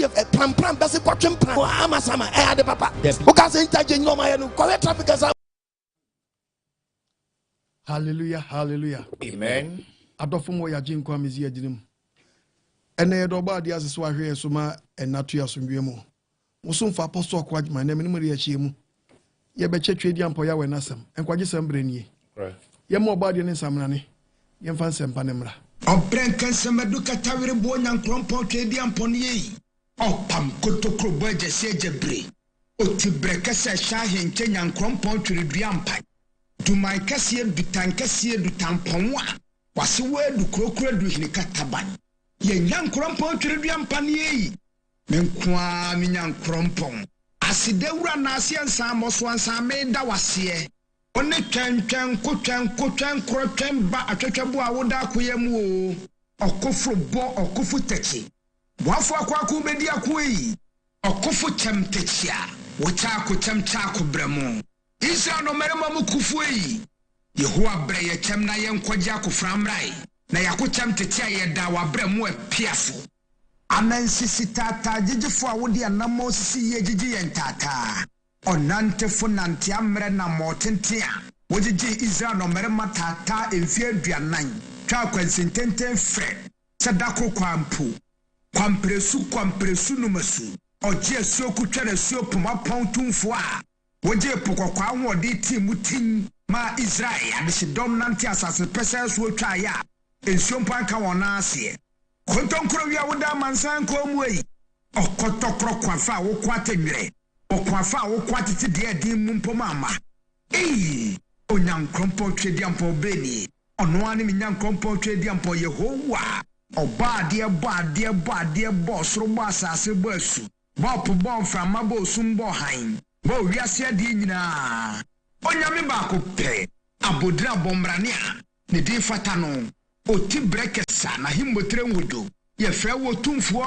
a pram basi kwatwem pram amasama ade papa uka say interchange no ma no kwa traffic as. Hallelujah, hallelujah. Amen. Adofo mo ya jinkwa mezi aginim. Ene yedoba ade aseso ahwe so ma enato ya somdwe mu. Musumfa apostle kwa adwuma na menemu re achie mu. Ye be chetwe di ampo ya we nasem. Enkwaje sembre nie. Right. Ye mo ba de ne samnane. Ye mfa sempa ne mra. Obren kansemadu katawire bo nyankrompo twedi ampo ne yi. Opam kotokro bo agese agebre. Otibreka se sha henche nyankrompo twiri ampa. Dumai kase dutan kase dutampon wa. Wase wedu krokro du hini kataban. Ye nyankrompo twiri ampa ne yi. Menkwa mi nyankrompo. Asidewura na asiensa amoso ansa me da wase. One twen krotwen ba atwetwebo a woda akoyam o. Okofro bo okofu techi. Wafo akwaku bedi akoyi. Okofu temtechia. Wocha akotem cha akobramo. Isa no merema mu kufu yi. Yehowa bre ye chem na ye nkwaja akoframrai. Na yakotem techia ye da wabramo apiafo. Amensisi tata jijifo a wodi anamo sisi ye jiji yentata. Onante funante amre na motentia. Wojiji Israel no merema tata emfie aduanan. Twa kwansintenten fre. Sadako kwampu. Kwampresu numasu. Oje soku twere suo poma pontumfo a. Woje pokokwa ahode timutin ma Israel adesidom nante asase pese so twa ya. Ensuompo anka wona ase. Kontonkro wi awoda mansan ko muyi. Okotokro kwafa wo kwatenwere. Okwafa wo kwatete de din mumpoma ama. Onyankrompo twedi ampo beni. Ono ani mi nyankrompo twedi ampo Yehowa. Oba de bo soro bo asase bo asu. Bo po bo mframa bo sumbo han. Bo wiase ade nyina. Onyame ba ko pe. Abodra bombrane a. Ne di fata no. Oti brekesa na himbotre ngudo. Ye fra wo tumfo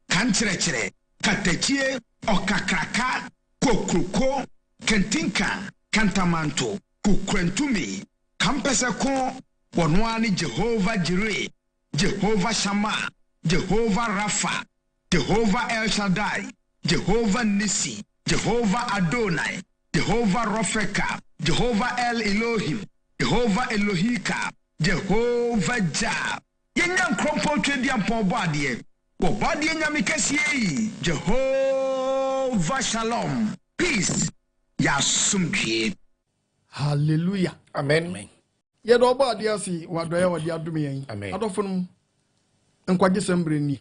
kan kyerɛkyerɛ katachie okakraka kokroko kentinka kantamanto kukrentumi kampese ko wonwani Jehovah Jireh, Jehovah Shammah, Jehovah Rapha, Jehovah El Shaddai, Jehovah Nissi, Jehovah Adonai, Jehovah Rofeka, Jehovah El Elohim, Jehovah Elohika, Jehovah Jah. Yenyan krompo twedi ampo boade. Wo body nyame kese Jehovah Shalom. Peace. Ya sumdwe. Hallelujah. Amen. Ye do ba dia si wadoya wadi adome yen. Adofonum enkwaje sembre ni.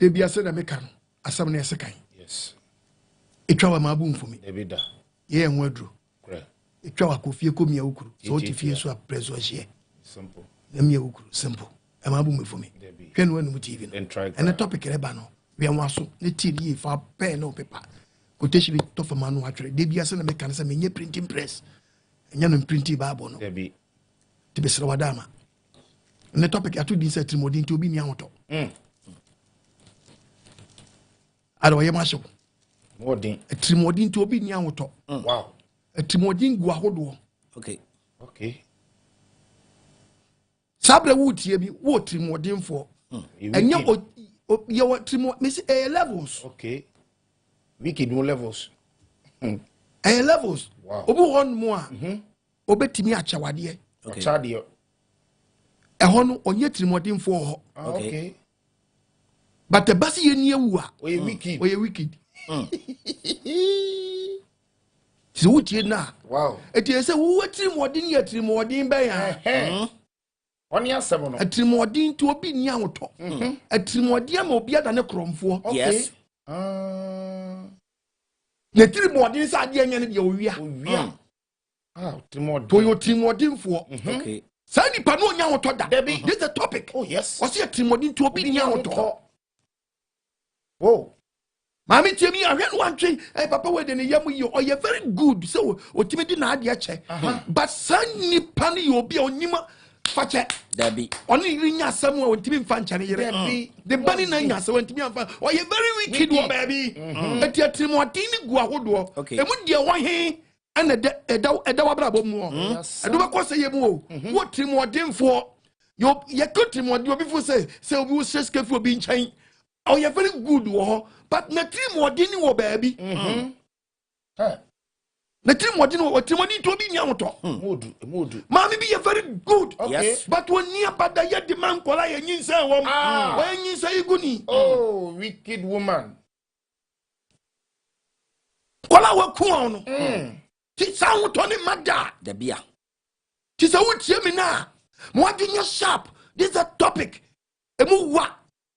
E bia se na meka no asam na yesekan. Yes. Etwa wa mabu mfumi. Ebida. Ye enwa dru. Correct. Etwa wa kofie komia okuru. So ti fie so aprezo hye. Simple. Na mia okuru simple. E mabu mfumi. Hwe no anu TV no. And the topic reba no. We anwaso ne TV fa pen no paper. Quotation to for manu atwere. De bia se na meka no se menye printing press. Enya no printing bible no. Debi. Tibe sere wadama. And the topic atu di se Atrimuoden Nti Obi Nni Ahoto. Ado ye masho. Modin. Atrimuoden Nti Obi Nni Ahoto. Wow. Atrimuoden gu ahodo. Okay. Sabre wutie bi wo Atrimuoden fo. Enya ye wo Atrimuoden me say levels. Okay. Wicked no levels. Levels. Wow. Obi won mo a. Obetimi achawade. Okay. Ehon no onye Atrimuoden fo ho. Okay. But the basi ye nie wu a. Oye wicked. So wutie na. Wow. Eti say wo Atrimuoden ye Atrimuoden ba ya. Oni asem no. Atrimuoden Nti Obi Nni Ahoto. Atrimuoden ma obi ada ne kromfo. Yes. Ne Atrimuoden sa ade anya ne de owia. Atrimuoden. To yo Atrimuoden fo. Okay. Sa nipa no nya ahoto da. This is the topic. Oh yes. What's your Atrimuoden Nti Obi Nni Ahoto? Oh. Mami tiemi ahwe no antwe papa we de ne yam yi o ye very good so otimi di na ade ache. But san nipa no ye obi onyima fache Debbie. Oni rinya asem a ontimi mfa nchane yere. The bani na nya asem ontimi mfa. O ye very wicked one baby. Eti Atrimuoden ni gu ahodo. Emu de wo he ana eda wabrabo mu o. Edo be ko se ye mu o. Wo Atrimuoden fo. Ye ko Atrimuoden obi fo se obi wo seske fo obi nchan. Oh, you're very good, but Atrimuoden Nti Obi. Atrimuoden Nti Obi Nni Ahoto. Mommy be very good. Yes. But when near Pada yet the man kola yin say when you say guni. Oh, wicked woman. Kola wa kuono. Ti sound Tony Mada. The beer. Ti say what hear me na. Mo adwenya sharp. This is a topic. Emu wa,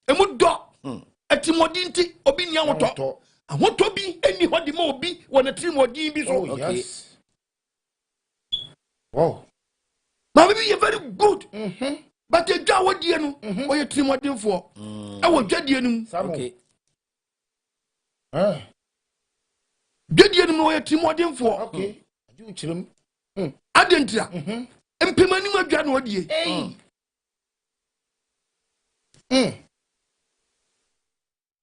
emu do. Atrimuoden Nti Obi Nni Ahoto. I want to be any what the more be when Atrimuoden be so. Oh, yes. Wow. Now maybe you're very good. But you got what you know, or you Atrimuoden for. I will get you. Okay. Get you know what Atrimuoden for. Okay. You chill. I didn't tell. Implementing my January.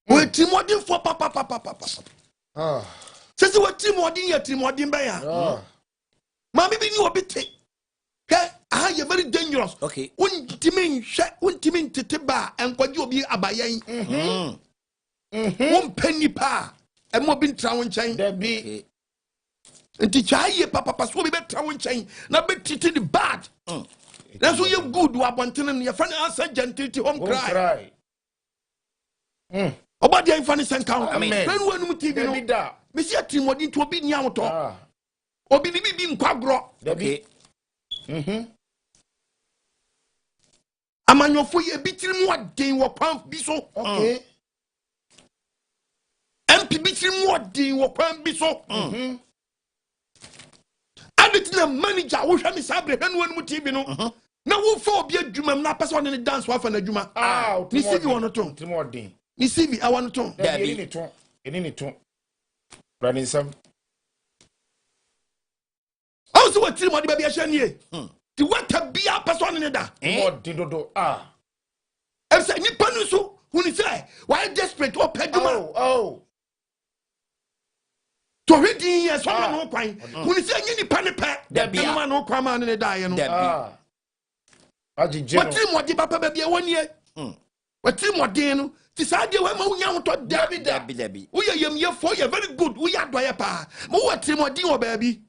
We're Atrimuoden for papa. Says what Atrimuoden by ya. Mammy be you a bit. You're very dangerous. Okay. One timin titiba and what you be abayan. 1 penny pa. And more been trawing chain. There be. And teach I papa so be trawing chain. Now be titty bad. That's why you're good. Wabantin and your friend answer gentle to home cry. About the funny sent count. Amen. When we TV. Monsieur Atrimuoden Nti Obi Nni Ahoto. Obi Nni bi nkwagro. Okay. Amanyofo ye bitiri mu aden wo kwan bi so. Okay. MP bitiri mu aden wo kwan bi so. Adetina manager wo hwa me sabre hanu mu TV no. Na wo fa obi adwuma na pese on ne dance wa fa na adwuma. Ni CV wono to. Atrimuoden. Ni CV awano to. Eni ni to. Running some. Also what Atrimuoden ba bia hye nie. Ti wata bia pese on ne da. Atrimuoden dodo. Ese ni panu so huni say why desperate o peduma. Oh. To reading yes one no kwan. Huni say ni nipa ne pe. Da bia no kwan ma ne da ye no. Ajije. What Atrimuoden papa ba bia woni e. What Atrimuoden no ti sa de we ma unya hoto dabi. Wo ye yemye for ye very good. Wo ya doye pa. Mo what Atrimuoden wo ba bi.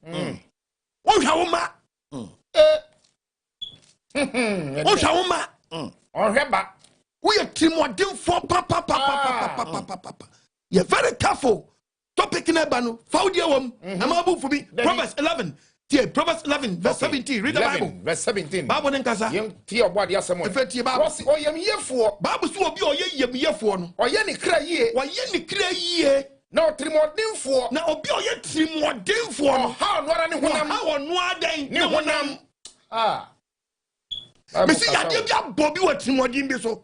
Wo hwa wo ma. Wo hwa wo ma. Onhweba. We are Atrimuoden for papa. You're very careful. Topic in Ebano. Faudia wom. Amabu for me. Proverbs 11. Proverbs 11 verse 17. Read the Bible. Verse 17. Bible nenkasa. Ti obodi asemo. Efeti Bible. Wasi oyem yefo. Bible so obi oyem yefo no. Oye ni kra yie. Oye ni kra yie. Na Atrimuoden fo. Na obi oye Atrimuoden fo no. Ha no ara ni honam. Ha wonu adan ni honam. Mesi yade bia bobi wa Atrimuoden bi so.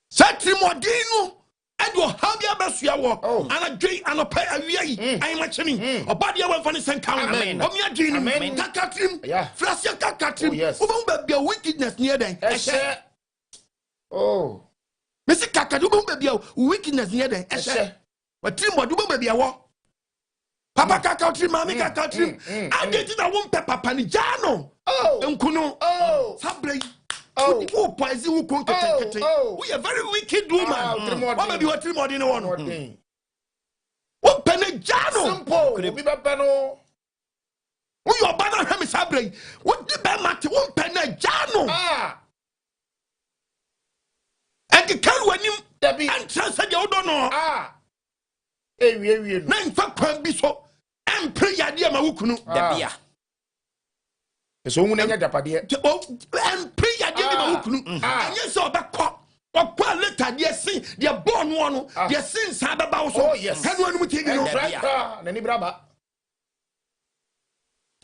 Sa Atrimuoden no edo ha bia besua wo. Ana dwen anopa awia yi. Ayima chemi. Obade ya won fani senkan. Omi adwen kakatrim. Frasia kakatrim. Obo ba bia wickedness near den. Oh. Mesi kakadu bo ba bia wickedness near den. Atrimuoden bo ba bia wo. Papa kakatrim mami kakatrim. Adeti na won papa ni jano. Nkuno. Sabre. Who poison who come to we are very wicked woman. What maybe what Atrimuoden no one. What penejano? Simple. Be bepeno. Who your banner hem sabre? What the bemati one penejano? And the can when him and transfer the odo no. Na in fact can be so. And pray ya dear mawukunu. Dabia. So we nya japade. And pray ya dear mawukunu. And yes so back Okwa later dear sin dear born one dear sin sababa so. Oh yes. Can one muti no. Na ni braba.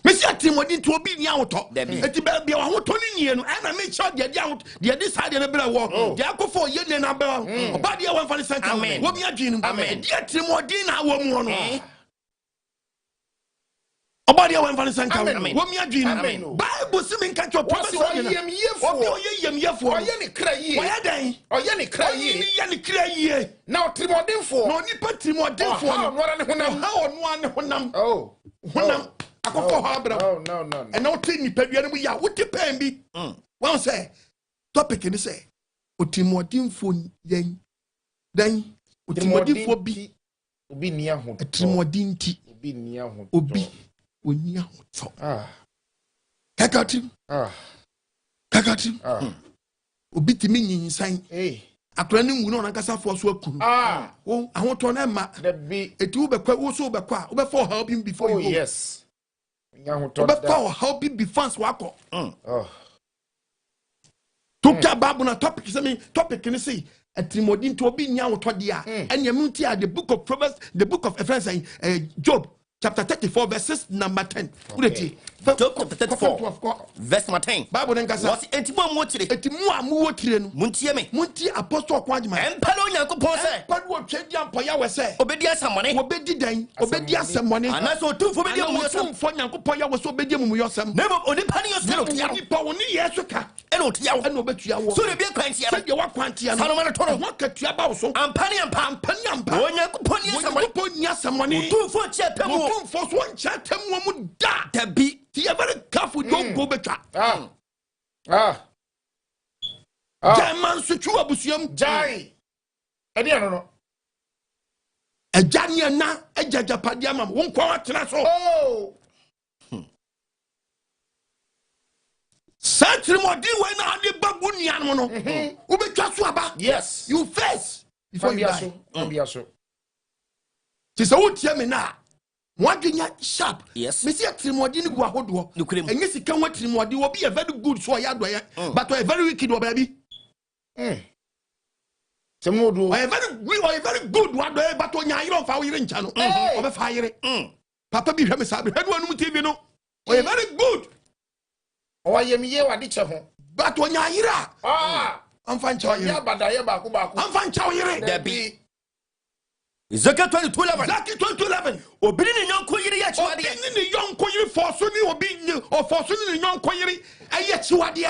Mesi Atrimuoden Nti Obi Nni Ahoto. Eti be wa hoto ni nie no. Ana make sure dear dear this side na bra wo. Dear akofo ye ne na bra. Oba dear one for the center. Wo mi adwin. Dear Atrimuoden na wo mu no. Obadi ya wemfani sanka wo mi adwin Bible se men ka cho Proverbs oyem yefo oye ni kra yie oye dan oye ni kra yie ya ni kra yie na Atrimuoden fo no ni Atrimuoden fo no no ne honam ha onu ane honam honam akoko ha bra no and no tin ni padua no ya wote pan bi won say topic ni say Otimodinfo yen. Then Otimodinfo bi. Obi Nni Ahoto. Atrimuoden Nti Obi Nni Ahoto. Obi Nni Ahoto. Kakatim. Obi timi nyinsan. Akra ni ngu na nkasa fo so akuru. Wo ahoto na ma. Eti wo bekwa wo so bekwa. Wo be for help him before you go. Yes. Wo be for help him before so akọ. Tuka babu na topic ni say Atrimuoden Nti Obi Nni Ahoto dia. And you the book of Proverbs, the book of Job chapter 34 verses number 10. Job chapter 34 verse number 10. Bible nkasa. What entimu amotire. Entimu amuotire no. Muntie me. Muntie apostle Kwadjima. Empalo Nyankopon se. Padu otwedi ampoya we se. Obedi asamone. Obedi dan. Obedi asamone. Anaso otumfo bedi amuyosam. Otumfo Nyankopon ya we so obedi amuyosam. Nemo onipa ni yoselo tiya. Onipa woni yesu ka. Eno tiya wo. Eno betua wo. So le bi kwantia. Se de wa kwantia no. Salomon tono. Ho katua ba wo so. Ampani ampa. Onyankopon ni asamone. Onyankopon ni asamone. Otumfo chepemu. Otumfo so nchatem mu da. Dabi. You are very careful, don't go better. German Suchu Abusium Jai. No. A Jania na a Jajapadiama won't call it Traso. Oh, Atrimuoden when I did Babuniano. Ubechasuaba. Yes. You face before you die. Tis a wood yamina. Mwadenya sharp. Yes. Me see Atrimuoden gu ahodo. And yes, you can watch Atrimuoden will be a very good so I but a very wicked one, baby. Semodu. A very good one, but on your fire channel. Of a fire. Papa be Hemisabi. Had one TV no. A very good. Oh, I am here at each other. But on your I'm fine chow. I'm fine chow. Debbie. Ezekiel 22:11. Ezekiel 22:11. Obi Nni Yonko yiri ya chiwade. Obi Nni Yonko yiri forso ni Obi Nni or forso ni Yonko yiri aye chiwade.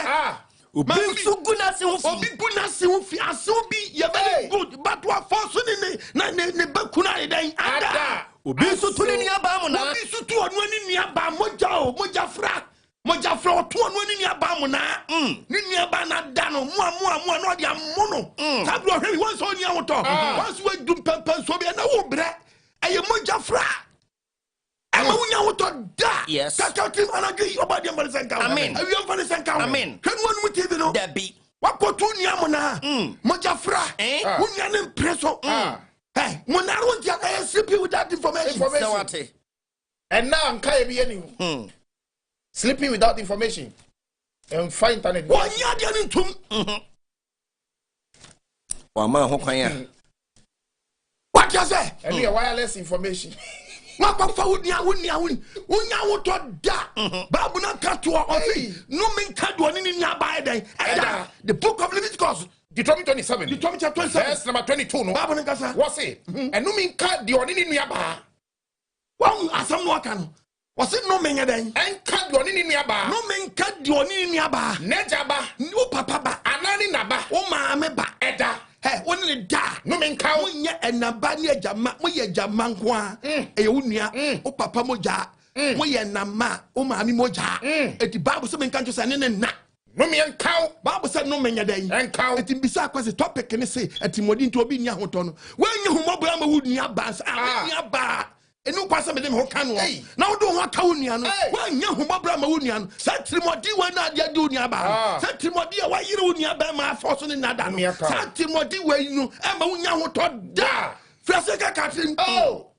Obi su guna se ho fi. Obi guna se ho fi aso bi ye very good but what forso ni ne bakuna e den ada. Obi su tu ni aba mo na. Obi su tu onu ni aba moja fra. Moja fra otu onu ni aba mo na. Ni aba na da no mo no dia mo no. Tablo hwe won so ni ahoto. Once we dum pampan so be na wo bre. Aye moja fra. Ama wunya ahoto da. Yes. Kakatim anagi obadi mbali senka. Amen. Awi mbali senka. Amen. Kan won mu TV no. Debbie. Wakotu ni amona. Moja fra. Wunya ne preso. Hey, monaro dia I sleep without information. And now I'm kind of any. Sleeping without information and find internet. One year into what you say? And we wireless information. What would you da? Babuna Katua or no men can't do anything by the book of Leviticus. Deuteronomy 27. Deuteronomy 27. Verse number 22. No. Babuna Kasa. What's it? And no men can't do anything nearby. Well, as some work was it no men then? And can't do anything nearby. No men can't do anything nearby. Nejaba. No papa. Anani naba. Oh, my ba. Eda. Hey, only da. No men count. Munya and Nabania Jama, Muya Jamankwa, Eunia, O Papa Moja, Muya Nama, O Mami Moja, at the Bible, some countries and na. No men count. Bible said no men day. And count. It in Bisa was a topic can say at Atrimuoden Nti Obi Nni Ahoto. When you mobile would near bars, near and no person with them who can now don't want Kaunian. When you mobile Union, Atrimuoden when not your dunia bar. Atrimuoden, why you near by my fortune in Adam. Atrimuoden where you know, Emma Unyahoto da. Fraseka Catherine. Oh,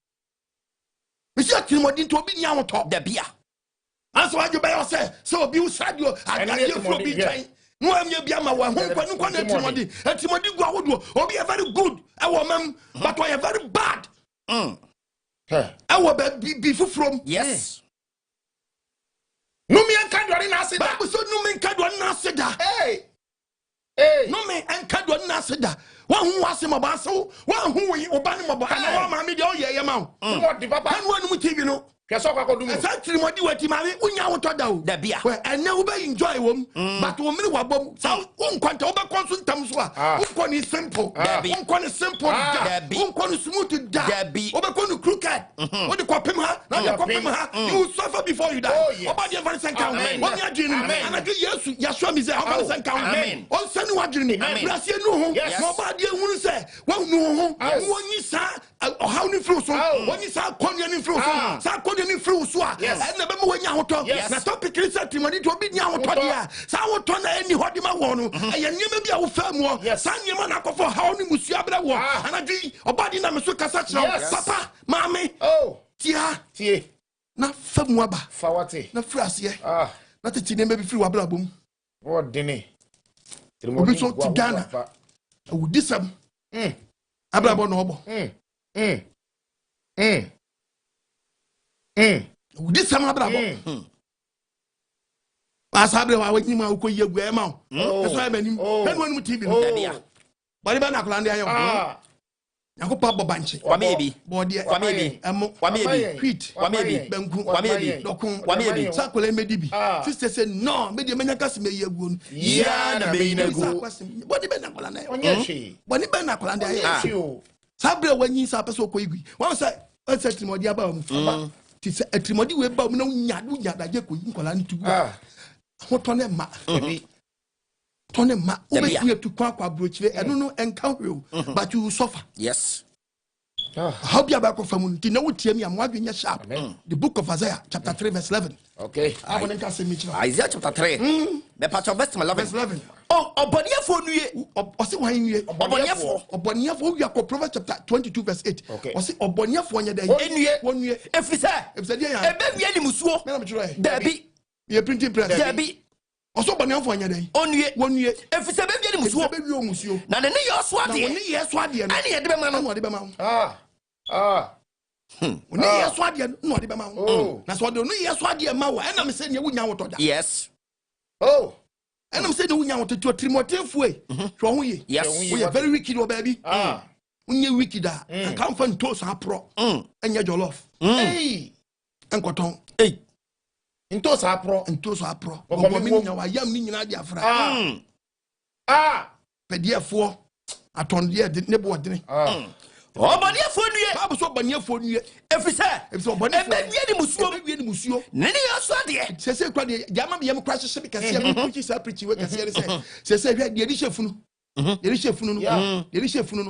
Monsieur Atrimuoden Nti Obi Nni Ahoto. The beer. That's why you buy yourself. So be sad you and you will be trying. No, I'm your Biama, one Atrimuoden. Atrimuoden go Obi a very good, our ma'am, but why a very bad. I will be from. Yes. No me and Cadwan Nasida. So no me and Cadwan Nasida. Hey. No me and Cadwan Nasida. One who was him about so, one who we obey him about, and our mammy, oh, yeah, man. What the papa? And one with you know. Keso kwa kodumi. Atrimuoden wati mami unya woto da o. Da bia. Ene wo be enjoy wom. But wo mini wabom. Sa unkwanta wo be konso ntam so a. Unko ni simple. Unko ni simple da. Unko ni smooth da. Wo be kono crooked. Wo de kopem ha. Na de kopem ha. You will suffer before you die. Oba de very senka. Wo ni adwene. Anadwe Yesu Yeshua mi say oba senka. On sanu adwene. Brase nu ho. No oba de hunu say wo nu ho. Wo ni sa how ni flow so. Wo ni sa konya ni flow so. Sa konya ni flow so a. Na be mo wanya hoto. Na topic is Atrimuoden Nti Obi Nni Ahoto dia. Sa hoto na eni hodi ma wo no. Eye nyema bia wo fa mu. Sa nyema na kofo how ni musu abra wo. Anadwe oba de na me so kasa kira. Papa, mami. Tie. Na fa mu aba. Fa wate. Na frase na tete ne be free wabra bom. Wo dene. Obi so ti Ghana. Wo disam. Abra bo no obo. Wo disam abra bo. Asabre wa wani ma ko yegu e ma o. Eso e manim. Penu anu TV no. Bari ba na kula ndi ayo. Yakopa bobanche. Wa mebi. Bodie. Wa mebi. Emo. Wa mebi. Wheat. Wa mebi. Benku. Wa mebi. Dokun. Wa mebi. Sakole medibi. Sister say no, me de menya kasi me yegu. Ya na be inagu. Bodi be na kula na yo. Onyeshi. Bodi be na kula ndi ayo. Sabre wanyi sa pese okoigui. Wa say Atrimuoden aba mu. Ti say Atrimuoden we ba mu na nya da je ko yi nkola ntugu. Hotone ma. Tone ma. Ube you to kwa brochire eno no encounter but you suffer. Yes. How be about famun ti na wotie mi amwadwenya sharp. The book of Isaiah chapter 3 verse 11. Okay. I want to say me chira. Isaiah chapter 3. The part of verse 11. Verse 11. Oh, oboniafo nuye. Osi wan nuye. Oboniafo we are Proverbs chapter 22 verse 8. Okay. Osi oboniafo nya dey. Enuye. Efisa. Efisa dey ya. Ebe wie ni musuo. Me na me chira. Dabi. Ye printing press. Dabi. Oso oboniafo nya dey. Onue. Efisa be wie ni musuo. Be wie o musuo. Na ne ye so ade. Na ne ye so ade no. Ani ye de be ma no. Ode be ma. Oni ye so ade no ode be ma. Na so ode no ye so ade ma wo. Ena me say ne wunya woto da. Yes. Ena me say ne wunya woto to Atrimuoden fue. Hwo ho ye. Yes. We are very wicked o baby. Unye wicked da. Kan fa nto so apro. Enya jollof. Hey. Enkoton. Hey. Nto so apro. Obo mi nya wa yam ni nyina de afra. Pediefo atondie de ne bo odene. Oboniafo nuye. Babu so oboniafo nuye. Efisa. Oboniafo. Ebe wie ni musuo. Ne ye so ade. Sese kwa de jama be yam crash se be kase am preach sa preach we kase se. Sese hwe de chefunu. De chefunu no.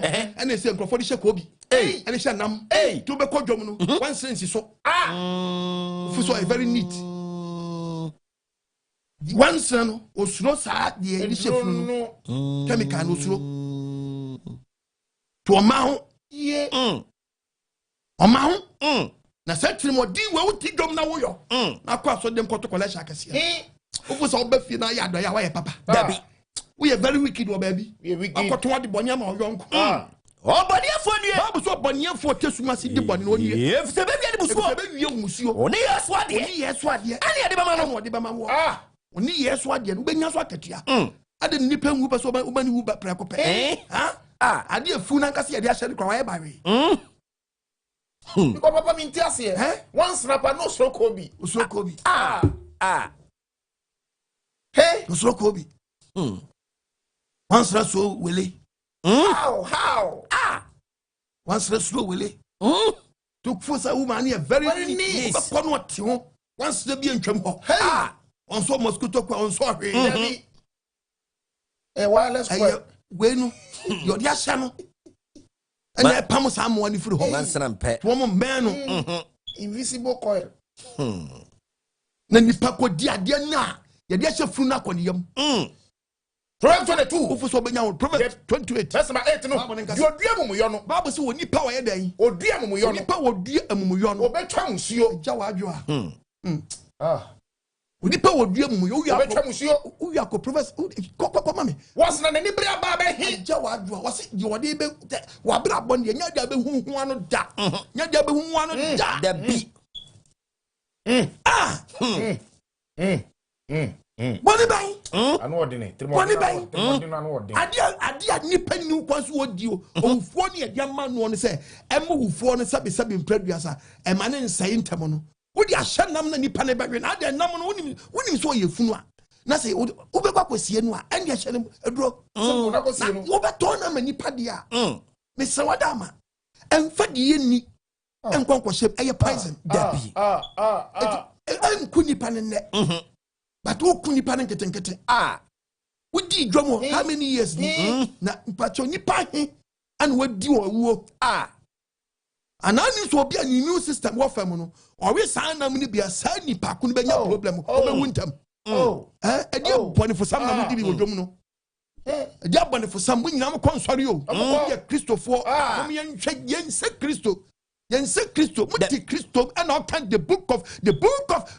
Ena se nkrofo de cheko obi. Ena se nam. To be kodwom no. One sense so. Fuso is very neat. One son osuro sa de chefunu no. Chemical no osuro. To omaho Omaho na se Atrimuoden we wuti dom na woyo na kwa so dem koto collection akese ofu so obafi na ya do ya wa ye papa dabi we are very wicked o baby akoto ade boni ama oyonko oboniafo nuye babu so oboniafo tesuma si de boni no nuye efse be wie ni musuo be wie musuo oni ye so ade ani ye de be ma no ode be ma wo oni ye so ade no benya so akatua ade nipa hu pe so ba ni hu ba preko pe ade afu na nkase ye de ahye kwa wa ye ba we Because Papa Mintias here. One snapper, no stroke Obi. Hey, no stroke Obi. One snap so wele. How? One snap so wele. Took for a woman here very neat. One snap be in tremble. Hey, on so mosquito, on sorry. A wireless quiet. When you're the channel. And I pam some money for home. Woman man, invisible coil. Then the paco dia na. Ya dia chefuna kwa niyam. Proverbs 22. Ofu so benya Proverbs 28. Verse number 8 no. You odua mumuyo no. Bible say woni pa wa ye dan. Odua mumuyo no. Nipa wodua amumuyo no. Obetwa musuo. Ja wa adwo a. Onipa wodua mumuyo wo obetwa musuo. Wo ya ko Proverbs ko mami. Was na nani bra ba be he. Ja wa adwo was ye wode be wa bra bon ye nya da be hu ano da. Nya da be hu ano da. Da bi. Boni ban. Anu odine. Boni ban. Anu odine. Ade nipa ni kwaso wodi o. Ofuo ne ya ma no ne se ema ufuo ne sabe mpraduasa ema ne nsai ntamo no. Wodi ahye nam na nipa ne bedwe na ade nam no wonim so ye funu a na say wobekwa kwasie no a ene hye ne aduro so na kwasie no wobeto na ma nipa de a me se wada ma emfa de ye ni enkonkwo hye eye poison dabi enku nipa ne ne but wo ku nipa ne ketenkete wodi dwomo how many years ni na mpacho nipa he and wadi wo anani so obi an immune system wo fam no or we san nam ni bia san nipa ko no benya problem o be wuntam edi bone for sam na mudi bi wodwom no edi abone for sam nyina mo konsori o mo ye Christopher mo ye nhwe ye se Christo Yense Christo, muti Christo, and I'll count the book of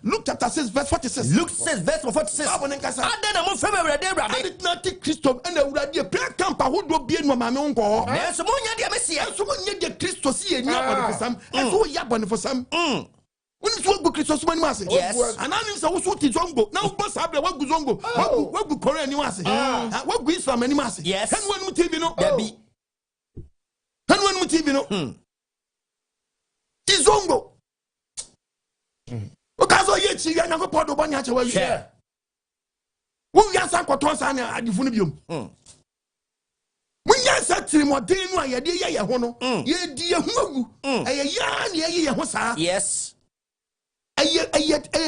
Luke chapter 6 verse 46. Luke 6 verse 46. I did not take Christo, and I would have prayer camp. Who do be in my uncle? There's someone near the Messiah. Someone near the Christo, see a yabon for some, and so yabon for some. When it's one book Christos one mass, yes, and I also what is zongo. Now, boss, I what goes zongo, what go Korean mass, what goes from any mass. Yes, and one motivino, Debbie, and one motivino. Zongo. Okazo yechi ya nyako podo banya che wawi. Wo yansa kwaton sa na adifunu biom. Mun yansa Atrimuoden no ayede ye ho no. Ye di ye hu agu. Eye ya na ye ho sa. Yes.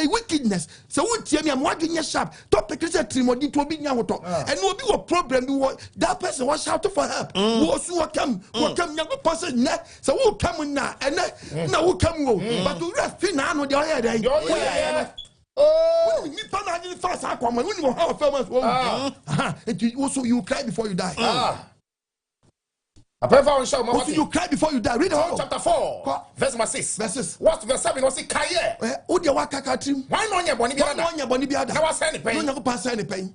Wickedness. So what tell me I'm working sharp. Topic is Atrimuoden Nti Obi Nni Ahoto. And no be what problem be that person was shouting for help. Wo so come young person na. So who come na and na who come go. But to rest na no dey here. Oh, me pan na fast akwa man. We how famous. Also you cry before you die. Also you cry before you die. Read Psalm chapter 4, verse 6. Verses. What verse 7 was it? Kaye. Why no nya boni biada? No nya boni biada. Na wa say ne pen. No nya pass say ne pen.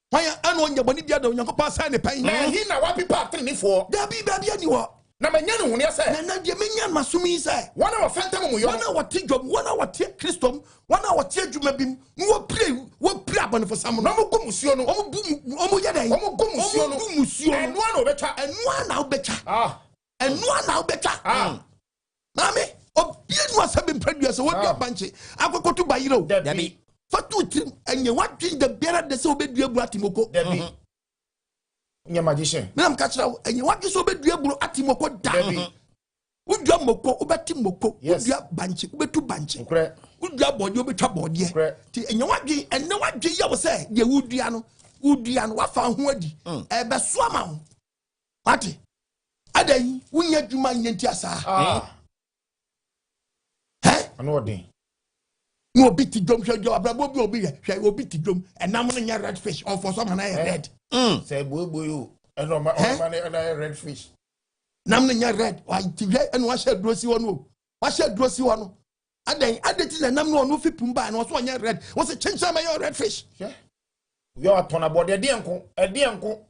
Why no nya boni biada? No nya pass say ne pen. Na he na wa people atrinifoɔ. Da bi ani wo. Na menya ne hune say. Na de menya masumi say. Wana wa fentam mu yo. Wana wa ti job, wana wa ti Christom, wana wa ti adwuma bim. Wo pray abon for some. No mo musuo no. Omo yeda yi. Omo musuo no. Enu na obetwa. Enu na obetwa. Enu na obetwa. Mami, obi enu asabim produce wo bi abanche. Akokotu bayiro. Debi. Fatu trim enye wadwin the better de se obedua bu atimoko. Debi. Nya magician. Me am catch now enye wadwin se obedua bu atimoko da. Debi. Udua moko obeti moko. Udua banche obetu banche. Nkre. Udua body obetwa body. Ti enye wadwin enne wadwin ya wo se de udua no wafa ho adi. Ebe so ama ho. Ati. Adai wunya dwuma nyanti asa. Ano odin. No obi ti dom hwejo abrabo bi obi hwe obi ti dom enam no nya red fish or for some na red. Say boy you. Eno ma na red fish. Nam no nya red. Wa ti hwe eno wa hye duro si wo no. Wa hye duro si wo no. Adeti na nam no no fipum ba na so nya red. Wo se chencha ma red fish. Yo atona body edi enko.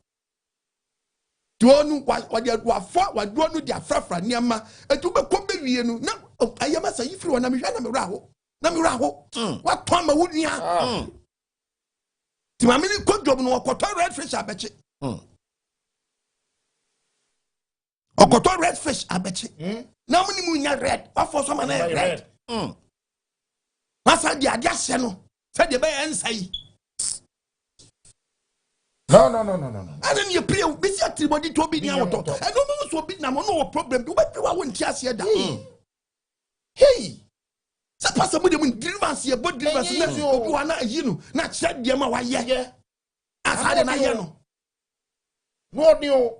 Duonu wa de afọ wa duonu de afrafra niama etu be ko be wie nu na ayama sa yifiri wona me hwa na me raho wa to ma wunia ti ma me ni ko job no okoto red fish abeche okoto red fish abeche na mo ni mu nya red wa for so ma na red masa de ade ahye no se de be ensai. No. And then you play with this Atrimuoden Nti Obi Nni Ahoto. And no so big na no problem. You bet you won't chase here. Hey. Sa pasa mo dem deliverance here, but deliverance na obi wa na yinu na chere dem wa ye. Asa na ye no. No ni o.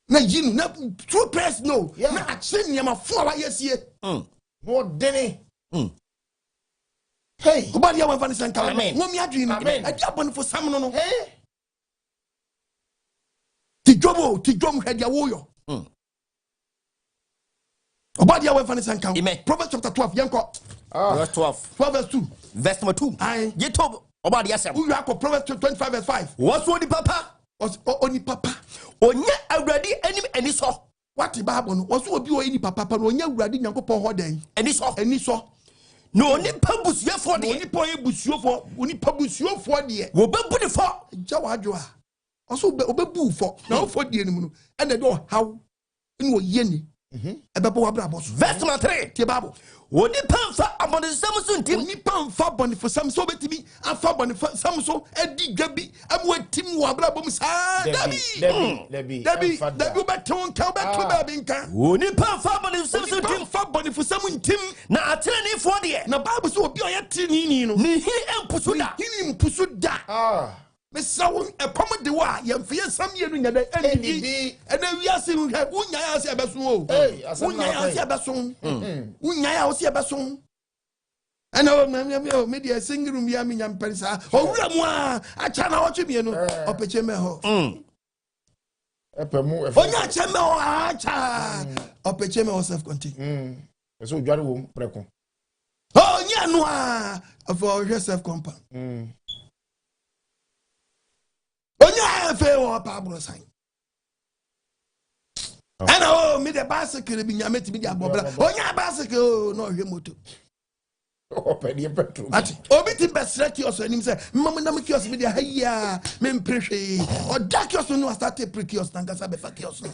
Na yinu na true press no. Na chere dem fo wa ye sie. No deni. Hey, Obadi wa van san kala. Amen. Wo mi adwin. Adi abon for sam no. Hey. Ti jom hwe dia wo yo. Obadi wa van san kala. Proverbs chapter 12 yanko. Verse 12. Proverbs 2. Verse number 2. Ye told Obadi asem. Who you are Proverbs 25 verse 5. What's oni papa? Oni papa. Onye awradi anim ani so. What the Bible no. Was obi o ni papa no onye awradi nyankopon ho den. Ani so. No ni pabusuafo de. Oni po ebusuofo, oni pabusuofo de. Wo bebu ne fo. Jawa adwo a. Also obebu fo. Na ofo de ni mu no. E na do haw. Ni wo ye ni. Verse number 3. Tie Bible. Odi pamfa abonifo so ntim. Oni pamfa abonifo so betimi afa abonifo so edi dwabi amwatim wo abrabom saa Dabi beton ka beto ba binka. Oni pamfa abonifo so ntim. Fa abonifo so ntim Na atenefo de. na Bible so obi oye tinini no. Ni hi empuso da. Hini mpuso da. Mesawo ekom de wa yemfie sam ye no nyada enidi ena wiase unya ya se abeso o unya ya se abeso unya ya se abeso ena media singirum ya menya mpensa owura mu a acha na oche me no opeche me ho epemu onya acha me ho acha opeche me ho self contain eso odware wo preko onya no a for self compound Onya fe wo Pablo sign. And me the bicycle be nyameti be abobla. Onya bicycle no hwe moto. Open your petrol. Ati obi ti besre kiosk anim say mama na me kiosk be dey haya me mprehwe. O da kiosk no start pre kiosk na gasa be fa kiosk no.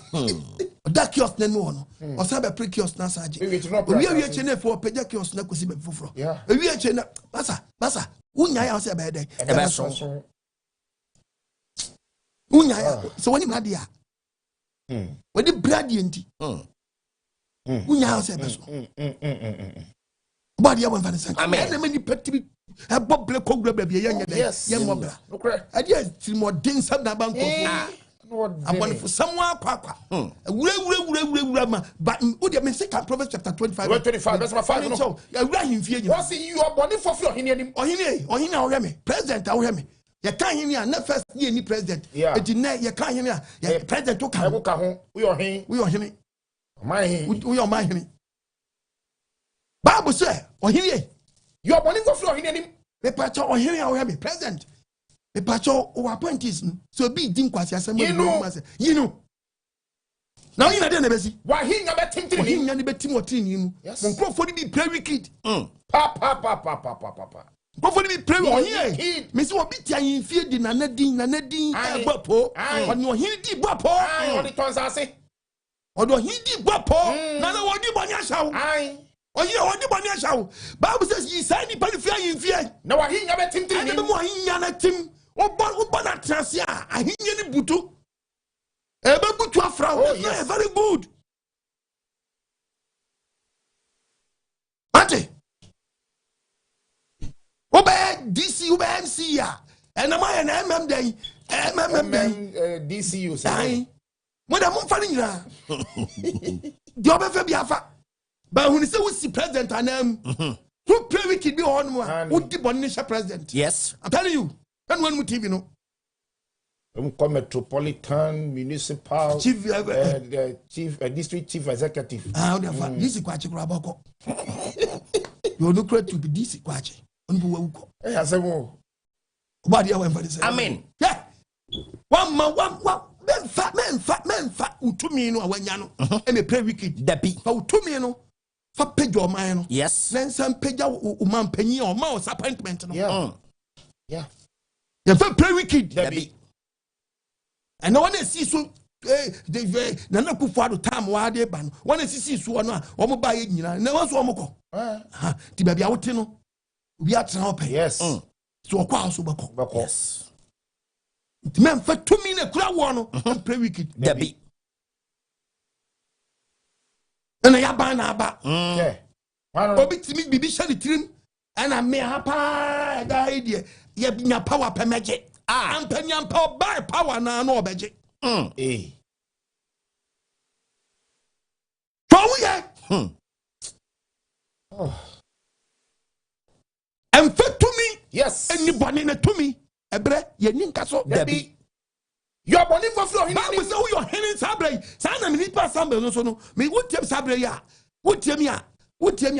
O da kiosk na no no. O sa be pre kiosk na saje. Owi chene fo peja kiosk na kosi be foforo. Owi chene basa unya ya say be dey. E be so. Unya ya so woni brade ya wodi brade enti unya ya se beso body ya won fa ne san na mani peti e boble kogura ba bi ye nyede ye mobra ade Atrimuoden sam na banko abon for someone kwakwa wura ma but odi me say Proverbs chapter 25 verse 5 no so ya wura himfie nyina what see you abon for ohini anim ohini a wo me president a wo me ya kan hini a na first year ni president edi na ya kan hini a ya president to kan ka ho we ohini my hini Bible say ohini you abon for ohini anim me pacho ohini a wo me president me pacho o appointees so be din kwasi asem you know now you na dey na besi wa hinya betimtiri ni hinya ni betim otini mu nkrofo ni bi pray wicked pa Before me pray on here, Miss Obi Tian feed in Nanadin, Bapo, on your Hindi Bapo, on the Tonzase, or do Hindi Bapo, none of you Banyasha. Or you want the Banyasha. Bible says ye sign the Palifia in fear. No, I hear about Tim, and the more Yana Tim, or Bonat Trasia, I hear any Butu. A Butu Afra, yes, very good. Ate. DC MC ya and am I an MM day DCU say when I'm funny na the obefe biafa but when say we see president and who pray we could be on one who di bonisha president yes I'm telling you and when we TV no metropolitan municipal chief district chief executive this is kwachi kraboko you no create to be DC kwachi amen. Yeah. One men fat utumi no awanya no e me pray wicked dabi fa utumi no fa page o man no yes then some page o man panyi o ma appointment no yeah you fa pray wicked dabi and no one see so the nana kufuado time wa de ba no one see so no a o mo ba ye nyina na wo so o mo ko ti ba bia wote no we are open yes so okwa also bako yes men for 2 minutes kura wo no pray wicked dabi na ya ba na aba yeah obi timi bibi shari trim ana me hapa da idea ya nya power pemeje ampanya power na no obeje so we and fit to me yes anybody na to me ebre ye ninka so dabi you are born for floor him we say who your healing sabre say na me nipa sambe no so no me wotem sabre ya wotem ya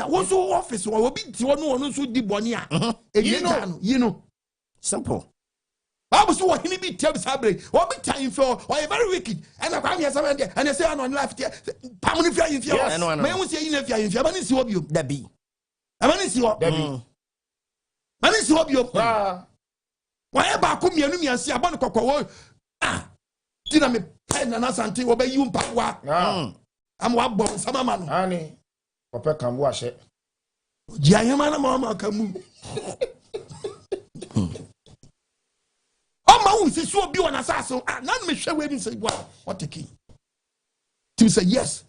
wo so office wo obi ti wo no so di boni a you know simple Bible so what he be tem sabre wo be time for or very wicked and I here some there and they say on life pamuni fia in fia me won say in fia ba ni si obi dabi amani si o dabi mani si obi o why ba ko mianu miansi abon kokko wo tina me pen na sante wo be yi mpawa am wa bom sama ma no ani ope kan wo ahye jianyama na ma kamu o ma unsi so obi wona saso na me hwe we ni say what the king to say yes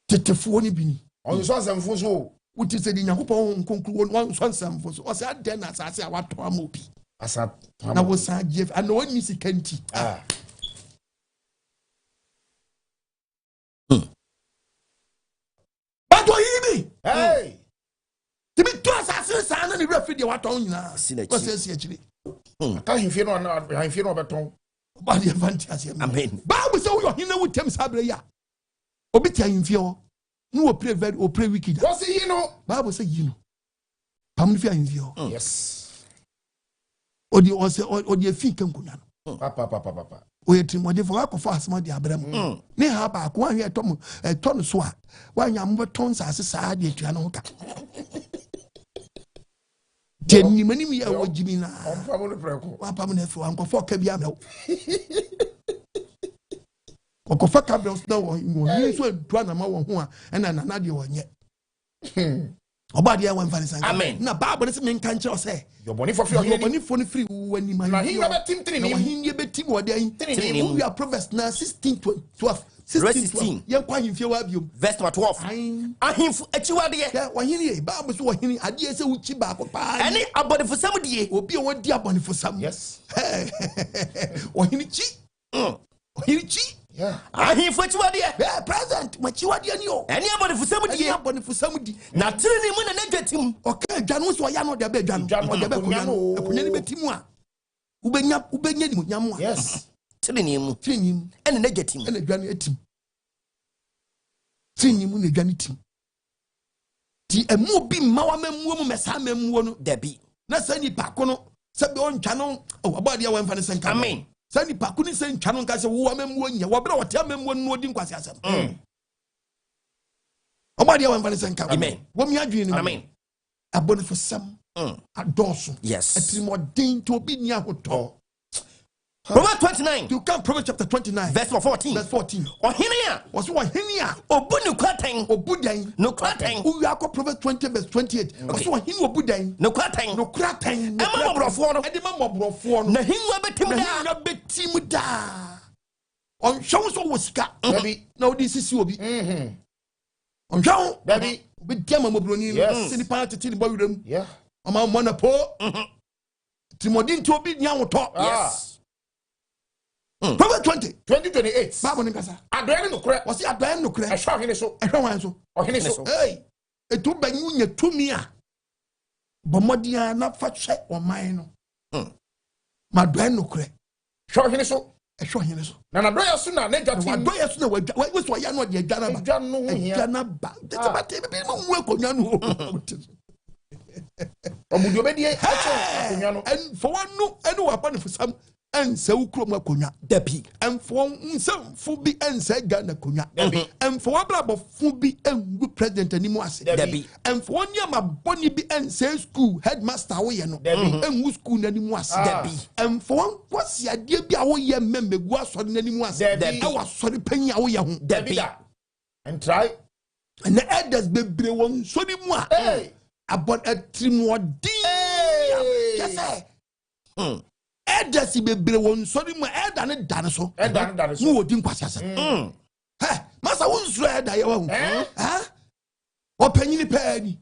tetefo ni bi ni on so asemfo so wuti say di Nyankopɔn nkonkru won so asemfo so o say aden na asase a wato amobi asa na wo san give and no one sika nti but what you hey to be to asase san na ni refi de wato nyina ko say si akiri ka himfie no beton ba de fantasy amen Bible say wo hina wo tem sabre ya obi tia himfie ho no wo pray very o pray wicked what say you know Bible say you know pam fi himfie ho yes odi afi kankunya no papa o Atrimuoden for akofo asema de abram ne ha ba ko ahwe eto no so a wanya mbeton sase saa de atua no ka Jenni mani mi ya wajimi na onpam no preko wapam na fo ankofo ka bia na okofa ka bia so na wo ni so adua na ma wo ho a na na de wo nye obade ya wan fanisan amen na Bible se men kan kire say your boni for free your boni for free wani man na hin betim tini na hin ye betim wo de we are Proverbs na 16:12 16 ye kwa himfie wa biom verse 12 ahimfu achiwade ye wa hin ye Bible so wa hin ade se uchi ba ko pa ene abodefosam die obi wo di abonefosam yes wa hin chi wa hin chi yeah ahimfu achiwade ye present machiwade ni o ene abodefosam die na tireni mu na negatim okay dwanu so ya no de be dwanu o de be kunya akunya ni betimu a ubenya ni munyam a yes tireni mu ene negatim ene dwanu etim tireni mu na dwanu tim ti emu bi mmawa memmuo mu mesa memmuo no dabi na sani pa no se be on twa no obade ya wan fa ne senka amen sani pa ko ni se ntwa no nka se wo memmuo nya wo bra wote memmuo no odi nkwase asem obade ya wan fa ne senka amen wo mi adwene ni amen abonefosam adoso yes Atrimuoden Nti Obi Nni Ahoto Proverbs 29 you can Proverbs chapter 29 verse 14 ohenia was what henia obunu kwaten obudan no kwaten we are Proverbs 20 verse 28 was what henia obudan no kwaten no kraten ema mobrofo no e de mobrofo no na hinwa betim da on show so wasika baby na odi sisi obi on show baby obi diama mobroni sini pa tete ni bawuram yeah ama mona po Atrimuoden Nti Obi Nni Ahoto yes Proverbs 2028 Bible nkasa adoya no kure wasi adoya no kure ehwa hene so ehwa so ohene so hey etu banyu nya tumi a bomodia na fa hwe oman no ma doya no kure ehwa hene so ehwa hene so na doya so na negative wa doya so na we so ya no de adwana ba adwa no ho hia adwana ba tete ba te be mo nwe konwa no omudio obedi akonwa no en for one no ene wa pa ne fosam ense ukrom akonwa dabi enfo nsefo bi ense Ghana konwa enfo abrabo fu bi engu president animu ase dabi enfo ni amaboni bi ense school headmaster wo ye no engu school nanimu ase dabi enfo kwasi ade bi a wo ye memegu asori nanimu ase e wa sori panyi a wo ye ho dabi and try na elders bebre won sori mu a abon Atrimuoden yes elders bebre won sori mu elder ne dane so mu odi nkwase ase masa won suro elder ye wa hu opanyini paani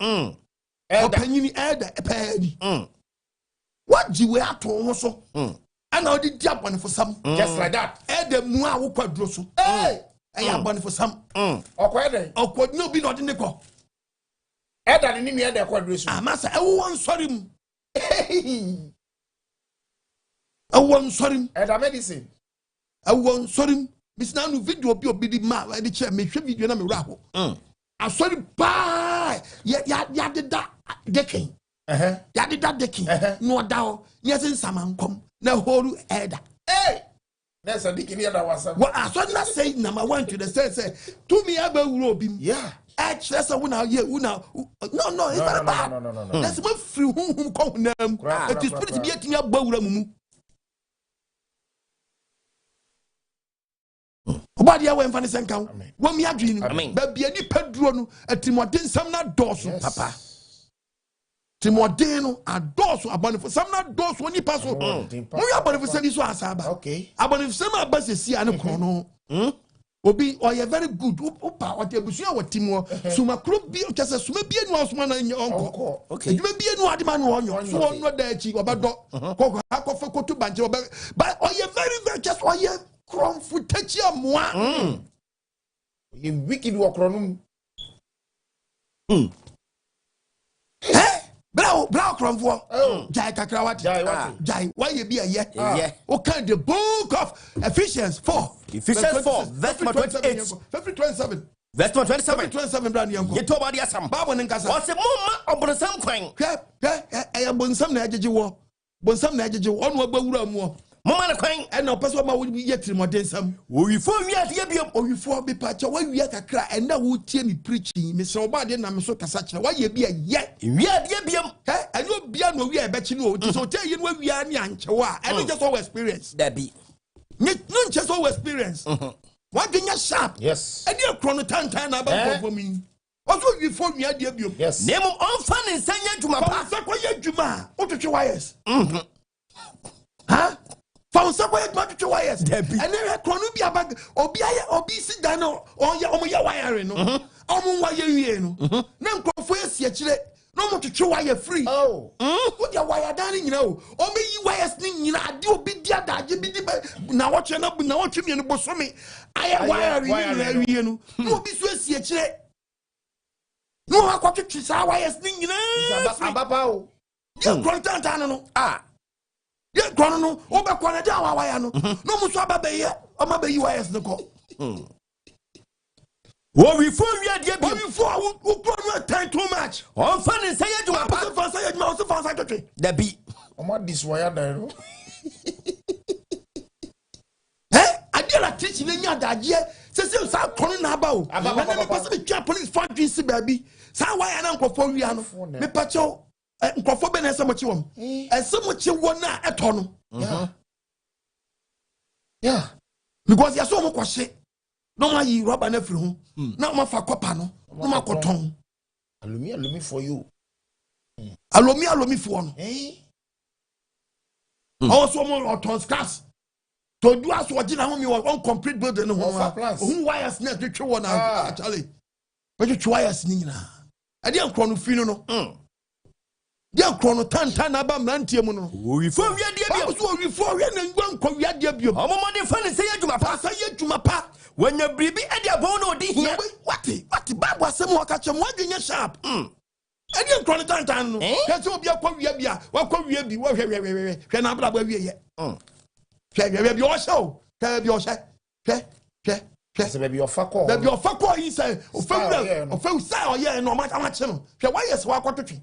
opanyini elder paani waji we ato ho so ana odi di abonefosam just like that elder mu a wo kwaduro so ya abonefosam okwede okodno bi no odi ne ko elder ni elder kwaduro so masa e wo won sori mu awon sorim elder medicine awon sorim bisna no video bi obi di ma e di che me hwe video na me wura ho asori pa ya deda dekin ya deda dekin no da ho yes nsamankom na horu elder that's a dekin elder wasam what asori na say number 1 to the say to me aba wura obi yeah actually so una no it's not bad no that's my free hum ko nam it is spirit bi atimi abawura mumu obade dia we mfa ne senka wo mi adwi no ba bia ni paduro no Atrimuoden nsam na dɔso papa Atrimuoden no adɔso abonefo sam na dɔso ni pa so mo ya abonefo sani so asaba abonefo sam abasesi ane krono Obi oye very good upa what ebusu a watimo suma kro bi o chese suma bi enu asuma na onko eduma bi enu ade ma no onyo so onno da achi obedo kokko akofa kotu banje but oye very just oye cromful tachi amoa you wicked wakronum Bra cromful jai kakra wat jai why you be a ye o kind the book of Ephesians 4 Ephesians 4 verse 28 27 verse 27 27 brand yanko ye to ba dia sam Bible nkasa o se mumma obonsam kwan e bonsam na ajeje wo bonsam na ajeje wo ono agbawura mu mumma na kwan e na opeso ma wo ye Atrimuoden sam oyifo wiade ye biam oyifo bi pa cha wa wiya kakra e na wo tie me preaching me se oba de na me so kasa kire wa ye bi ye wiade ye biam e no bia no wiya e be chi no o so tie ye no wiya ni anchewa e no just all experience that be no just all experience what get sharp yes e dey chrono tan na ba for me also you for wiya de biam yes name on fan nsanya djuma pa fa ko ye djuma o to twe wires ha Found somewhere to wires. And then chrono be about Obi sit down or ya wiring. No, why you no. Name for chile. No more to chew wire free. Oh, put your wire down, you know. Or may you wires thing, you know, I do be dear that you be now watching up, now watching me in the boss for me. I am wiring, you know. No be sweet chile. No, I got to choose our wires thing, you know. You content, ah. Ye kono no wo be kono ja wa waya no no muso ababe ye o ma be UIS no ko wo we fo wiade bi wo fo wo kono time too much on fan nsanya djuma pa so fan say djuma so fan say totwe da bi o ma this wire dan no adela teach na nya daje se sa kono na aba o na me pass be twa police factory si baby sa waya na nkofo wia no me pa cho nkofo be na se mo chi wom ese mo chi wo na eto no yeah because ya so mo kwhye no ma yi rubber na firi ho na ma fa kopa no no ma koton alumi for you alomi for no also mo oton scars to do as what na ho mi on complete building no ho wires na twetwe wo na actually we twetwe wires ni nyina ade ankro no fi no dia krono tan na ba mrantie mu no oyifo wiade biam so oyifo wi na ngwan kwa wiade biam omomode fa ne sey adwuma pa sey adwuma pa wanya bribi ade abon no odi hia wati babu asem waka chem wadwenya sharp ade krono tan no ke so obi akwa wi bia wakwa wi bi wo hwe na abra ba wi ye hwe bi o show ke bi o hwe se baby ofako baby ofako yi say ofa say o ye no ma che no hwe why yes wakototwe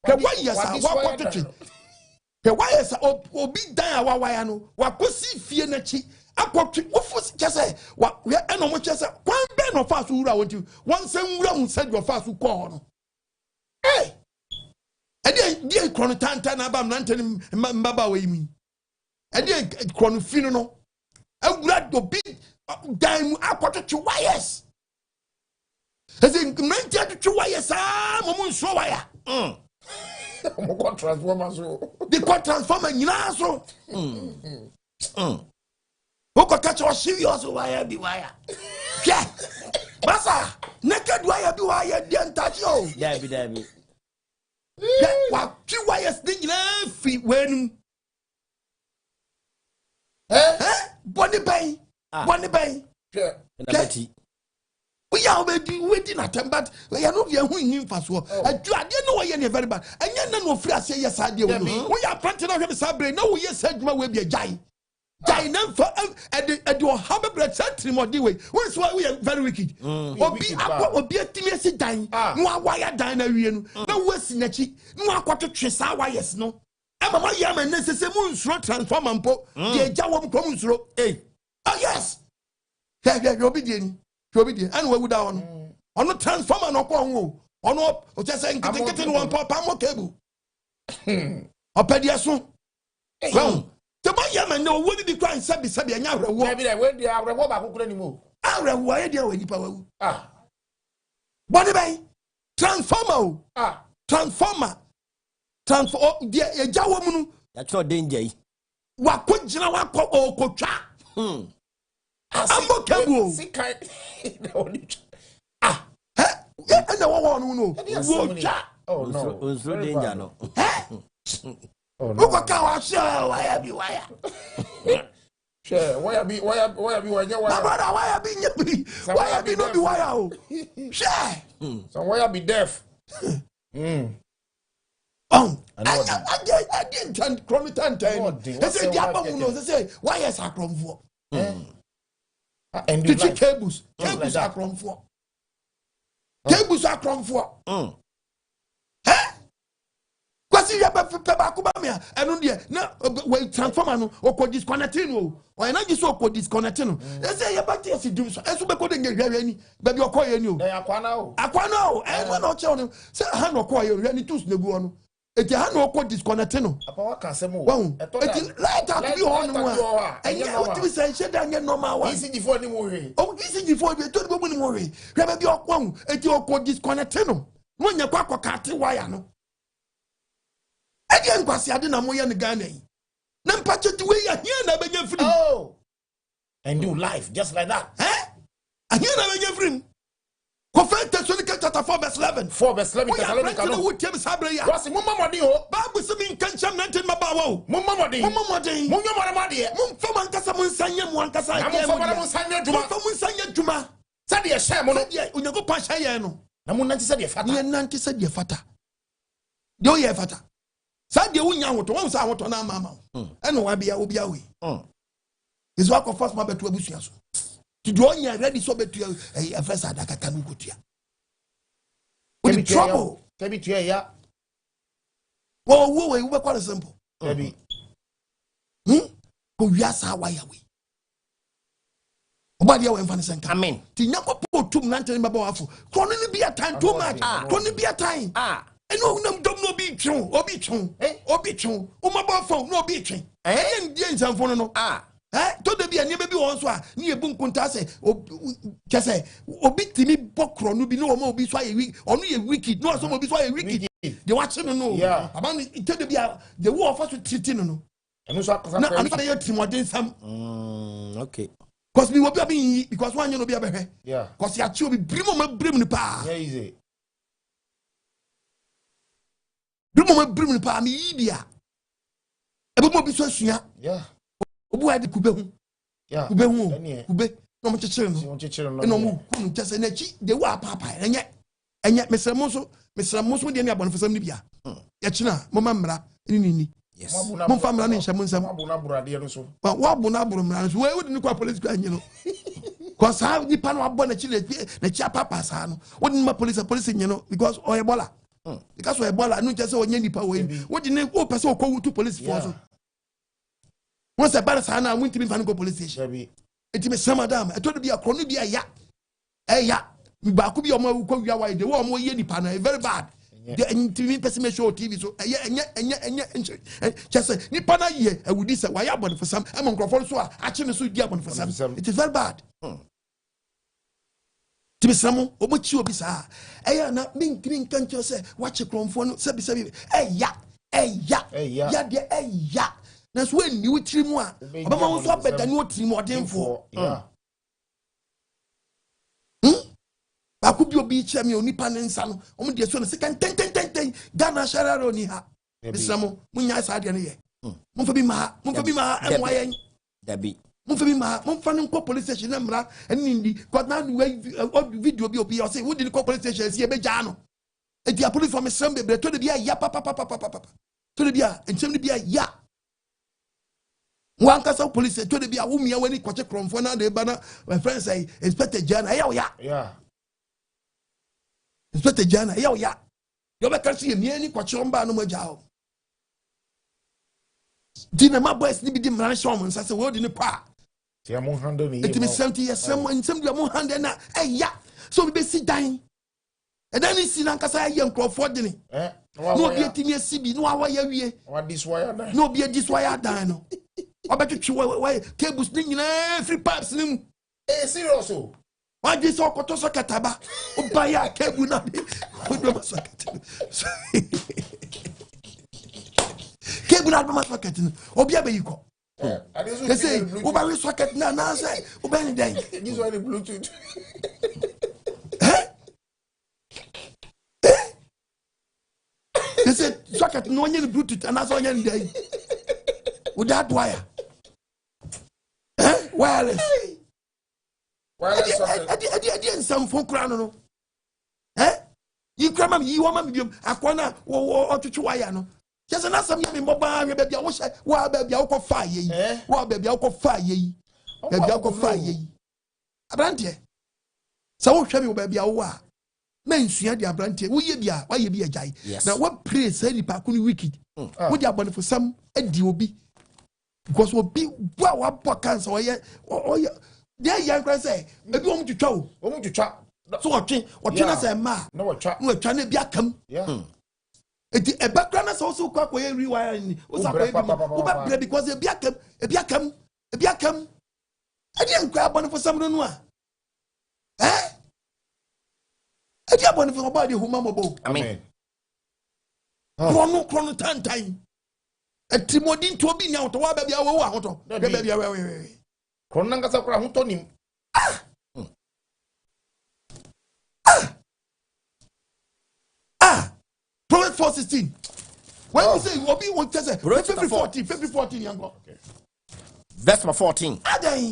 why yes wakototwe why yes obi dan awawaya no wakosi fie na chi akotwe ofo chese wa eno mo chese kwan be no fa so wura wonti won se wura hu se do fa so ko no die krono tan na ba mnantani mbaba we mi die krono finu no awura do bi dan akototwe wires eze mnanti to wires mo nso wire mo ko transformer so the transformer nyina so Woko catch your serious wire be wire. Yeah. Basa, naked wire be wire, then touch you. Dabi. Yeah, what 2 wires thing feet when Bonnie Bay. Yeah. We are waiting at him, but we are not here who fast. I didn't know why you're very bad. And you're no free. I say yes, I do. We are planting out the sabre. No, we said my way be a giant. Giant for and you have a bread Atrimuoden way. What's why we are very wicked. Obi a timid dying. No wire dying. No worse in a cheek. No quarter trace our wires. No. I'm a young and necessary moon transform and put the Jawam comes through. Eh. Oh, yes. You're obedient. And we would down on the transformer no Congo or no, or just saying, getting one papa cable. A pediason. Well, the boy Yaman no would be crying Sabi and Yara. Maybe I went there, I won't anymore. Why why dia we nipa wawu. Body bay transformer. Transformer. Transform dia e jawo mu no. Ya tro danger yi. Wa ko gina wa ko okotwa. Ambo kebu. And the one no. Oh no. Unso danger no. Oh no. Why Sure, why be no be why Sure. So why be deaf? I didn't chromitan time. They say the apple they say why is a crom for? And the cables are crom for. Cables are crom for. Kwasi ya ba kuba me enu de na we transformer no o ko disconnecting o na giso ko disconnecting they say ya ba tie si dum so esu be ko de hwehwe ani ba bi okoye ni o akwana o e no che o say ha no ko ye hwe ni tools na gu no eti ha no ko disconnecting no apa wa ka sem o eti light out bi ho no a enye o ti say she da nye normal wa ECG4 ni mo hwe o ECG4 bi to de bo ni mo hwe hwe ba bi okwa eti o ko disconnecting no mo nya kwa kate wire no again kwasi ade na moye ne Ghana yi na mpache ti we ya hia na benya free and do life just like that ahia na benya free Confess Thessalonica chapter 4 verse 11 Thessalonica no wutem sabre ya wasi mumma modi ho Bible se min kan cham nanten mabawa o mumma modi munyo mode mum fa man kasa mun sanye mu an kasa ya mu fa mun sanye djuma sade ye hye mo no onyago pa hye ye no na mun nanti sade fata ye nanti sade fata de o ye fata Sade wunya hoto won sa hoto na mama eno wa bia obi awe is work of first ma betu abusua so ti do onya ready so betu e first adaka kanu gotua we trouble tebi tu ya wo we be quite simple tebi ko wiasa wa ya we obadi we mfa ne senka amen ti nyakopo tum nante mbaba wafo kono ni bia time too much kono ni bia time no nam dom no bi twon obi twon o ma ba fon no obi twon en die nsanfo no to de bi ani be bi won so a ni ebu nkunta se kese obi timi bokro no bi no o ma obi so aye onu ye wicked no so obi so aye wicked de watch no aban to de bi the war of us treat no enu so akasa na ani ye Atrimuoden sam okay cause me obi abi because one you no bi abehwe cause ya chi obi brimo ma brim ni pa easy Brumo ma brim pa mi yibia ebe mo bi so asua obu ade kube hu kube no mo chechire no no mo kunu chese na chi de wa papa enye mesramo so de ne abon fasam ni bia ya china mo mamra ni mo fa mra ni nsam nsam abuna burade no so wa abuna buru mra so we wodi ni kwa police kwa anyi no cause how ni pa no abon na chi na chi papa sa no wodi ni ma police nyi no because oyebola because Ebola no just say onye nipa we di ne o pese o ko to police force won say bad sa na won timi fa no go police station enti me sama dam e to do bia krono bia ya mi ba ku bia o ma ko wia wa de wo mo ye nipa na very bad de enti pese me show TV so enye just say nipa na ye e wudi say wa ya bon for some e mo nkrofo so a chi ne so di abon for some it is very bad Tibisamo omochi obi sa eya na minkiri nkancho se wache kromfo no sebi ya de eya na so eni wotiri mu a obama wo so abeda ni wotiri mu odemfo ba ku bi obi che mi onipa ne nsa no omo de so no se kan ten Ghana shararo ni ha bisamo munya sa de ne ye mo fa bi ma enwa yen dabi Mumfa nko police station na mra enindi cause na video bi obi o say wo di ko police station si e be ja no e di police for me sembe bre to de bia ya papa to de bia entem de bia ya wan kasa police to de bia wo mia wani kwache kromfo na de ba na my friend say inspector jana ya inspector jana ya yo be kasi e mia ni kwache omba no ma ja o dina ma boys ni bi di mra show mo nsa se wo di ni pa Tia mo handle ni. It is 70 years some do mo handle na so we be sit down. And then is sin ankasa ye nkrofo de ni. No be etimi asibi no awa ya wie. What this wire dan. No be this wire dan no. Obetwetwe cables ni nyina free pipes ni mu. Serious o. Why this all koto socket aba? Obaya kebu na de. Odo socket. Kebu na do socket. Obi abe yiko. They say, Oba socket na say, Oba ni dey. This one the Bluetooth. They say socket no any Bluetooth and that's all any day. With that wire. Wireless. Wireless socket. I didn't some folk no. You come you want me akwana or to wire no. Just an some me mobile baby I wish wa baby I fire ye. Wa baby I fire ye. Baby I fire ye. Abrante. So what me baby I men sua dia abrante wo ye bia wa ye bia jai na what pray say ni pa kunu wicked wo dia bone for some adi obi because obi wa bo cancer oye dia yan kran say ebi wo mu twitwa wo mu twitwa so otwe na say ma na wo twa wo twa na bia kam eti e background na so kwa ye rewire ni wo sa kwa wo ba pray because e bia kam adi nkwa bone for some no a I just want to know about the human. Amen. Chrono time. Atrimuoden Nti Obi Nni Ahoto wa baby awo ahoto. Baby awe. Chrono ngasa kura hoto nim. Proverbs 4:16. When you say Obi want to say February 14 yango. Okay. Verse 14.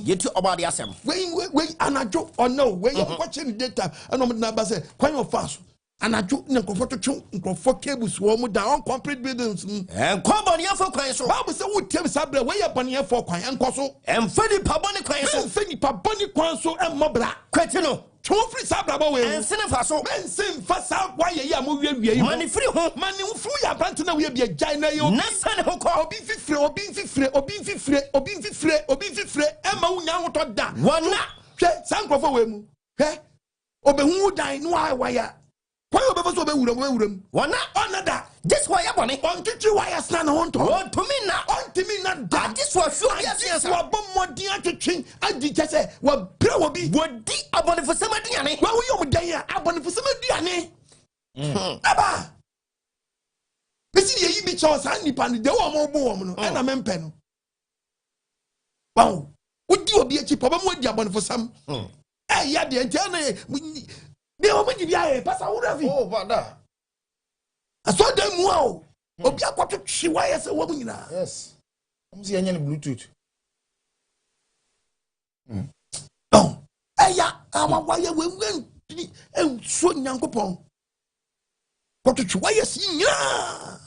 You to about the assem. When anajo or no, when you watching the data, and no number say, when you fast, anajo na comfort cables warm down complete buildings. And come on here for Quainso. Bible say, what tell Sabra, where you're bunny for Quain and Cosso, and Fanny Paboni Quainso, Fanny Paboni Quanso, and Mobra, Quetino. Two free Sabra and Senefaso, and sing fast out why you are moving. Money free home, money free your Bantina will be a giant. Nassan Hoko, Obi Fifre, Emma Unawoto da. One Sanko for Wemu. Obe who die no wire. Why over Wurem? One another. This why I want it. On to you, why I stand on to me now. That is what sure. Yes, what bomb more dear to change. I did just say, what bro will be what deep about for somebody. Well, you there, abon for somebody. Abba. Missy, you be chosen, and you pan the woman, and a man pen. Wow, would you be a cheap problem with your for some? Eh, yeah, the entire. They open the eye, pass out of you. Oh, what that? I saw them wow. Obi akwato chiwa yes a woman na. Yes. I'm see any Bluetooth. Oh. Eya, awa wire we en so nyankopon. Kwato chiwa yes nya.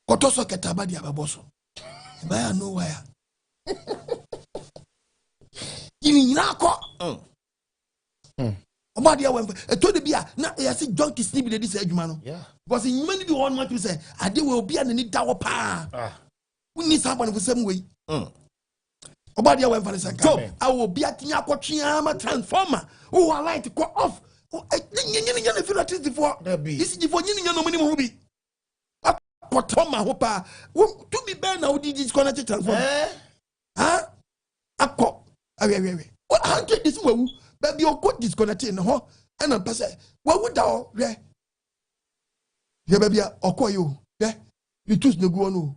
Kwato so ketaba dia baboso. Ba ya no wire. Yini na ko. Omadia when a told be na ya see donkey sleep the this adwuma no. Yeah. Because in many be one man to say ade will be an need dawo pa. We need someone for same way. Omadia when for say job I will be at nya kwotwe ama transformer. Oh light go off. Nyanya feel at least for. This is for nyanya no money mo bi. Akotoma ho pa. To be bear na odi disconnect transformer. Akọ. Awe. What 100 this way. Baby, you got disconnected in the hall, and I'm passing. What would thou, yeah? Yeah, baby, I'll call you, yeah? You choose the go.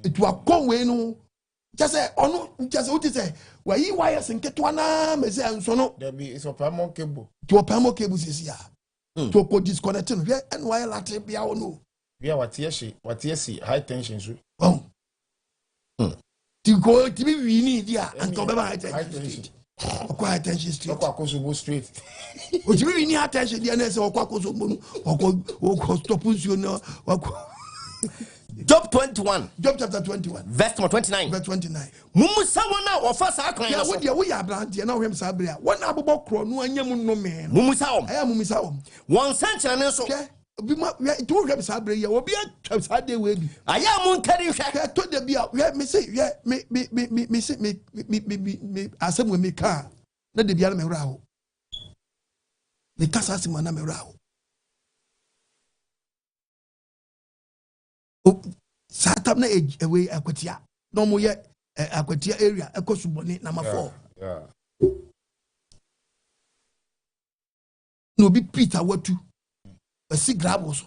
It will come when no. Just say, oh no, just what you say. Why you wires and get one arm, and say, and so no. There be it's a palmo cable. To a palmo cable is here. To go disconnecting, yeah, and why latte be our no. Yeah, what yes, high tension. Oh. To go to be we need, yeah, and come back high tension. Okwa attention street. Okwa Kosovo street. Oji we need attention there na say okwa Kosovo okwa stop you no. Job 21. Job chapter 21. Verse 29. Verse 29. Mumusa wana ofa sa kwan so. Yeah, we are brand here na we am sa bria. Wona abobọ kro no anyam no me. Mumusa om. Aya mumusa om. Won senche ne so. Obi ma to we am sa bria. Obi atwa sa de we bi. Aya mun kari hwe. To de bia me say me asem we me ka. Na de bia na me wra ho. Me kasa asem na me wra ho. Satam na away akwatia no mo ye akwatia area ekosuboni number 4 yeah no be Peter watu a si grabo so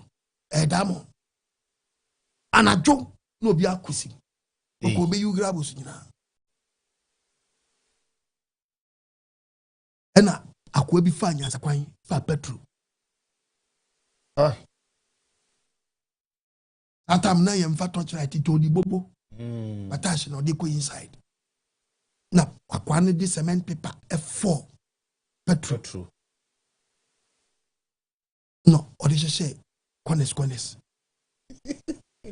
damo anajo no be akusi ko be yu grabo so nyina ena akwa bi fa nyansa kwan fa petro atam na yem fa touch right to di bobo batash no dey go inside na akwa ne di cement paper F4 petro no odi se corners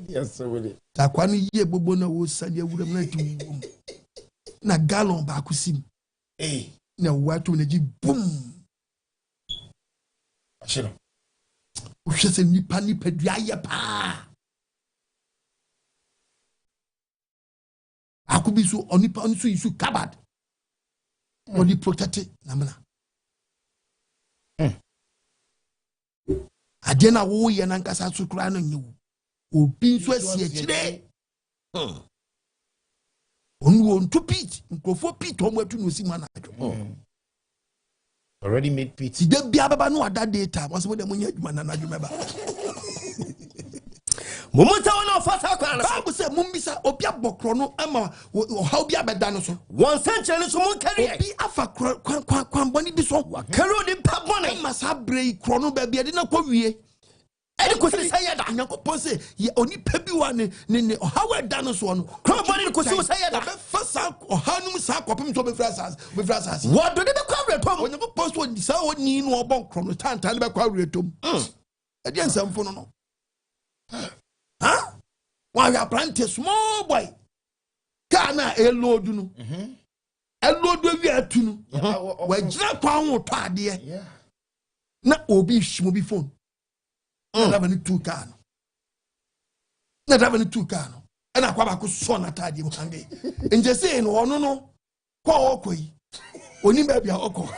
yes so we akwa ne ye bobo na wo sadi awuram na ti na gallon ba kusim na watu na ji boom ashiro uhwese nipa duaye pa akubi so onipa onso isu kabad odi protect na mena ade na wo ye na nkasa so kura no nyewu obi nso asie kire onu won to pit nkofo pit o matu no si mana adwo already made pit de bia baba no ada data mo se mo de mo nya adwuma na adwuma ba Mumuta wana ofasa kwa na Bible say mumbisa obi abokro no ama how obi abeda no so one century so mun carry obi afa kwan boni bi so wa carry odi pa boni ma sa brei kro no ba bia de na kwa wie edi ko se sayeda Nyankopon say ye oni pa bi wa ne how weda no so no kro boni ko se sayeda be fasa ohanum sa kopem so be frasas what do they be kwa retom Nyankopon so ni sa oni no obon kro no tantan be kwa retom edi ensamfo no why you apprentice small boy kana elodu no elodu wi atunu wa gira kwa ho to ade na obi himo bi phone na da bani tu ka no na kwa ba ko so na tade mo hange nje se no ono no kwa okoi oni ba bia okọ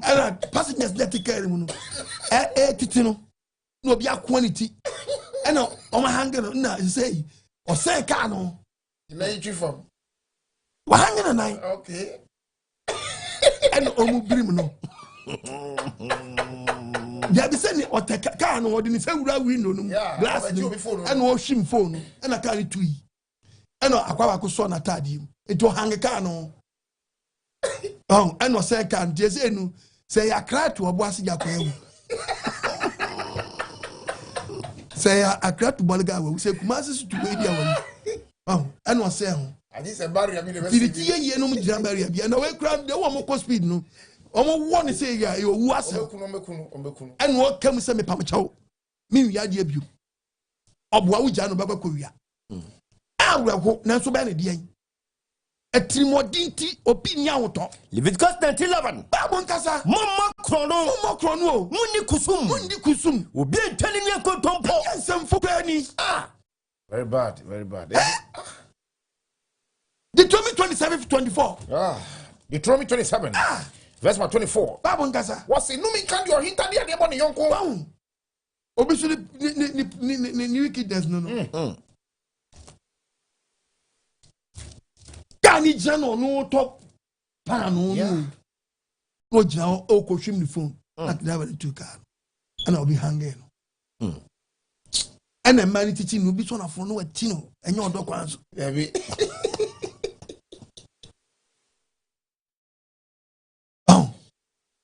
ana passengers let carry mu no titi no no obi akwanity ena o ma hange no na say o say ka no na you from wa hange na nine okay ena o mu birim no ya bi say ni o te ka no o di ni say wura window no glass no ena o hwim phone ena ka ni tui ena akwa ba ko so na tade mu enti o hange ka no ena o say ka ntie say nu say ya kra to obo ase ja kwa ewu say akra to bolga we say kuma se to we dia won ena o say ho ani se barrier mi de be diriti ye no mu gira barrier bia na we kra de wo mo ko speed no omo wo ne say ya yo wu ase omekunu ena o kam se me pam chawo mi wi ade abiu obo awu ja no ba ko wia awra ko na so ba ne de Atrimuoden Nti Obi Nni Ahoto Leviticus 19:11 Bible nkasa Mama krono munni kusum obi entani ni akontompo ensem fokrani very bad Deuteronomy 27:24 Deuteronomy 27 verse 24 Bible nkasa what's in numi kandi your hinta dia de boni yonko obi so ni wickedness no Kani jano no top para no no jina o ko hwim ni phone at that one two car and I'll be hanging and a man teaching no be so na phone no tino enye odo kwan so be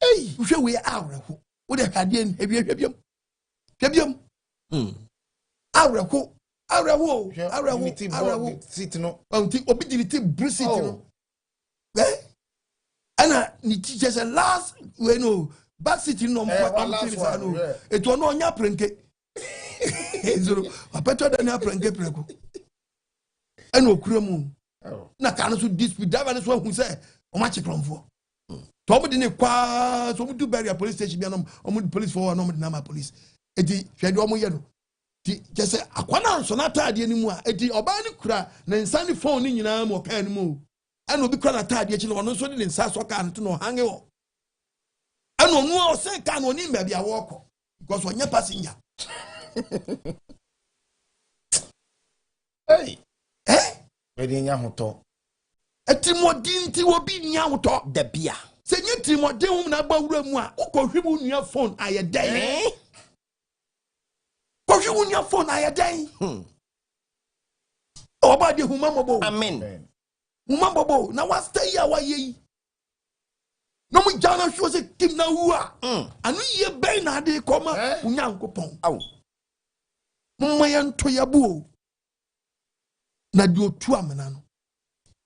hey hwe we awreko wo de hade en hwebiam awreko sit no until obi diriti brusit no ana ni teachers last we no back seat no it was no nya prenke ezoro apeto da nya prenke preko ana okura mu na kan so dispute driver no so hu say o ma chikromfo to mo de ne kwa so mo do barrier police station bi no o mo police for no mo de na police edi hwede o mo ye no just akwana nso na taade ni mu a edi oba ni kura na nsa ni phone ni nyina mo ka ni mu ana obi kura na taade chi no no so ni nsa so ka nto no hange wo ana onu o se ka no ni mba bia wo ko because onye passenger hey we dey nya hoto Atrimuoden Nti Obi Nni Ahoto da bia Say you Atrimuoden na ba wura mu a ukɔhwe mu nua phone ayɛdan. Kɔhwe mu nua phone ayɛdan. Oba de huma mobo. Amen. Huma mobo na wa stay ya wa ye. No mu jana hwo se tim na wu a. Anu ye ben na de kɔma unyankopɔn. Aw. Mumma yanto yabu. Na di otu amena no.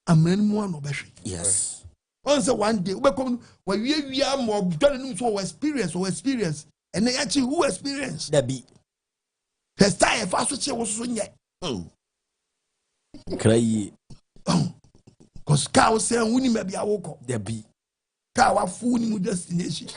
Amena mu an obehwe. Yes. On say one day we come we am or done so experience and they actually who experience That be the style fast che was so nye cry cause cow say wuni me bia woko that be cow afu ni mu destination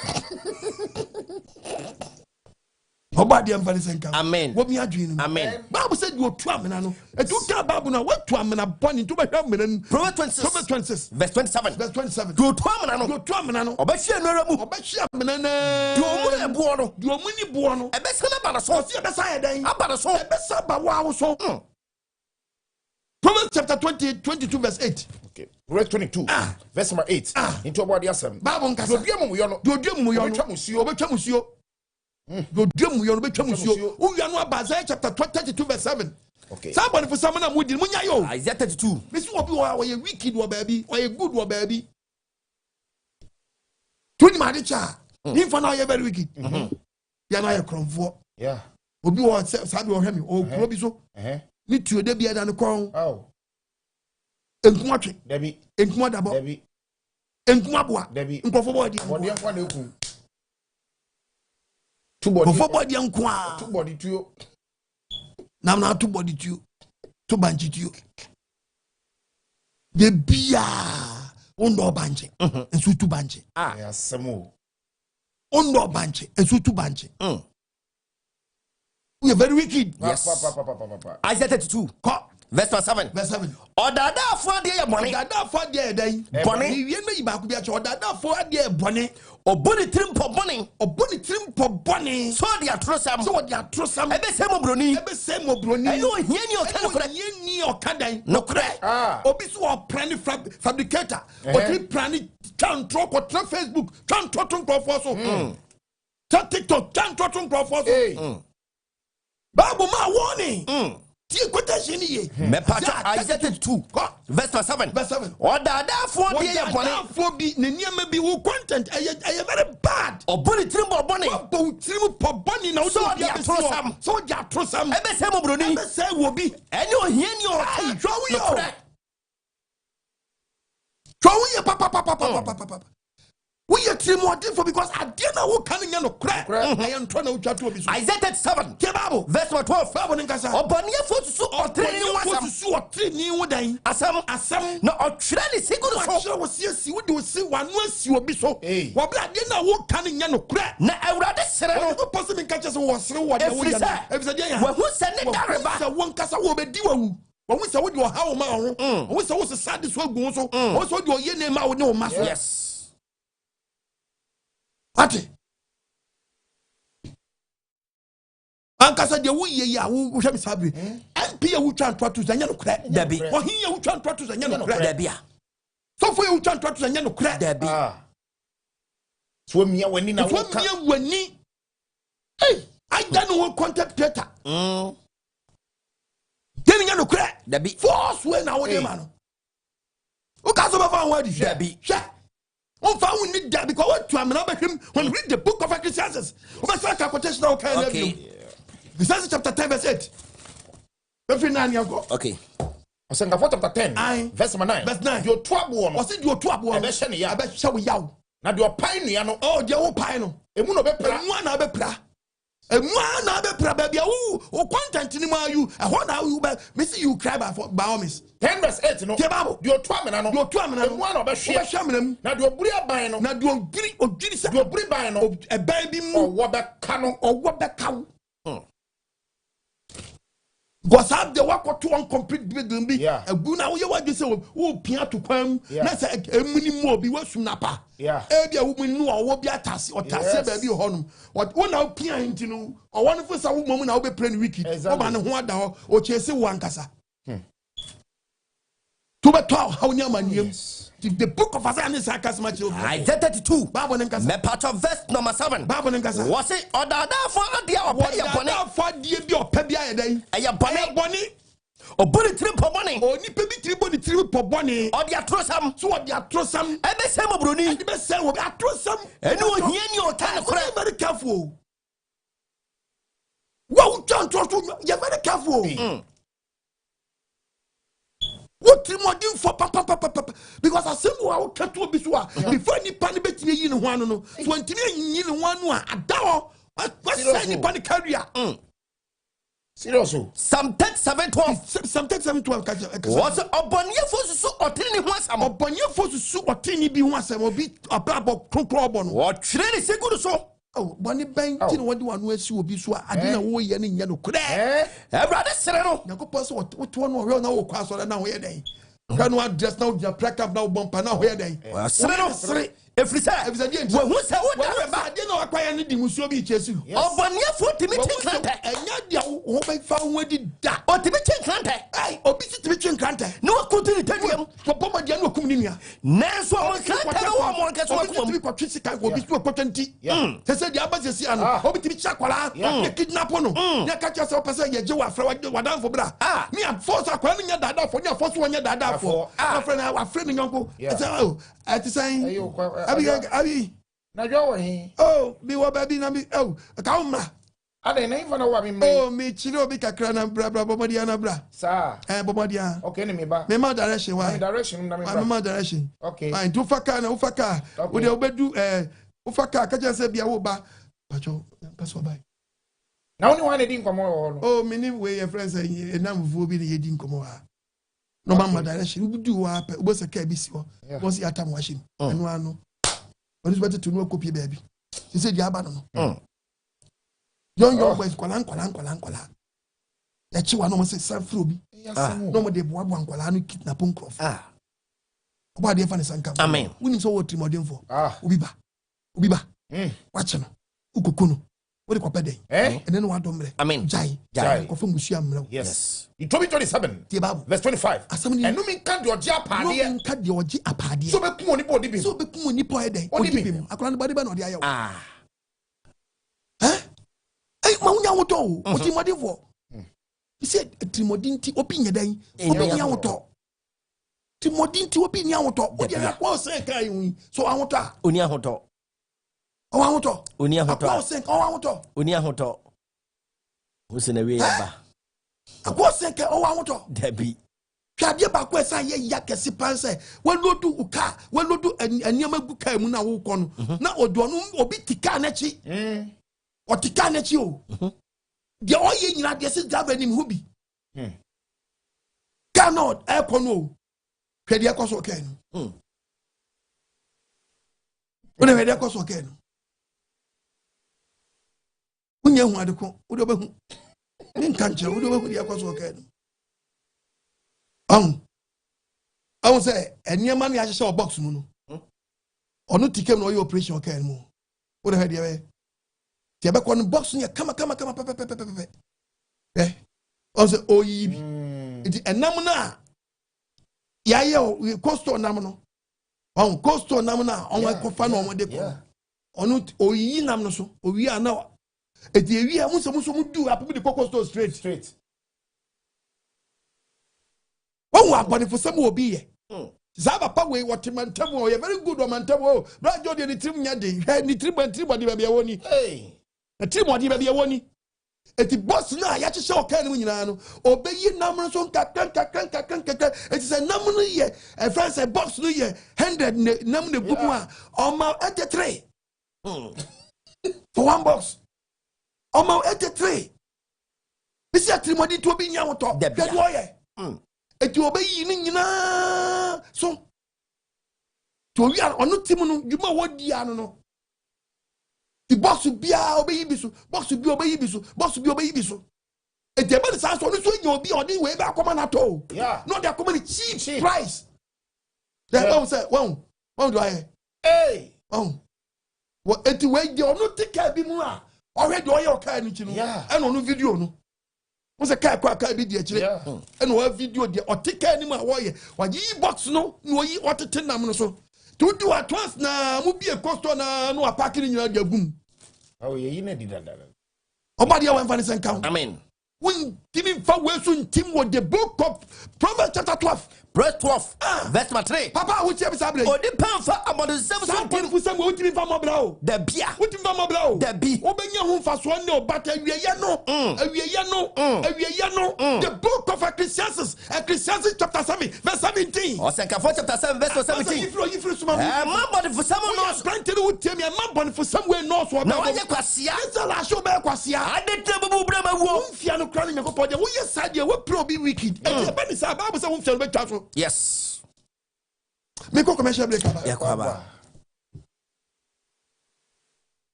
Obadi am senka. Amen. What me adwin. Amen. Bible said you two amena no. E tu ka Bible na what two amena born to be amena. Proverbs 26 verse 27. Verse 27. Do two amena no. Do two amena no. Obehia no ramu. Obehia amena na. Do mu na buo no. Do mu ni buo no. Ebesa na ba na so. Si ebesa ya dan. Aba na so. Ebesa ba wa so. Proverbs chapter 22 verse 8. Okay. Proverbs 22 verse number 8. Into about the asem. Bible nkasa. Do mu yo no. Do mu yo no. Obetwa musio. Do mu yo no betwa musio. Uya no Isaiah chapter 32 verse 7. Okay. Somebody for some na mudi munya yo. Isaiah 32. This will be why you wicked wa baby, or you good wa baby. Tuni madicha. If na you very wicked. Ya na you kromfo. Yeah. Obi wa sabi o hemi o kuro bi so. Ni tuo de bia da ne kon. Oh. Enku atwe. Debi. Enku adabo. Debi. Enku aboa. Debi. Nkofo body. Body enku na eku. Two body. Nkofo body enku a. Two body tuo. Na two body tuo. Two banji tuo. De bia ondo banji. Ensu two banji. Yeah, samo. Ondo banji. Ensu two banji. We are very wicked. Yes. Isaiah 32. Verse 7. Verse 7. Odada afọ de ye bone. Odada afọ de ye dan. Bone. Wie na yi ba ku bia che odada afọ de ye bone. Oboni trimpo bone. Oboni trimpo bone. So de atrosam. So de atrosam. Ebe se mo broni. Ebe se mo broni. Eno hia ni okada kura. Hia ni okada. No kura. Obi so o prani fabricator. Obi prani chantro ko tra Facebook. Chantro tun crofo so. Ta TikTok chantro tun crofo so. Bible ma warning. Tie quotation ye. Me pacha Isaiah 32 verse 7. Verse 7. Odada afọ de ye bone. Afọ bi ne niam bi wo content aye very bad. Oboni trimpo bone. Bo trim po boni na So de atrosam. So de atrosam. Ebe se mo broni. Ebe se wo bi. Eno hia ni okada. Twawo ye papa. We are Atrimuoden for because I didn't know what kind of no crack. I am trying to chat to be Isaiah 37 Bible verse 12. Bible nkasa. Obani afọ susu otreni wasam. Susu otreni wodan. Asam. Na otwere ni siguru so. Watch was see we do see one asi obi so. Wo bla de na wo kan nya no crack. Na awurade sere no. No person in catch us wo sere wo de wo ya. Efisa de ya. Wo hu se ne dareba. Se won kasa wo be di wawu. Wo hu se wo de wo ha wo ma ho. Wo hu se wo se sad so agun so. Wo se wo de wo ye ne ma wo ne wo ma so. Yes. Ati. Ankasa de wo ye ya wo hwe misabe. MP ya wo twa ntwa to zanya no kra. Dabi. Wo hin ya wo twa ntwa to zanya no kra. Dabi a. So for ya wo twa ntwa to zanya no kra. Dabi. So mia wani na wo ka. So mia wani. Hey, I don't know content creator. Deni nya no kra. Dabi. Force we na wo de ma no. O ka so ba fa wadi. Dabi. On found we need that because what to him when read the book of Ecclesiastes. Quotation okay. Ecclesiastes chapter 10 verse 8. Okay. Osenga chapter 10 verse 9. Verse 9. Your trouble on. Was it your trouble? I bet shall we yaw. Now your pine no. Oh, the old pine. Emu no be pra. Emu na be pra. Emu na be pra baby. O content ni ma you. I want how you be. Me see you cry by all means. 10 verse 8 no. Your trouble no. Your trouble no. Emu na be hwe. Na do buri aban no. Na do ogiri se. Do buri ban no. E ban bi mu. O wo be ka no. O wo be ka. Because have the work to one complete building be a good now you want to say oh pia to kwam na say emuni mo bi wasu napa e bia wo mu no wo bia tase o tase ba bi honum what wo na pia nti no o won for sa wo mom na wo be plan wiki wo ba ne ho ada ho o chese wo ankasa to be to how nya maniem the book of Isaiah is Isaiah 32. Me part of verse number 7. Was it or that for the bonnie? O bullet trip for money. O ni pe bi tribo ni tribo po boni. O dia trosam. So o dia trosam. E be sem broni. E be sem o be atrosam. E no hia ni o tan kore. Very careful. Wow, John trust you very careful. What Atrimuoden for papa because asem wa o keto bi so a before ni pa ni betime yi ne ho ano no so antimi yi ne ho ano a adawo what say ni pa ni career. Seriously. Psalm 37:12. Psalm 37:12. Was obonye fosusu otini ho asam. Obonye fosusu otini bi ho asam obi ababo kronkro obo no. Wo twere ni segudu so. Oh, boni ben ti no wode wanu asi obi so ade na wo ye ne nya no kure. Ebrade sere no. Yakopɔ so wo no hwe na wo kwa so na wo ye den. Ka no address na wo dia prekap na wo bompa na wo ye den. Sere no sere. Efrisa. Wo hu se wo da ba ade na wakwa ne di musuo bi chesu. Obonye fo timi tinkrante. Enya dia wo be fa wo di da. O timi tinkrante. Ai, obi ti timi tinkrante. No akutu ni tadiam. So bomba dia no kum ni nua. Nanso o krante no wo mo nke so akum. Obi kwatwe sika obi so kwatwanti. Se dia ba sesi ano. Obi timi chakwala. Ne kidnap no. Ne ka cha se opese ye je wa fra wadan fo bra. Me am force akwala nya dada fo nya force wo nya dada fo. Afra na afra ni nyonko. Say oh, ati say Abi. Na jo he. Oh, be wa baby na be oh, ka umra. Ade na ifo na wa me. Oh, me chiri obi kakra na bra bomodia na bra. Sir. Bomodia. Okay, ni me ba. Me ma direction why? Direction na me ba. Me ma direction. Okay. Fine, do faka na ufaka. We dey obedu ufaka ka je se bia wo ba. Pacho, pass by. Na oni wan dey nkomo wo no. Oh, me ni we your friends enam fu obi dey di nkomo wa. No ma direction. We do wa pe obo se ka bi si ho. Bo si atam wa shim. Enu anu. Oni better to know copy baby. She said ya ba no. Young boys kwala. Ya chi wa no mo se sanfro bi. No mo de boa kwala no kidnap nkrof. Oba de fa ne sanka. Amen. Woni so wo Atrimuoden for. Obi ba. Watch no. Ukokunu. What the pede? And then what dombre? Amen. Jai. Kofa musu amra. Yes. In 27, verse 25. And no mean can your jap party. No can your jap party. So be kumoni body be. So be kumoni po ede. Odi be. Akran body ba no de ayo. Eh, ma unya woto. Atrimuoden for. He said Atrimuoden Nti Obi Nni. Obi Nni Ahoto. Atrimuoden Nti Obi Nni Ahoto. Odi na kwa se kai wi. So ahoto. Oni ahoto. Ahoto. Oni ahoto. Ahoto. Oni ahoto. Wose na we ba. Akwosenke ahoto. Dabi. Hwade ba kwa san ye ya kese pan se. Welodu uka, welodu aniama guka mu na wo kɔ no. Na odo no obi tika na chi. Otika na chi o. De oye nyina de se driver nim hu bi. Cannot ekɔ no. Hwade ekɔ so okay no. One hwade ekɔ so okay no. Unye hu adeko, udo be hu. Ni nkanche, udo be hu de ekɔ so okay no. I will say, and your money I saw a box no. Or no ticket no your operation okay more. What had you? Tiabak on box near come. Eh? Also, oh, it and namuna. Ya, we cost or namano. On cost or namana, on my cofano on the on it, oh, ye namno, oh, we are now. At the year, Musamusu do up with the cocoa straight. Oh, but for some will be Zaba Paway, what man tabo, a very good woman tabo, Brad Jody, the trim yadi, had the trim and trim baby awoni. Hey, a trim baby awoni. At the boss now, I show Canino, obey ye numbers on captain. It is a number year, a France a box new year, handed number boom on my at the tray. For one box. On my at the tray. This is Atrimuoden Nti Obi Nni Ahoto. That way. Eti obey nyina so to wi ono timu no djuma wodi ano no the boss bia obey bisu boss bia obey bisu eti ebe sa so no so nya obi odi we be akoma na to no dey akoma the cheap price then one say one do I hey what eti we dey ono tika bi mu a already oye oka ni chi no e no video no What's a car be the actually? And what video the or take any more warrior. What ye box no ye what a 10 numbers so. To do at once now, will be a cost on no parking in your boom. Oh, you did that. Obadi went for the count. Amen. When Timmy Fawelson Tim with the book of Proverbs chapter 12. Verse 12. Verse 3. Papa, which ever sabre? Oh, the pamphlet about the 7 for some who didn't from Mobile. The beer. What in Mobile? The bee. Open your home for one no, but a yano. The book of Ecclesiastes chapter 7, verse 17. Or second chapter 7, verse 17. If you for someone else. Granted, would tell me a man for somewhere north. No, I show back was here. I did trouble Brahma won't fear no crying of a body. We are sad, you will probably wicked. And the Bible won't feel better. Yes. Make a commercial break. Yakwaba.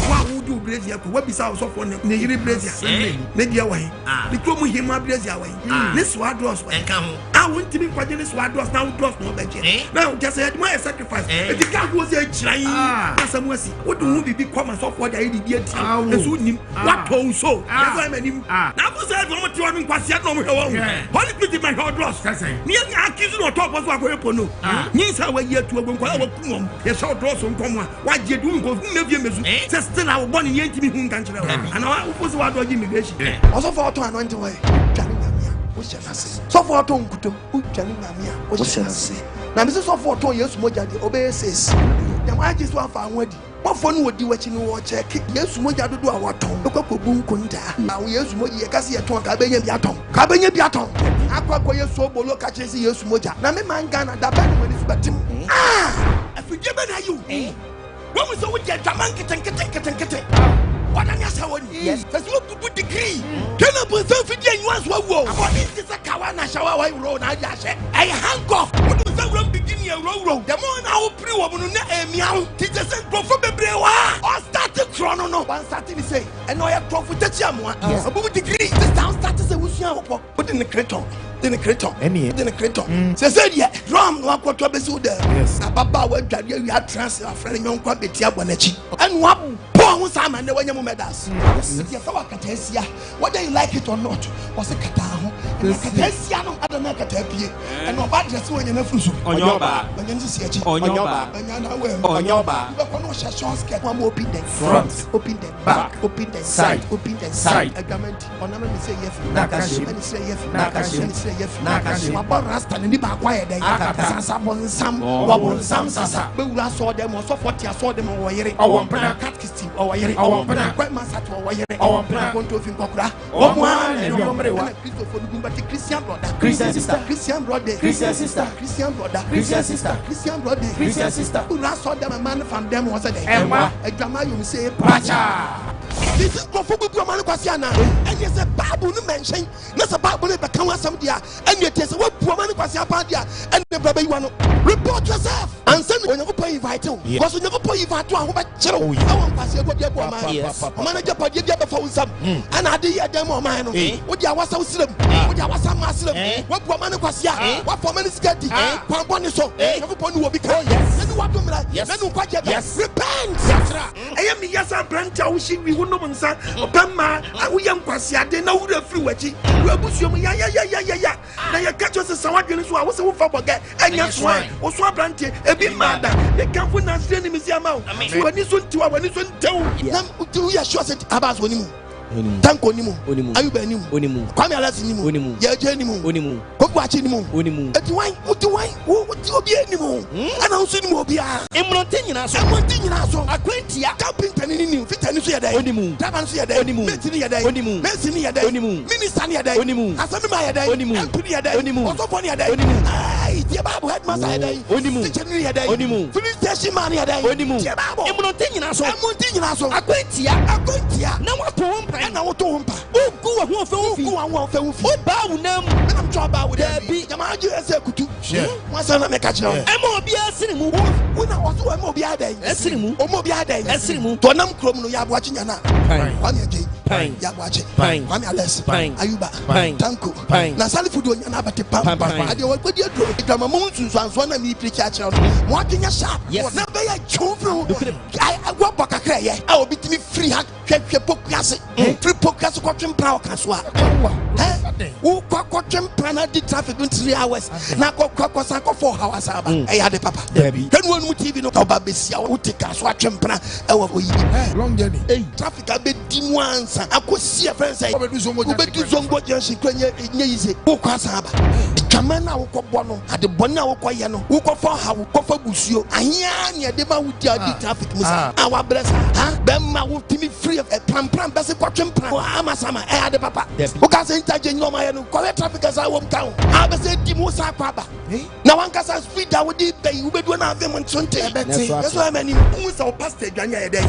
Wow, do Brazil, what is our soft one? Nigeri Brazil, Nadia way. The Chrome him, my Brazil way. This Swadros and come. I want to be quite this Swadros now, dross no budget. Now, just had my sacrifice. If the cat was a giant, some was what do we become a soft what I did yet? What told so? I met him. Now was I going to run past your normal. Holy pretty my hard dross. Near Akis or top of what we're going to. Yes, I were yet to a good yes, short dross on come. What you do go just still our bonnie ain't me who can't tell. And I was what do immigration. Also for to anoint away. So for to kuto, what's say? Now, Mrs. So for 2 years, Moja, the Obi says, the magic one for wedding. What fun would you watching or check? Yes, Moja do our tongue. Look up boom kunta. Now, yes, Moja, Cassia, Cabin Biaton. Cabin Biaton. Aqua, yes, so bolo catches yes, Moja. Now, me man Ghana, that bad when it's better. Ah, if you give it you, eh? What was the wicked Jaman? What an answer, yes, that's what to put degree. Can I put something in one's wall? What is this a Kawana shower road? I hang off. What was the run beginning a road? The more now, pre woman, and meow, teacher said, Prophet Brewa, or started chrono, one starting to say, and I have Prophet Chamwa, yes, about degree. This town started to say, put in the creton. Then a creton, any, then a creton. Said, yeah, drum, one quarter of the soda. Yes, a papa went to you had transfer a friend, young quantity of Bonechi. And one poor Simon, the way you met us. Whether you like it or not, was a Catano, Catesiano, I don't know Catapi, and no bad dress when you're not on your bar, when you see it on your bar, on your bar, get one open the front, open the back, open the side, open the side. A garment, or never say yes, Nakashi, and say yes, Nakashi. Nakashi, my bar rasta and the back wire. They are some Sasa. But I saw them or so 40. I saw them over here. I want catchisty over here. I want quite massage over here. I want to think Kokra. One and your Christian brother, Christian sister, Christian brother, Christian sister, Christian brother, Christian sister, Christian brother, Christian sister. Who I saw them a man from them was a day. A drama you say, Pacha. This is Profobu Kwasiana, and yes, a Bible mention, not a Bible, but come some dia, and yet yes, what woman Kwasiapadia, and the baby one. Report yourself, and send when you pay vital. Because you never pay vital, I won't pass your manager, but you never found some, and I did them or mine. What you was so slim, what you was some muslim, what woman Kwasia, what woman is getting, one is so, everyone will become yes, and what woman, yes, repent. I am yes, a branch, I wish we would know. Obama, we am Kwasia, they know the free watching. We are Bushum, ya. Now you catch us a somewhat in I was a forget, and yes, why, or swap branch, a bit mad. They can't put us in the museum. When this one to our one tell do you assure it about Wonimu? Tanko Nimu, Ayubenimu, Kwame Alasinimu, Yajenimu, Kokwachinimu, at wine, what do I, what do you be anymore? And I'll see Mobia. Emontinian, someone thinking also, a quintia, tapping penny, fit and see a day, Tabansia day, Messinia day, Messinia day, Ministania day, Asamaya day, Ampunia day, Osoponia day, ay, dear Babu had Massa day, Onimu, day, Felicia Mania day, Emontinian, a quintia, no one. And I want to humper. Oh, go on, bow them. I'm trouble with Debbie. Yamaji as a kutu. My son, I make a job. I'm Mobia Sinimu. When I was Mobia day, Sinimu, or Mobia day, Sinimu. Tonam Crom, no, you are watching Yana. One again. Yawache, Kwame Ales, Ayuba, Tanko, Nasali Fudu, Yanabati Pam, I do what you do. Drama Moons and Swan and me preach at walking a shop. Yes, never a children. I walk back a cray. I will be free hack, Pocas, free Pocas, Cotton Power Caswa. Who Cotton Pana did traffic in 3 hours. Now Cocosako 4 hours. I had a papa. Debbie. Then one would even know about Bessia, who take us watch and plan. Long journey. Traffic a bit dim once. I could see a friend say, Zongo Jansi Kenya easy. Who Casaba. Kamana Wokobono at the Bona Wokoyano, Woko how Kofa Busio, Ayania Deba with the traffic. Our blessing, Bemma will be free of a pram, Bessie Cotton Plan, Amasama, I had a papa. Who can't say no man, collect traffic as I won't count. I was a Timosa Papa. Now one can speak that would be pay, you would do not have them on Sunday. That's why many who's our pastor Jania day.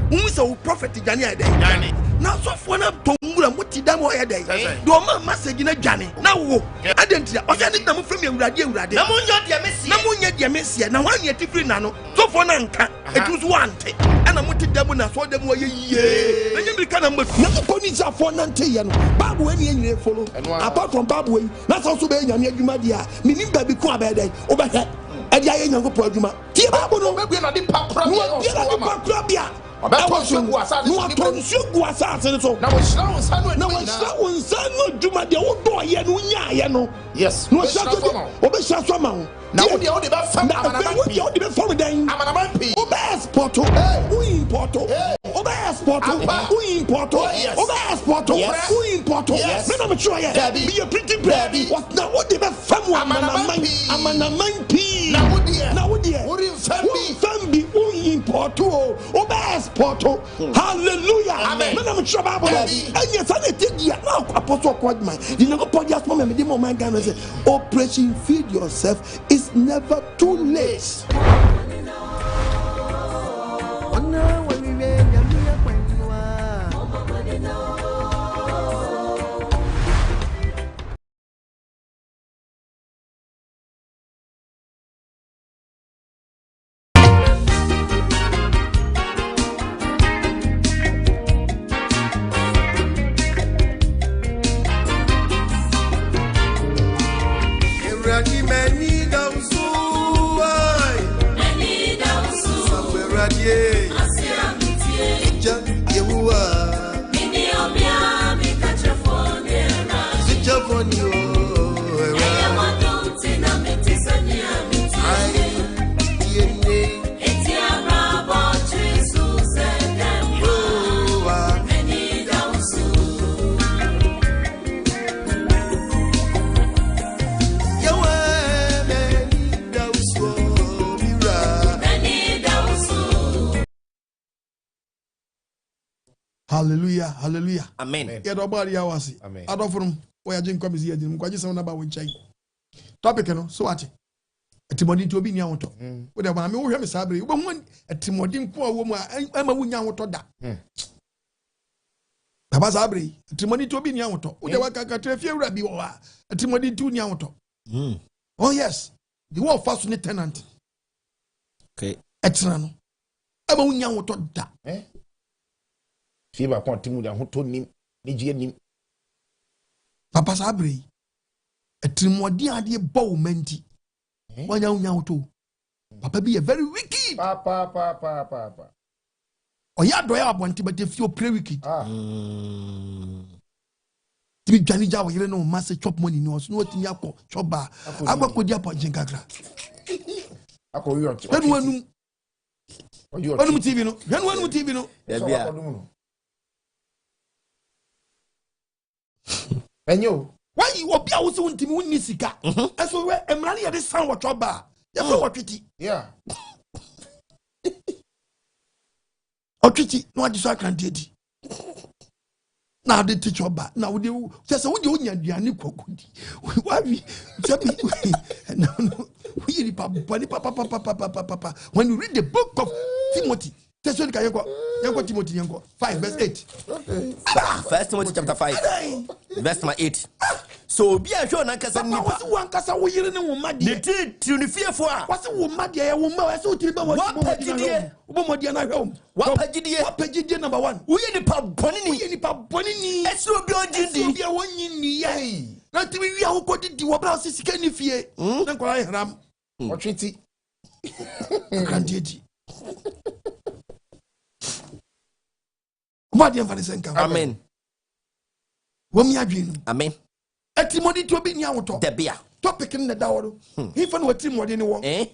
Who's our prophet Jania day. Now so for now, Tonga, Mutidamo a day. Doma message in a Johnny. Now, I didn't know from you, Radio. Namunya dia Messia, now 1 year to free nano. So for Nanka, it was 1 day. And I'm Mutidamo, I saw them way. And you become a ponies are for Nantian. Babu, any follow. Apart from Babu, that's also being a Yumadia, meaning baby Quabe overhead. And I ain't no problem. Tiabu, no, we're not in Papra. I was young, was assassin. Now, Juma, the old boy, Yano. Yes, no, Obeshasama. Now, the only Obas Porto, who in Porto, Obas Porto, who in Porto, Obas Porto, who in Porto. Men of a try, be a pretty baby. What now? What did a family? I'm a man pea. Now, dear, what in family? Who in Porto, Obas Porto. Hallelujah. Amen. Men of a trouble. And yes, I did now. Apostle Quadman. You know, podcast moment, the moment I say, Operation Feed Yourself is never too late. Hallelujah. Amen. Yadobari awasi. Amen. Adofrum we agin komisi agin kwaji se na ba wo nchai. Topic no so ati. Atrimuoden Nti Obi Nni Ahoto. We dey ma me wo hwe me sabre. Wo hu atrimuoden ko awo mu ama wunya ahoto da. Baba sabre. Atrimuoden Nti Obi Nni Ahoto. Wo dey waka trafie wura bi wo a. Atrimuoden Nti Nni Ahoto. Oh yes. The war first ni tenant. Okay. Etra no. Ama wunya ahoto da. Fiba Atrimuoden Ahoto nim ni gie nim. Papa sabre. Atrimuoden ade bow menti. Wanya unya ahoto. Papa be very wicked. Papa. Oya doya abonti but if you play wicked. Tibi dwani ja wo yire no masse chop money no so no timi akọ chop ba. Agbakodi apa jinkakra. Akọ yo. Wanu TV no. Wanu TV no. Enyo. Why you obi a wo se wontimi wonni sika? Eso we emra ne ye de san wo chop ba. Ye so wo twiti. Yeah. Otwiti no adi so akrante edi. Na de teach oba. Na wo de se wo de onya aduane kokodi. Why no. We papa. When you read the book of Timothy, Thessalonica yanko Timothy yanko 5 verse 8. Okay. 1 Timothy chapter 5 verse number 8. So be a sure nankasa nipa. What's one kasa wo yire ne wo madi? Ne ti tunifie a. What's wo madi ya wo ma so tiri ba wo pagidie. Wo modi na hwem. Wa pagidie number 1. Wo ye nipa boni ni. Wo ye nipa boni ni. Esi obi odindi. Obi a wonyi ni ye. Na timi wi a wo kodidi wo bra sika ni fie. Na nkola ihram. O twiti. Akantieji. What the senka? Amen. Womi adwenu. Amen. Atrimuoden Nti Obi Nni Ahoto. Debia. Topic in the daworo. He fan what Atrimuoden ni wo. He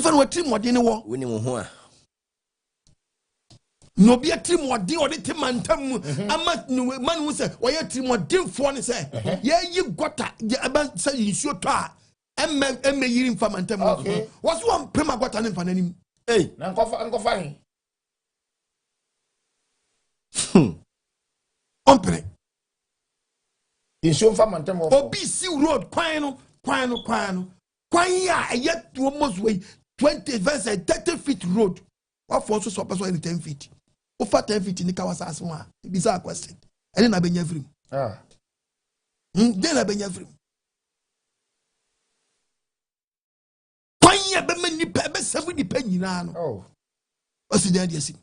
fan what Atrimuoden ni wo. Woni wo ho a. No be Atrimuoden o de temantam ama man hu se wo ye Atrimuoden fo ne se ye yi gota aba se yinsuo to a emme yiri mfa mantam wo so won prema gota ne mfa nanim. Na nkofa hin. Ompre. Insuo mfa mantem of. Obi si road kwan ya yet to almost way 20 verse 30 feet road. What for so person in 10 feet. Over 10 feet ni kawasa aswa. Bizarre question. And then abenya free. Then abenya free. Kwan ya be mani pe be 70 nyina no. Oh. What's the idea see?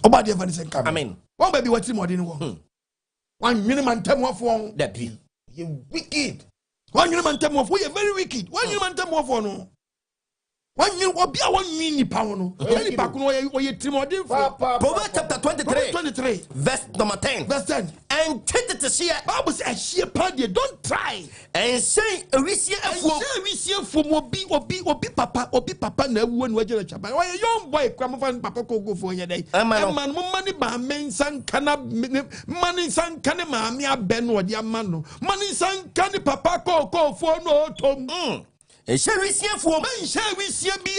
Oba de van sen come. Amen. One baby what Atrimuoden wo. One minimum time of one. That be. You wicked. One minimum time of you very wicked. One minimum time of one. One you obi a one mini pound. Any back no ye Atrimuoden for. Proverbs chapter 23 verse number 10. Verse 10. And take to see Bible says sheer party don't try. And say we see from obi papa na wu no agere chaba. Why young boy kwam fan papa ko go for your day. Man money ba men san kana money san kana ma me aben no de amano. Money san kana papa ko for no tom. And shall we see a form? Shall we see a be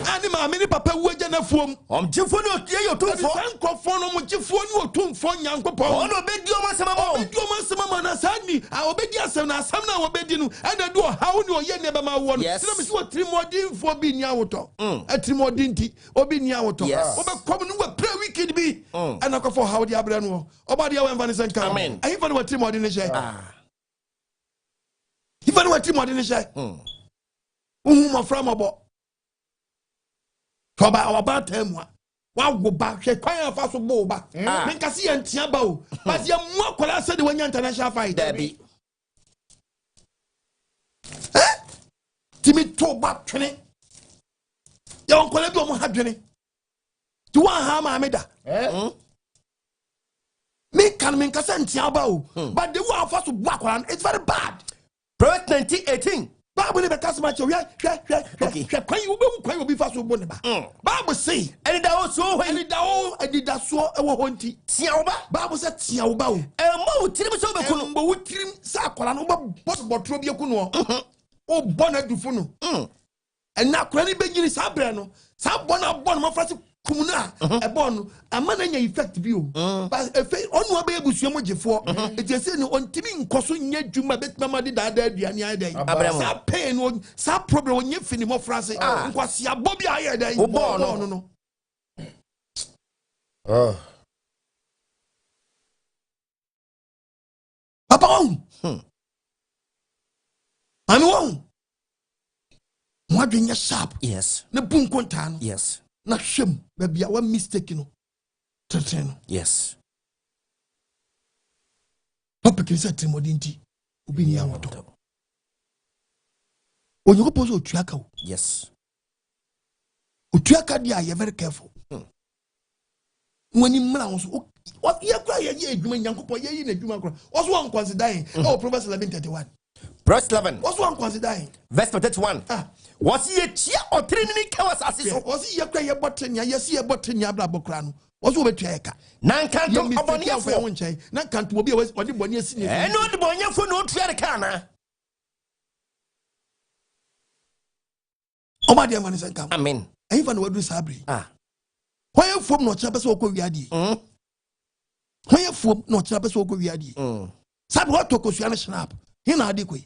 animal many papa wager na form? Jifono, your two for uncle for no Jifono, two for young couple. Oh, no, bed your master, Sani. I obey yes, and I some now obey you, and I do how no ye never my one. Yes, let me see what Atrimuoden for Obi Nni Ahoto. Atrimuoden Nti Obi Nni Ahoto. Oba come no pray wicked be, and I go for how the Abrano. Oba the one Vanessa come. Amen. I even what Atrimuoden is. Even what Atrimuoden is. My friend, about our bad time. Wow, go back. She quite fast go back. Men can see and Tiabo, but you're more colossal when you're international fight. Debbie Timmy to back training. Your uncle had training. To one harm, Amida. Me can make a sense, Tiabo, but the one fast to back one, it's very bad. Proverbs 19:18. Bible be cast much. Okay. When you be fast with Bible say, and that also when it down and did that so a wanty. Tiauba, Bible said Tiauba. And more trim Sakola, but Trobia Kuno. Oh, bonnet du Funo. And now, Cranny Benjamin Sabrano, Sabona Bon, my first Kumuna, a bon, a man in effect view. But if on be able to much for it is on Timing Cosun yet Juma bet Mamma did that the other day. Sa pain on sa problem when you finish more France. Was ya Bobby higher than no. Papa, I'm one. What doing your sharp? Yes. The boom contan. Yes. Na shame, baby, I was mistaken. Yes. Papa can say Atrimuoden Nti Obi Nni Ahoto. When you oppose Otuaka, yes. Otuaka, they are very careful. When you mouse, what you cry, ye, doing young couple, ye in a Juma. What's one considering? Oh, Proverbs 11:31. Verse 11. What's one considering? Verse 31. Was he a cheer or training cows? Was he a prayer button? Yes, he a button, Yablabocran. Was over to Eka. Nan can't be upon your phone chain. Nan can't be always what the bonny senior. And not the bonny for no Triarcana. Oh, my dear man, is come. Amen. Even what do Sabri? Why you from no chappers or Koviadi? Why you from no chappers or Koviadi? Sab what to Cosiana snap. He not adequate.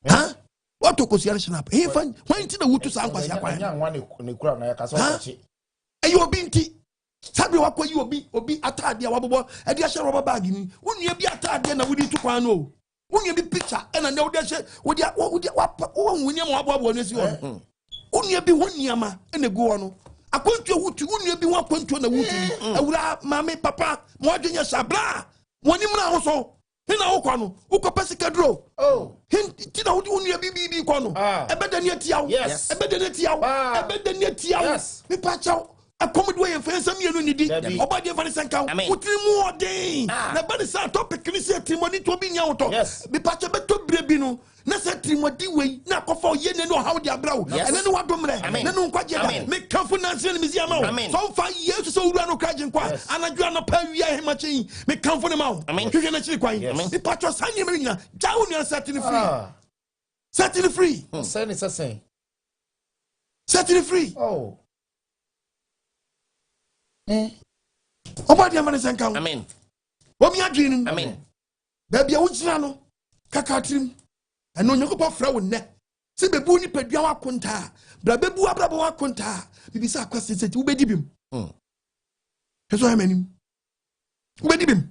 Huh? What to consider snap? He find when to the wood to sound was Nya one ne kura na yakasa ochi. E you Obi Nti. Sabi wakwa you Obi atade a wabbo e de ahye rubber bag ni. Wonu bi atade na wodi to kwan no. Wonu bi picture e na wo de ahye wodi woni am wabo no si ho. Wonu bi woniama e na gu ho no. Akwantu wutu wonu bi ho akwantu na wutu ni. Awura mama papa mo adwenya sabla. Woni mna ho so. Hina wo kwa no ukopɛ sika dro ti na wodi wonu bibi kwa no ebeda ne tia wo ebeda ne tia wo me pa chaw akomodo ye fensa mienu ni di oba de fane sanka wotiri mu odin na bani sa topic ni se Atrimuoden Nti Obi Nni Ahoto me pa chaw beto brebi no na se Atrimuoden wei na kofa ye ne no how de abrawo ene no wadomre ne no nkwaje da me kanfo nanse ne mizia ma wo so fa yesu so wura no kraje nkwa anadwo no pa wi ahema chen me kanfo ne ma wo hwehwe na chiri kwan me pa chaw sanye me nyina jawo ne setting free Say setting free Oba de amane sanka amen wo mi adwin amen da bia wo gyina no kakatrim eno nyakopɔ fra wo nne se bebu ni padua wa konta bra bebu abrabo wa konta bibisa akwase se wo bedi bim eso ha manim wo bedi bim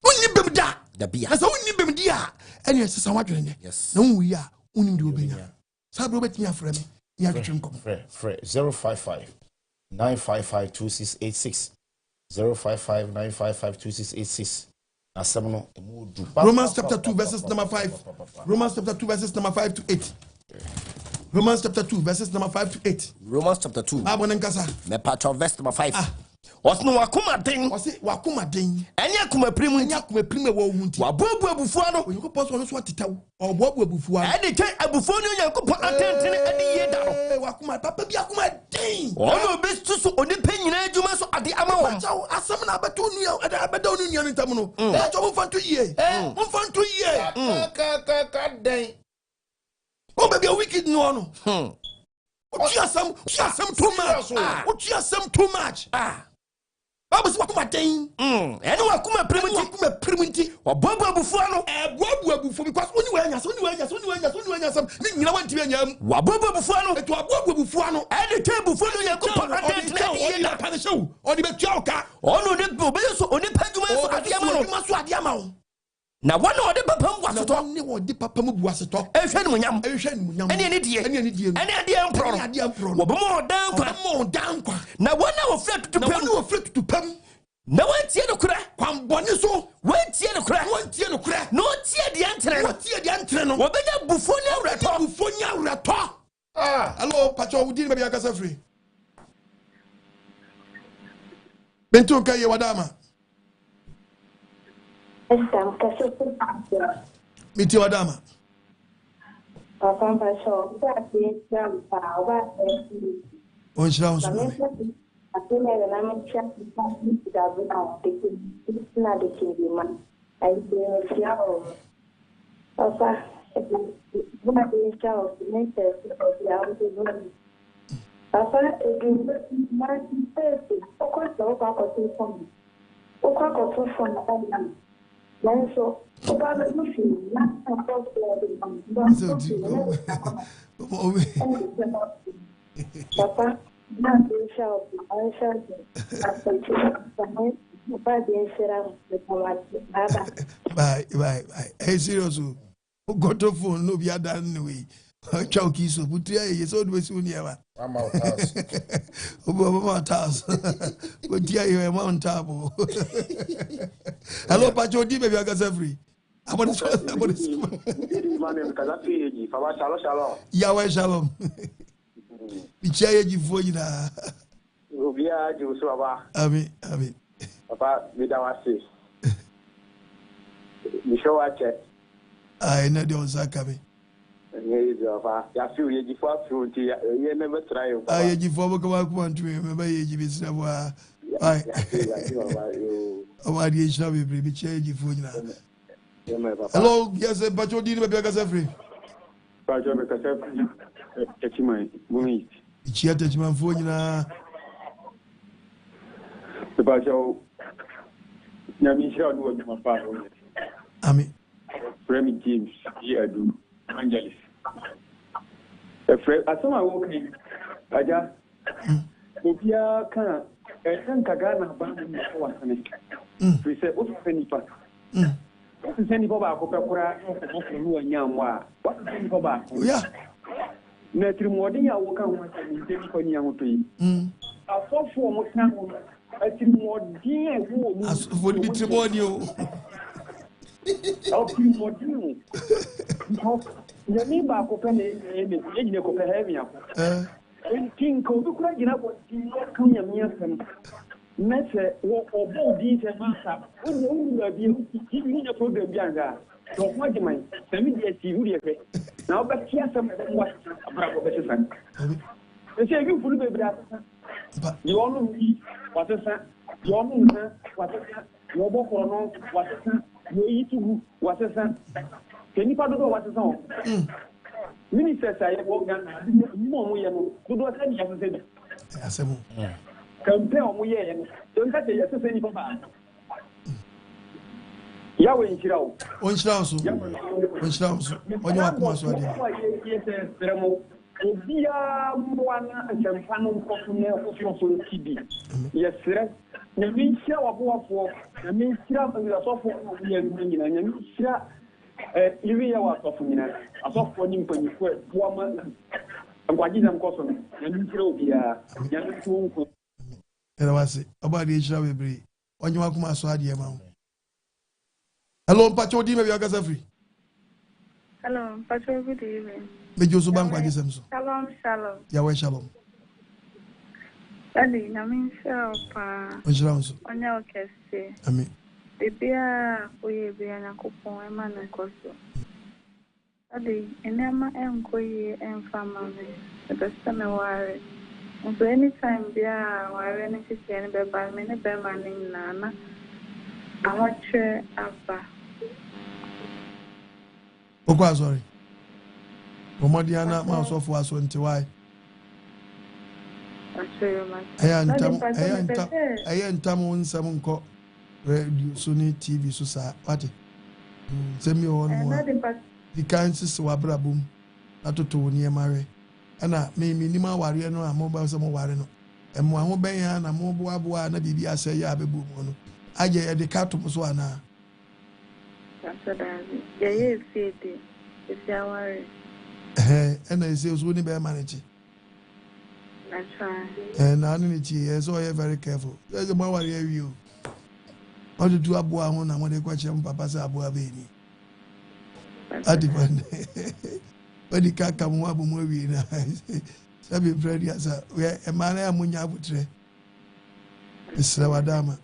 wonni bim da bia asa wonni bim dia ene sesa wadwene ne na wo wi a wonni de obenya sa bro betimi afra me ya twetwem kom frɛ 055 955 2686 055 955 2686 Romans chapter 2 verses number 5. Romans chapter 2 verses number 5 to 8. Romans chapter 2 verses number 5 to 8. Romans chapter 2. Me patch verse number 5. Osno wakuma den. Osi wakuma den. Enya kuma primu. Enya kuma primu wo hunti. Wabobu abufu ano. Onko poso no so atetaw. Obobu abufu ano. Ade twen abufu no Yankopɔ atentene ade ye da no. Wakuma papa bi akuma den. Ono be susu onipa nyina adwuma so ade ama wo. Asam na abeto nu abeda onu nua ntam no. E jo mo fanto yie. Mo fanto yie. Ka den. O be be wicked no no. Ochiasam too much. Ochiasam too much. Bible say wakuma den. Ene wakuma priminti. Wabobu abufu ano. Bobu abufu because oni we anyasam. Ni nyina wanti anyam. Wabobu abufu ano. Eto wabobu abufu ano. Ene twa abufu no Yankopɔ atentene ye da pa ne show. Oni be twa oka. Ono de obe so oni padwuma so ade ama no. Adwuma so ade ama wo. Na wana ode papa mu waseto. Ne ode papa mu buaseto. Ehwe ne munyam. Ene ne die. Ene ade empro. Wo bomo dan kwa. Na wana wo fret to pam. Na wantie no kura. Kwambone so. Wantie no kura. No tie de antre no. Wo benya bufo ne awrato. Hello, Pacho, we didn't be akasa free. Bento kaye wadama. Miti wadama. Onshira onso. Bye. Hey, serious. Got a phone, no be done way. Chowky so put here, so do we soon ever. I'm out house. About house. But here you are Mount Tabo. Hello, Pacho, baby, I got free. I want to Yahweh Shalom. The chair you for you now. Amen. Papa, we don't see. We show our check. I know the Osaka. Ya feel you for fruit, you never try. I give for come to remember you is I want you shall be change for you now. Hello, yes, but you didn't make us free. Pacho, because Atrimuoden Nti. It's yet Atrimuoden for you now. The Pacho, Namisha, do what you want. Amen. Remy James, do evangelist. A friend, as some are walking, I just, Obia can, and Kagana abandoned the one. We said, what's the nipa? What's the nipa? Copra, who and Yamwa? What's the nipa? Yeah. Atrimuoden Nti Obi Nni. A 4 now. Atrimuoden who as for the Atrimuoden. Atrimuoden. The name of Copenhagen. King Copenhagen, come your meal. Messe or bodies and master. Who be a program younger. So, what do you mind? TV. Now, but here some what about the they say you fully baby. You all know me. What is that? You all know what is that? You both know what is that? You eat to what is that? Can you pardon what is on? Minister, I walk down. More, we know. Good was any of the yes, compare me and don't have the assassin for man. Yahweh in Chirao. On Strauss, on your Akuma. Yes, Obia one and Champano for TB. Yes, sir. The minister of war for the minister of the software we are bringing and the minister Iria was offering us a software in woman and what is them costing and Utopia. And I was about the issue of every on your Akuma Swadi amount. Hello, Pacho Di, maybe I got free. Hello, Pacho, good evening. Mejosu bank kwa jisemso. Shalom. Yahweh shalom. Daddy, na minsha pa. Onjiranso. Onya okese. Amen. Bibia oye bia na kupon e ma na koso. Daddy, enema enkoye enfama me. Ebesta me ware. So anytime bia ware ne kisi ene beba me ne bema ne na awatwe aba. Okwa sorry. Omodiana mouse of was on to why. I am Tamon Samunko radio Sony TV Susa. What? Send me on the kinds of Wabra boom. Not to near Mary. And I may minima warrior no a mobile some warrior. And Mohamed and a mobile and a BB say Yabu. I get the cat to Muswana. That's what I mean. Yes, it's our. And I say, "Who's bear manage?" That's right. And I need to so you're very careful. There's a more worry you. How to do a boy on and when they question Papa Sabu baby. I depend. When the cat come up, movie now. Sabi Freddy as a man, I'm when you have to. It's Lawadama.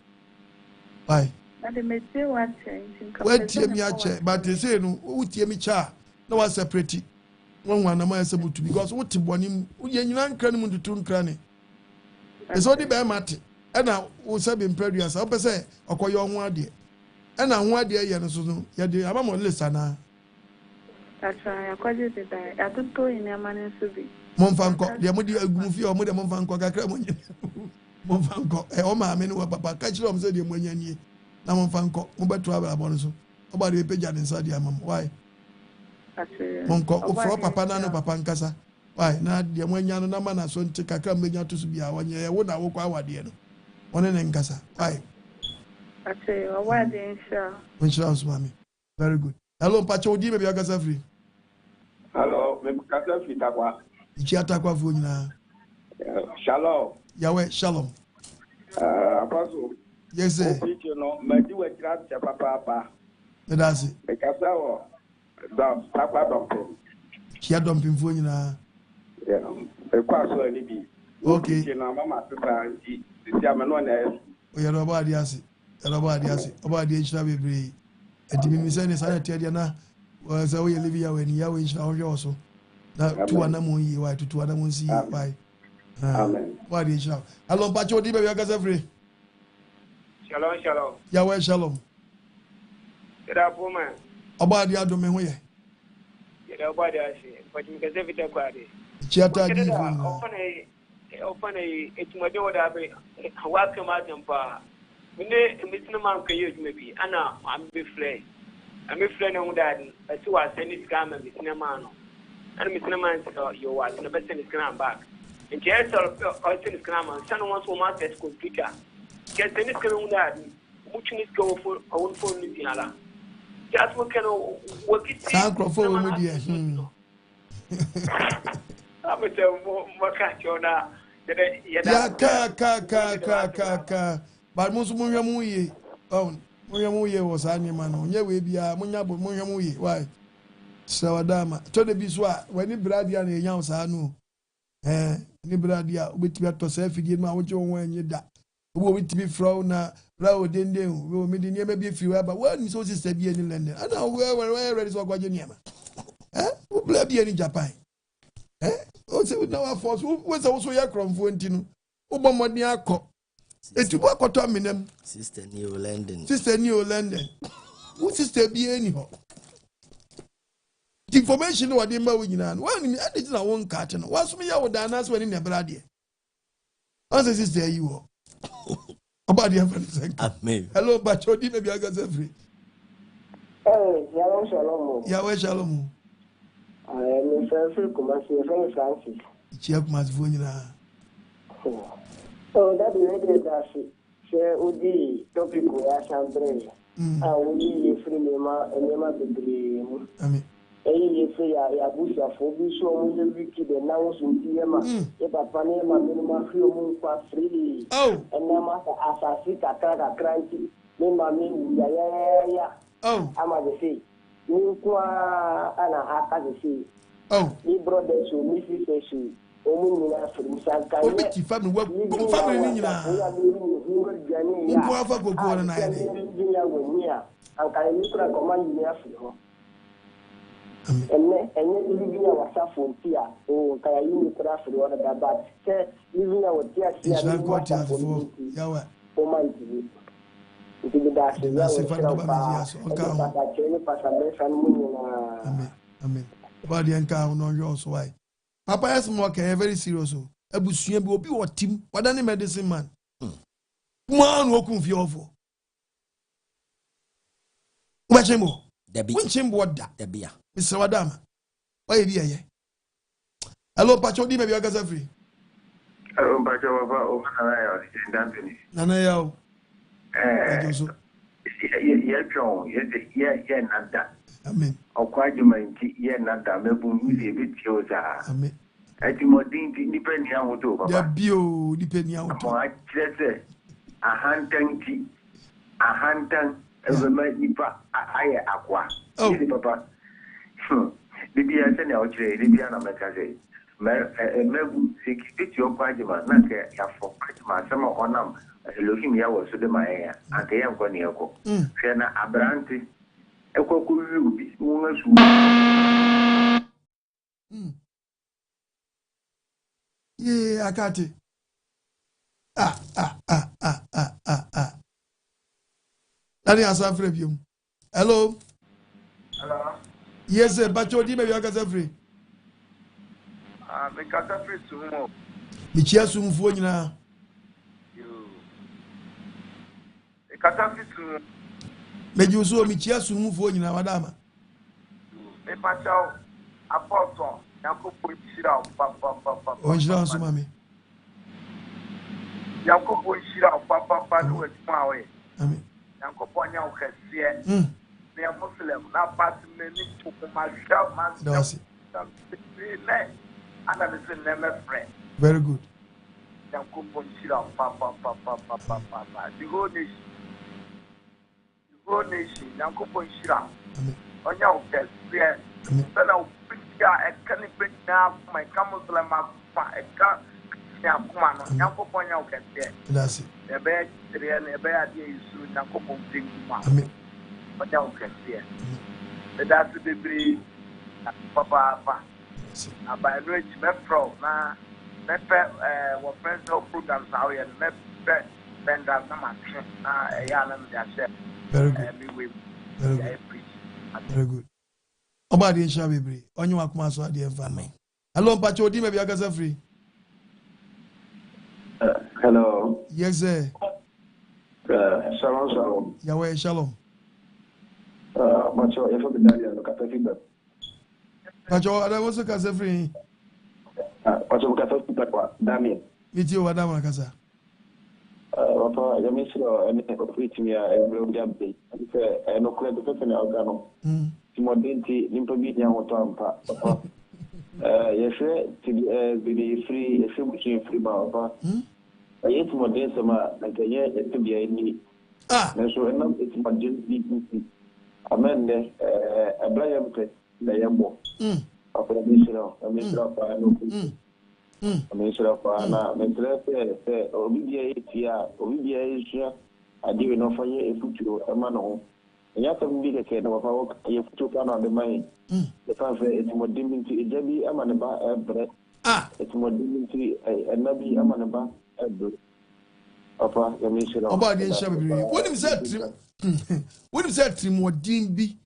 Why? But they may say what change. Well, Timmy, but they say, no, Timmy Cha, no one separate. One am I able to because what Tibonim, Yan Cranum to Tun Cranny. It's only by Matty, and I was having previous, I'll say, or call your one dear. And I want dear Yanasun, Yadi, I'm on listener. That's why I call you today. I don't go in your money to be. Monfanco, the Amudi Goofy or Mother Monfanco, Monfanco, a Oma, men who Papa catch them said him when you now Monfanco, Uber travel abonso. About the page inside the Amam. Why? Monko for Papa Nano Papa Nkasa. Why not the one yan no man so take a come to be our year would I walk our dear. One in Nkasa. Why? I say, why didn't you? When she was mammy. Very good. Hello, Pacho Di, maybe I got free. Hello, maybe Casa Fitaqua. Chiataqua Funa. Shalom. Yahweh, shalom. Apostle. Yes, sir. You know, my do a grab Papa. That's it. Because Papa doctor. She had dumping for you now. Yeah, a pastor any be. Okay. You know, Mamma, the Yaman else. We are about the acid. About the HW. And to be sending Sanitariana was away Olivia when Yahweh shall also. Now, 2 animals, why to 2 animals see why. Amen. Why did you? Hello, Pacho Di, maybe I got free. Shalom. Yahweh, shalom. Get up, woman. About the other man, where? Get up, body, I say, but you can say it a quaddy. Chiata, open a Atrimuoden welcome out and far. When they Miss Naman can use maybe, Anna, I'm be flay. I'm a friend of that. I see what send this camera, Miss Namano. And Miss Naman, you was in the best in his gram back. And Jess or in his grammar, son wants to master school teacher. Get in this room that which is go for own phone in the other. Just what can work it. San Crawford with you. I'm a more catch on that. Yeah, ka. But most of Munyamuye. Oh, Munyamuye was animal. Yeah, we be a Munyabo Munyamuye. Why? Sawadama. To the biswa, when the Bradia and the young Sanu. Ni Bradia, which we have to self again, my own when you da. Who will be frown now? Raw dende, we will meet in maybe a few, but one so sister be in London. I know where is what you name. Who blab be in Japan? Also, with our force, who was also your crom for Intino. Obamadiako. It's to work out on Sister New London. Sister New London. Who sister be anyhow? The information or the Mawin, one I did not one carton. What's me out than us when in the brady? As a sister, you are. About the friend. Hello, but your dinner be a free. Hey, Shalom. Yahweh Shalom. I am Mr. Kumasi, Francis. Check my phone. Oh, that is it. Share Udi, topic we are chambre. We free Nema and Nema the dream. If we are Busha for Bishop, we wicked and now soon Yema. If a panema minima few freely. Oh, and Nama Asasika Kaka Cranky, Nema me, ya. Oh, I'm at the sea. Nukwa ana akazi. Oh, ni brothers who Mrs. Eshu. Omuna from Sanka. Obiti family work. Family ni na. Nukwa afa gogo na ya de. Anka ni kura command ni afro. Enne living our safon tia. Oh, kaya ni kura afro wana da but. Say living our tia tia. It's not quite afro. Yawa. O man ti. Amen. Body and car no yours why. Papa has more very serious. Abusuye bi obi wo tim, wadane medicine man. Man wo kun fi ofo. Ubachemo. Debi. Winchimbo wada. Debia. Mr. Wadama. Why be here? Hello, Pacho di maybe agaza free. Hello, Pacho Baba, o na ya Anthony. Nana ya. Yeah, nada. Amen. Okwajumanti, yeah, nada. Mebu mili bitioza. Amen. Atrimuoden Nti Obi Ahoto, Papa. Ya bio depending on what I say. A hantan, every nipa, I aqua. Oh, Papa. Libya send out Libya and America. Mebu, take your kwajuman, not care for Christmas, summer or number. Looking here was to my hair, and they have gone here. Fiona Abranti, a cocoa, woman's. Yeah, I got it. That is a free view. Hello. Hello. Yes, sir, but your maybe I got a free. The cat free to move. The chair soon for you now. Mais you saw me chia sumu for you now, madame. Me pachao apostle, yanko poishira papa. Onjira so mami. Yanko poishira papa no etmawe. Amen. Yanko ponya okese. Me Muslim na pass me ni tukuma shop man. That's it. Very good. Yanko poishira papa. The whole nation. Nation, Uncle Shira. On your test, then I'll pick a canny bring now my camels like my car. Uncle Ponya can say, that's it. The bed, the bad is soon, Uncle Pong. But now can see it. That's the debris, Papa. I buy rich metro now. What friends of programs are here, met bend down a yarn and their very good. Very good. Obadi Nshabibri. Onyu wakuma so adi environment. Hello, Pacho Di maybe agaza free. Hello. Yes, sir. Shalom. Yahweh Shalom. Macho, if I'm Daniel, look at the feedback. Macho, I was a casa free. Macho, look at the feedback. Daniel. It's you, Madame Casa. Papa, you miss your operating here every day. I know clear the person organo. Timodinti, Nti Obi Nni Ahoto, Papa. Yes, to be free, a free free, Papa. I hate Timodin Sama, like a year to be a need. So enough, it's my just Amende, a blind place, the Yambo. Papa, I miss you. I mean, sir, Obi I give enough for you a future, a man. And you have to be the kind of our future plan on the mind. The fact it's more dignity, a Debbie, a man about a bread. It's more dignity, a Nabi, a man about a bread. Papa, the mission of about the Shabby. What is that? What is that? More dimby.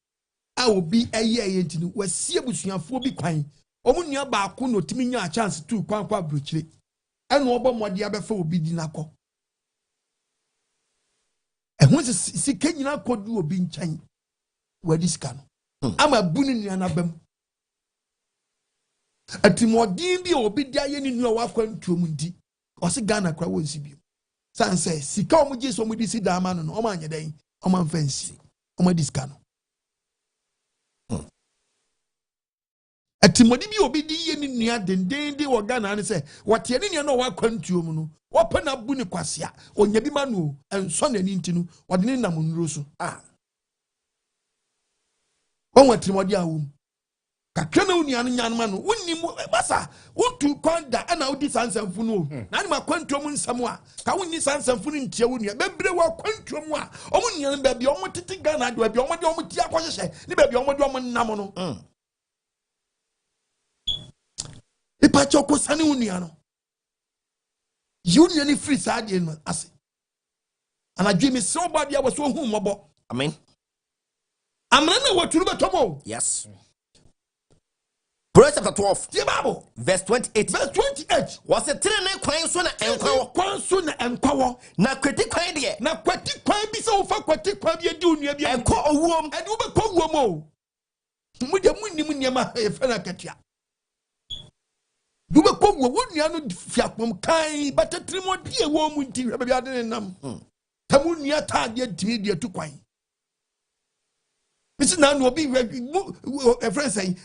I will be a year into where Siabusian for be quine. Omunya ba ko no timi nya chance to kwankwa brochire eno obo mode abefa obi dinako ehun si kenyina kodu obi nchan wadi sika no ama bunu nua na bam Atrimuoden bi obi dia ye ni nua wa kwantuom ndi o se Ghana kwa wonsi bi sanse sika omuje so mudi si dama no o ma anye dan o ma mfansi o ma diska no Atrimuoden bi obi di ye ni nua dendende wo Ghana ne se wote ne nua no wa kwantuom no wo pa na bu ni kwasea onya bi ma no enso na ni ntinu wode ne nam nuro so on Atrimuoden awum kakra na nua no nyan ma no wonni mu basa wotu kwanda na wodi sansamfu no na ni ma kwantuom nsam a ka wonni sansamfu no ntia wo nua bebre wa kwantuom a omu nua no ba bi omu tete Ghana do ba omu de omu tia kwahye ni ba bi omu de omu nam no Ipa choko sani uniano. Union free side in ase. And I dream is somebody I was so home about. Amen. I'm not what to do tomo. Yes. Proverbs chapter 12. The Bible. Verse 28. Verse 28. Was a train kwan so na enkwawo. Kwan so na enkwawo. Na kweti kwan de. Na kweti kwan bi so fa kweti kwan bi edi onua bi. Enko owuom. Edi wo be ko owuom o. Mu de munnim niam e fa na katia. You be come with no fiapum kind, but a Atrimuoden a woman, baby, I didn't know. Tamunia tag yet media to quine. Mrs. Nan will be a friend saying,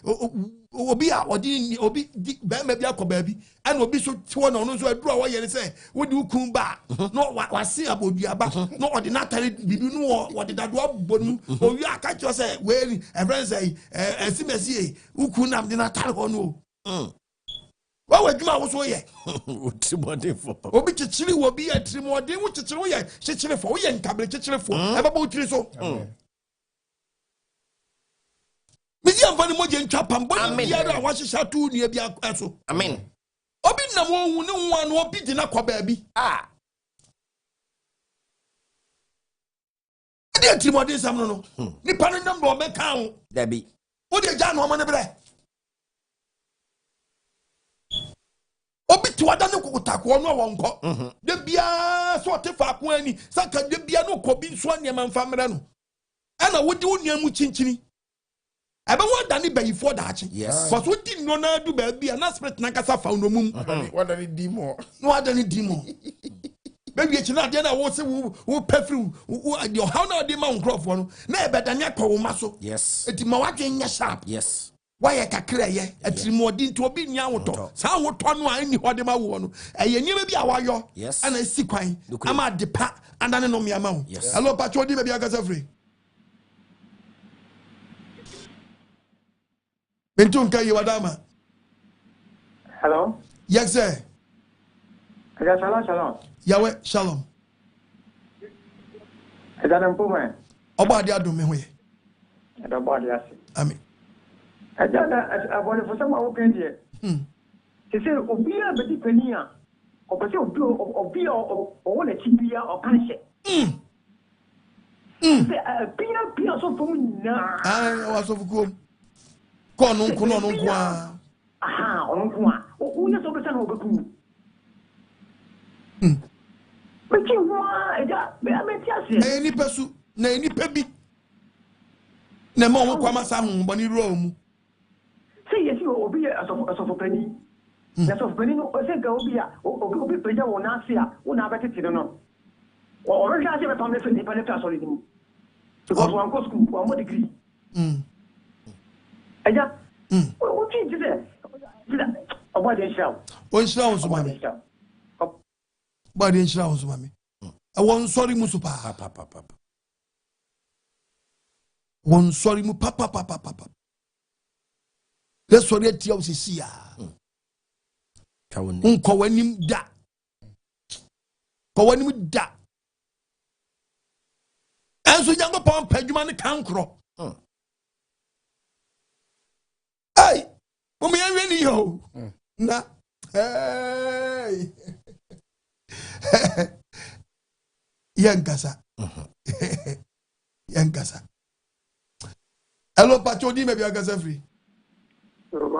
Obi or didn't Obi baby, and will be so one on those who draw away and say, what do you come back? Not what I see about you about, not ordinary, we do know what did that one, or you are catch yourself wearing a friend say, as him as ye, who couldn't have dinner or no. What would you also ye? Atrimuoden for Obi chichiri will be a Atrimuoden, which is chichiri for ye and cabinet chichiri for about so. Million funny mojan chap and bonnie, the other was shot too near the aso. Amen. Obi na one will be dinner kwa baby. The Atrimuoden Samno, Nippon number make count. Debbie. What the Jan woman ever? Obi to adanu kutakwo no wonko de bia so tefa ko ani saka de bia no ko bi nso anema mfamra no ana wodi wonua mu chinchini ebe wodani bayifo daachi but wodi no na du ba bia na spirit na kasa fa no mum wadani dimo no wadani dimo baby echi na de na wo se wo perfume your how na de ma nkrofo no na ebe dani akwo ma so eti ma wadwe nya sharp why kakra ye Atrimuoden Nti Obi Nni Ahoto sa ahoto no ani hode ma wo no eye nyema bi awayo ana esi kwan ama depa andane no miama wo hello pacho di be bia gasa free Bentu nka yi wadama hello yes sir shalom yawe shalom edan mpuma oba dia do me ho ye edan ba dia se amen Ajana abone for some of Kenya. They say Obia Betty Penia, or Obia or a Tibia or Panshe. Pia so for me now. I was of good. Kono. Aha, on who is over San Obaku. But you are any person, any pebi. na ma wo kwa masa hu boni ro mu say yes obi asofo pani na asofo pani no say ga obi peja wona ase a wona abetete no o re ja se be pamle fe ni pa sorry ni because one go school one more degree eja o ti jide obo de show o show so mami ba de show so mami e won sorry mu so pa won sorry mu papa le sorry etia osisi a unko wanim da ko wanim da enso jango pon padwuma ne kankro ai mo ya weni yo na hey yankasa hello pacho di me bi akasa free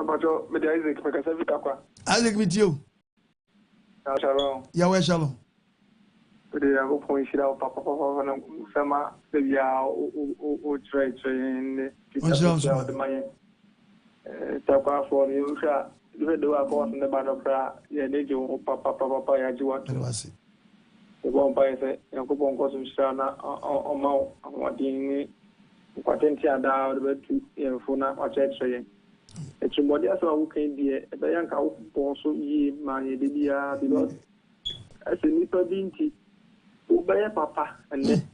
pacho me dey Isaac me kasa vita kwa Isaac mit you shalom ya we shalom de ya go point shira papa na sama de ya o try in the my takwa for you sha de do akọ ne ba no pra ye ne je o papa ya ji wa to e bon pa ese ya ko bon ko so shira na o ma o din kwatenti ada de betu ye funa o try Atrimuoden as well can be a young cow also ye my idea because as a nipper dinty who by a papa and then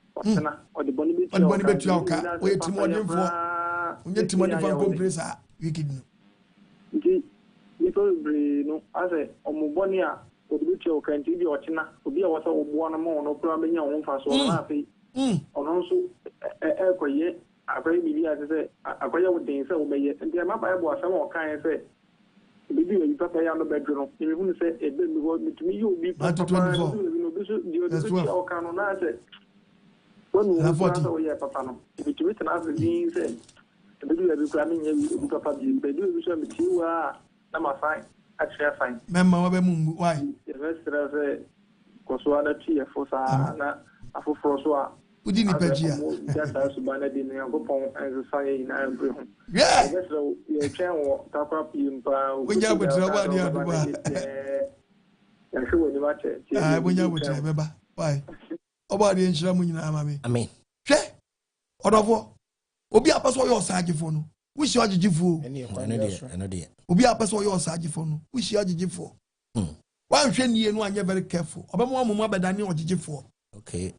or the bonny bit Yauka, wait to more than for get to more than for compressor, wicked. No, as a Omobonia would be your country or China, would be a water of one more no problem in your own fast or happy. On also a I very believe as I say, I would think so. And the amount of some more kind say, maybe you papa on the bedroom. You wouldn't say a bit to me, you'll be papa. That's what can on that. When we have what you papa. If it's written as the being said, maybe you are cramming you, papa, they do with you are number fine. Actually, fine. Member, why? The rest of the Coswada tea for Sana, a for Froswa. Udini pejia. Just as Subana didn't go and say in every home. Yeah. So you can talk up you when you would about the and sure when you watch it. When you would remember why about the insurance, mammy. I mean, che or of what? Obi a paso your sagiphone. Wish you are jifu. Obi a paso your sagiphone. Wish you are jifu. One train you and one you're very careful. About one more than you are jifu. Okay.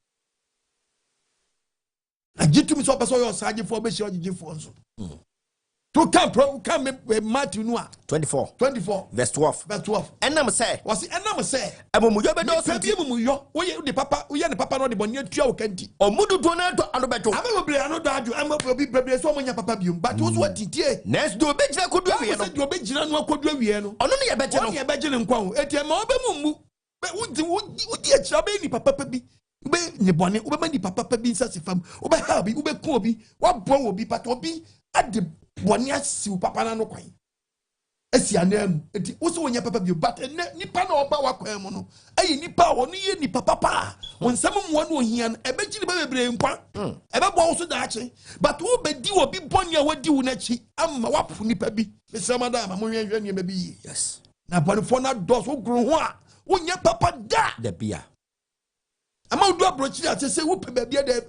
I get to me so person your sergeant for be sure you for so. To come Matthew 24 verse 12. And I'm say was it and I'm say amuyo be do so bi amuyo wo ye the papa wo ye the papa no de boni atua wo kanti omudu do na do anobeto am be anu do adu am be bebre so mo nya papa bium but wo so titie next do be gira kodu awie no do be gira no kodu awie no ono ne ye beje no ye beje ne nkwa ho etie ma obe mu be wo di akira be ni papa bi ube ni bone ube mani papa bi nsa se fam ube ha bi ube ku obi wa bo obi pato obi ade bone asi papa na no kwan asi anam enti wo so wonya papa bi but nipa na oba wa kwan mu no ayi nipa wo no ye ni papa wonsam mu no ohia no ebeji ni bebre nkwa ebe bo wo so da achi but wo be di obi bone a wadi wo na chi amma wapo nipa bi mesama da ma mo hwehwe ni ba bi yes na bone for na dos wo gro ho a wonya papa da bia Ama do approach that say we pe bia dey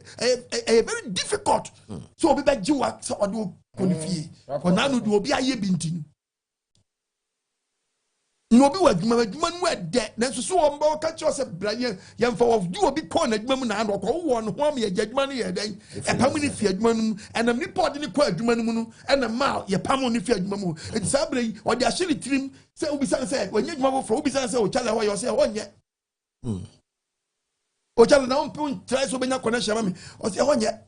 very difficult. So obi be ji wa so odo konifie. For na no do obi aye bintin. No obi wa djuma no e de na so o mba ka che se branye ye mfa of do obi ko na djuma mu na ando ko wo no ho am ye djuma no ye den. E pam ni fie djuma no enam ni pod ni ko djuma no mu no enam ma ye pam ni fie djuma mu. E sa bre yi o de ahiri trim se obi san se wanye djuma bo fro obi san se o chale ho ye o se wonye. Ojalo na on try so benya connection mami o se honye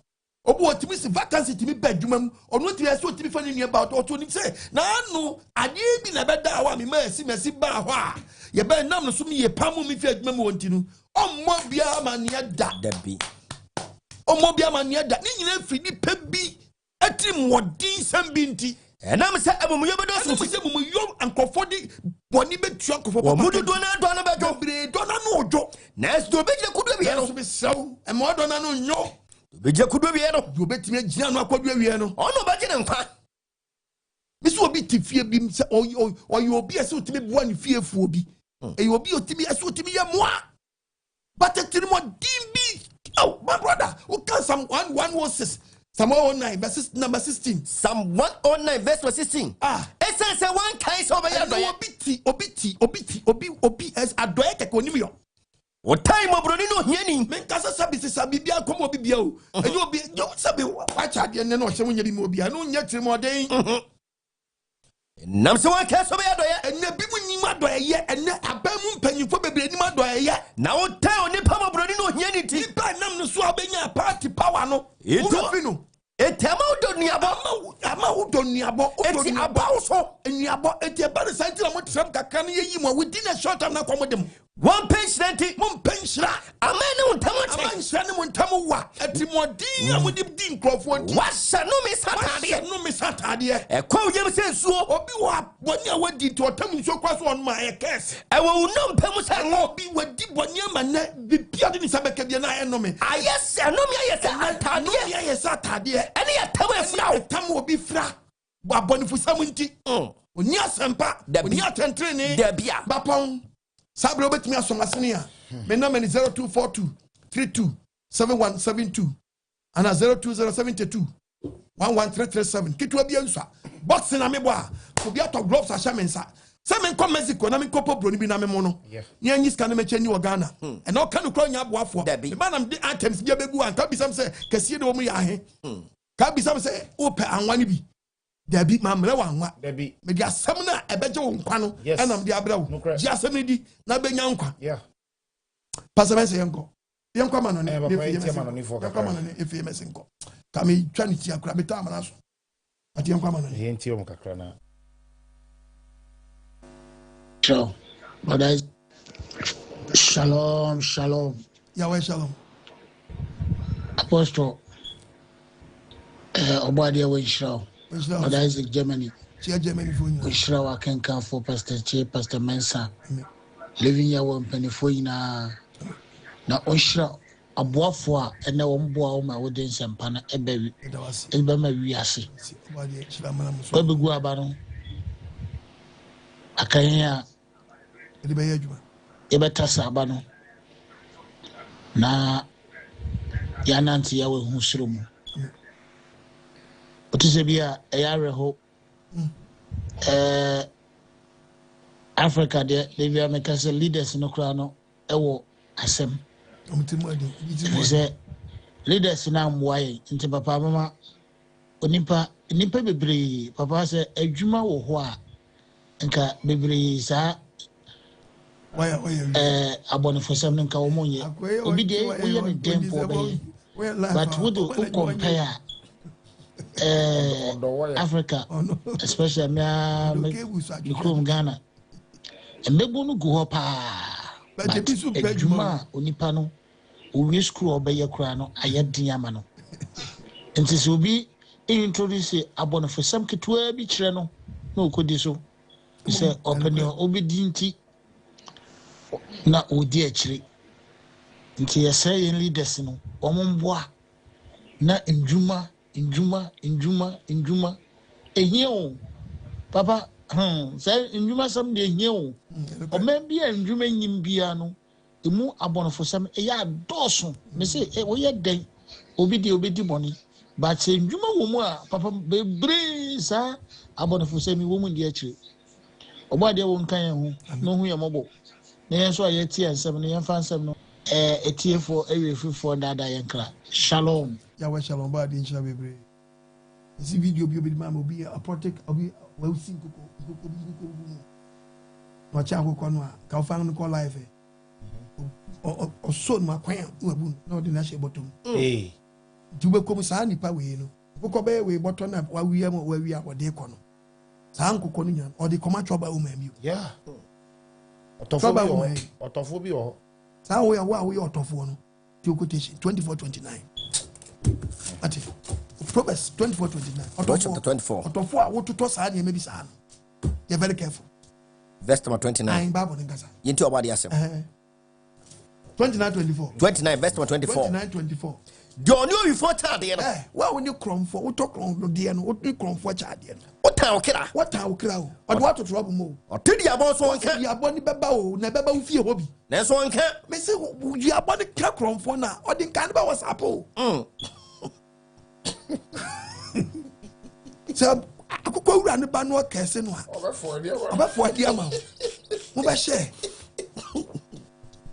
obu otimi si vacancy timi bedwuma mu onu timi so timi fani ni about o ni say na anu ade bi na beda awa mi mesi ba ho a ye be nam no so mi ye pamu mi fi adwuma mu ontinu ommo bia mania da bi ommo bia mania da ni nyina fi ni pe bi Atrimuoden sambinti enam se amuyo be do so se amuyo ankofo di boni betua ankofo papa mudu do na bejo bre do na no ojo next do be je kudu bi no so be sew e mo do na no nyo Beje kudo wie no. You betimi agina no akwadua wie no. Ono beje ne nkwa. Bisu obi ti fie bi se oyo obi ese otimi bua ne fie fu obi. E obi otimi ese otimi ye moa. But Atrimuoden bi. Oh, my brother, who can Psalm 116, Psalm 109 verse number 16. Psalm 109 verse 16. It says one kind of obi as adoye ke konimio. O time obroni no hiani. Men kasa sabi bia komo obi bia o. Enye obi yo sabi wacha de ne no hye wonya bi mo bia no nya Atrimuoden. Nam se one kind of adoye. Enne bi mu nyima adoye ye enne abamu mpanyifo bebre nyima adoye ye. Na o time oni pa obroni no hiani ti. Nipa nam no so abenya party power no. Ito. Etema udoniabo ama udoniabo eti abawo so eniabo eti eba ne santi na mo tram kakra ne yi mo within a short time na kwa mo dem one page 90 mo penshira amene untamo che amanshira ne mo ntamo wa Atrimuoden amudi din krofo nti wasa no mi satade ekwa uje sensuo obi wa boni a wadi to tam nso kwa so on ma e kes ewo unom pemu sa obi wadi boni ama na bibia de ni sabeka bia na enome ayese no mi ayese atade no mi ayese atade ene ya tamu efra tam obi fra abonifu samunti oni asempa oni atentrene debia bapon sabro betimi asongasene a me number 0242 32 7172 and 02072 11337 kitwa bia nsa boxing na mebo a obi ato gloves a shamensa se men ko Mexico na men ko broni bi na me mo no ni anyi ska na me chani wo Ghana e na o ka no kro nya aboafo me ba na items bia begu an ka bisam se kasie de wo mu ya he ka bisam se ope anwane bi dabi ma mre wa anwa dabi me dia asem na ebeje wo nkwa no enam dia abra wo ji asem ni di na benya nkwa pasa me se yenko ma no ne yenko ma no ne efi me se nko ka me twa ni ti akura me ta amana so ati yenko ma no ne yenti o mkakra na so brother shalom Yahweh shalom apostle obadi we shiro brother Isaac Germany for you shiro wa kenka for pastor Mensa living here one penny for na onshira aboafo a ene wo mboa wo ma wo den sempa na ebe ma wiase obegu aba no akanya ebe tasa aba no na ya nanti ya we hu siro mu otise bia eyare ho Africa de bia make say leaders no kra no ewo asem leaders na mwaye nti papa mama onipa bebre papa say adwuma wo ho a nka bebre sa abonifosam nka wo monye obi de wo ye ne tempo be but would compare Africa especially me Ghana embebu no go ho pa but ejuma onipa no owie school obeye kura no ayedin ama no nti so bi introduce abonifosam ketwa bi kire no na okodi so say open obi dinti na odi akire nti yesay leaders no omomboa na njuma ehie papa say njuma sam de ehie o omembi njuma nyimbia no emu abonofosam eya doso me say wo ye den obi di money but say njuma wo mu a papa bebre sa abonofosam wo mu di akire obade wo nkan ho no hu ye mobo na yen so aye tie nsem no yen fa nsem no etiefo ewefifo dada yen kra shalom Yahweh shalom ba di nchira bebre isi video bi mama obi a protect obi we sin koko ma cha koko no a ka fa no ko live o so ma kwan wabu no de na she bottom dube kom sa nipa we no koko be we bottom na wa wi am wa wi a wo de ko no sa nkoko no nya o de koma choba o ma mi otofo bi o sa wo ya wo otofo no ti quotation 24:29 ati Proverbs 24:29 chapter 24 otofo a wo toto sa na maybe sa no you very careful verse number 29 Bible ngasa Nti Obi asem 29:24 29 verse number 24 29:24 Don't know before Tadian. Well, when you crom for what talk on the end, what you crom for Chadian. What town killer? What town crow? Or what to trouble more? Or to the about one can be a bonny babao, never fear hobby. That's one can. Miss you are bonny crom for now, or the cannibal was apple. So I could go round the banner casting one. About 40 amount. Move share.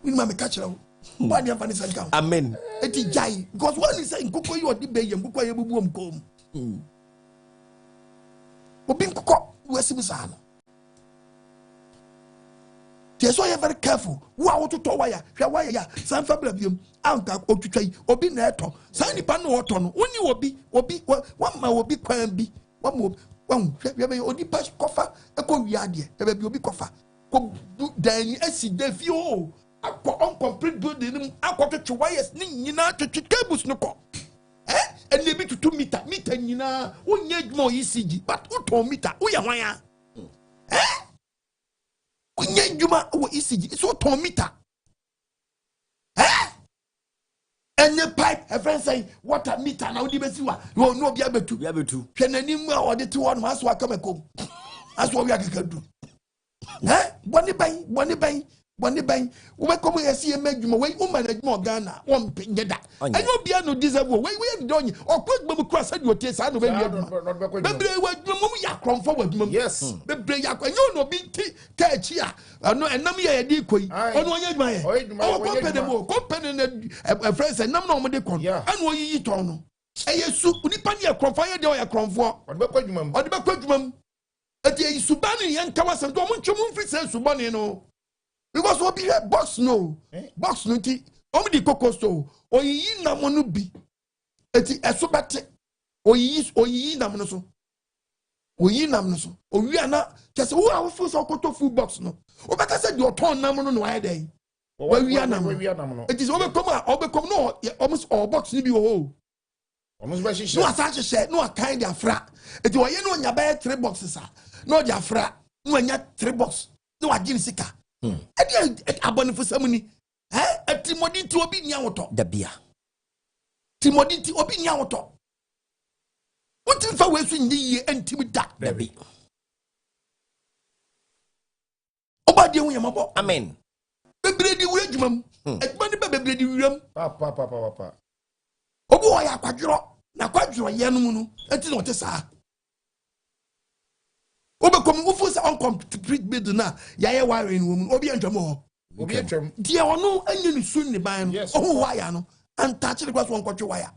We might catch her. Why do you find this account? Amen. It is jai. Because one is saying, Coco, you are the baby, and Coco, you won't come. Obin Coco, you are Simisano. That's why you're very careful. Who are to Towaya, Shawaya, San Fabium, Anka, or to try, Obi Neto, Sandy Panoton, when you will be, one man will be quite be, one more, one, you have only pass coffer, a good yard, there will be coffer. Then, as he gave you. Akwa complete building akwa to wires nyina to cables no ko and they be to 2 meter nyina wonye more ECG but uto meter wo ya hwan wonye djuma wo ECG so uto meter and the pipe a friend say water meter na wo di besi wa no obi abetu hwe nanim a ode te won aso aka makom aso obi akeka du boni ban we come here see medjuma we manage more Ghana won pinye da enyo bia no deserve we don okwa kra sa de otie sa no be bebre we adwuma mu ya kromfo wadwuma yes bebre ya enyo no bi ti ka achi a no enam ye de koi ono onye adwuma ye company na friends enam na omde kon anu oyi ton no eyesu nipa ne kromfo ye de o ya kromfo ode be kwa adwuma ati eyesu ba ne yan kawa sem to mo ntwom mfri se su bone no. Because what be a box no, box no tea, only the cocosto, or ye namonu be. Eti esobate, or ye namonoso. O ye namonoso, or we are not just who our first or coto food box no. Or better said your ton namono no day. Where we are namono. It is overcome no, almost all box ni be oh. Almost by she no such a shed, no kind of fra. It was you know your bad 3 boxes, no your fra, no ya 3 box, no a ginsika. Abone for somebody. Atrimuoden Nti Obi Nni Ahoto. Dabia. Atrimuoden Nti Obi Nni Ahoto. What if I was in the year and Timida? Dabi. Obadi we yamabo. Amen. Bebredi we adwumam. Adwuma ne bebredi wiram. Papa. Obu o ya kwadworo. Na kwadworo ye no mu no. Enti no te saa. Obe kom wo fo se on complete bid na ya ye wire in woman obi antwam ho obi antwam dia ono anya ni sun ni ban no oh wire no antache the kwaso on kwatwe wire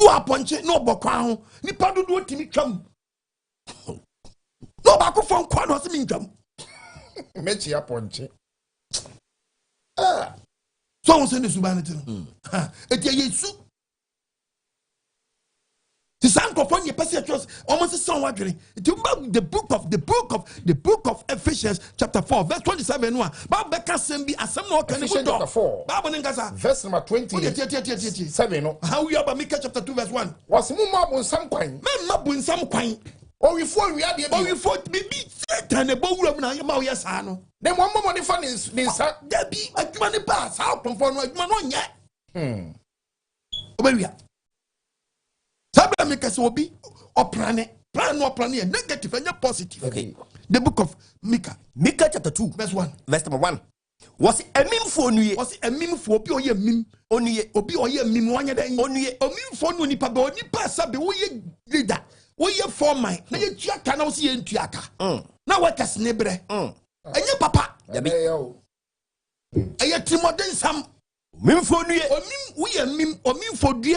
wo aponche no bokwa ho nipa dodo otimi twam no ba ko fon kwa no se mi twam mechi aponche so won se ne subanete no eti yesu the sound of when you pass your trust almost sound wondering. The book of Ephesians chapter 4 verse 27 one. Bible can be as some more can Ephesians chapter 4 verse number 27. How we about Micah chapter 2 verse 1. Was mumma some coin. Men mabun some coin. Oh, we fought we had the oh, we fought baby and a bowl of now yes ano. Then one more money fund is there be a money pass out from one yet. Where we are. Sabra make us obi or plan negative and positive. Okay. The book of Micah chapter 2 verse 1. Verse number 1. Was it a meme for new? Was a meme for obi or ye meme only obi or ye meme one day only a meme for no nipa but ni pass up we ye leader. We ye for my na ye tua kana wo se ye ntuaka. Na what kas nebre. Enye papa. Dabi. Eye Atrimuoden sam. Meme for new. O meme we ye meme o meme for due.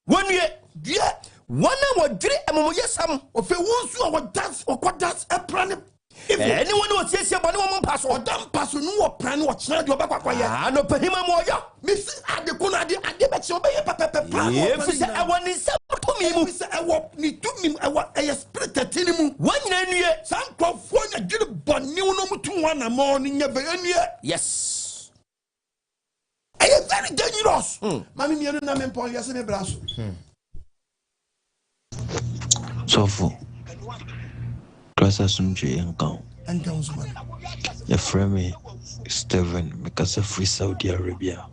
One year. Yeah, one hour dre amoye sam of a won't so what dance or what dance a plan. Anyone who says about one pass or damn pass no plan what not your back. I know Pahima Moya. Miss Adekuna, I did bet you by papa. If I want is to me, I walk me to me. I want a spirit at him. 1 year, some crop for a good but new number 2 1 morning never any year. Yes. I am very dangerous. Mammy, you're not in Paul, yes, and a brass. So for Class Assumption and count. And councilman. A frame Steven Mikasa free Saudi Arabia.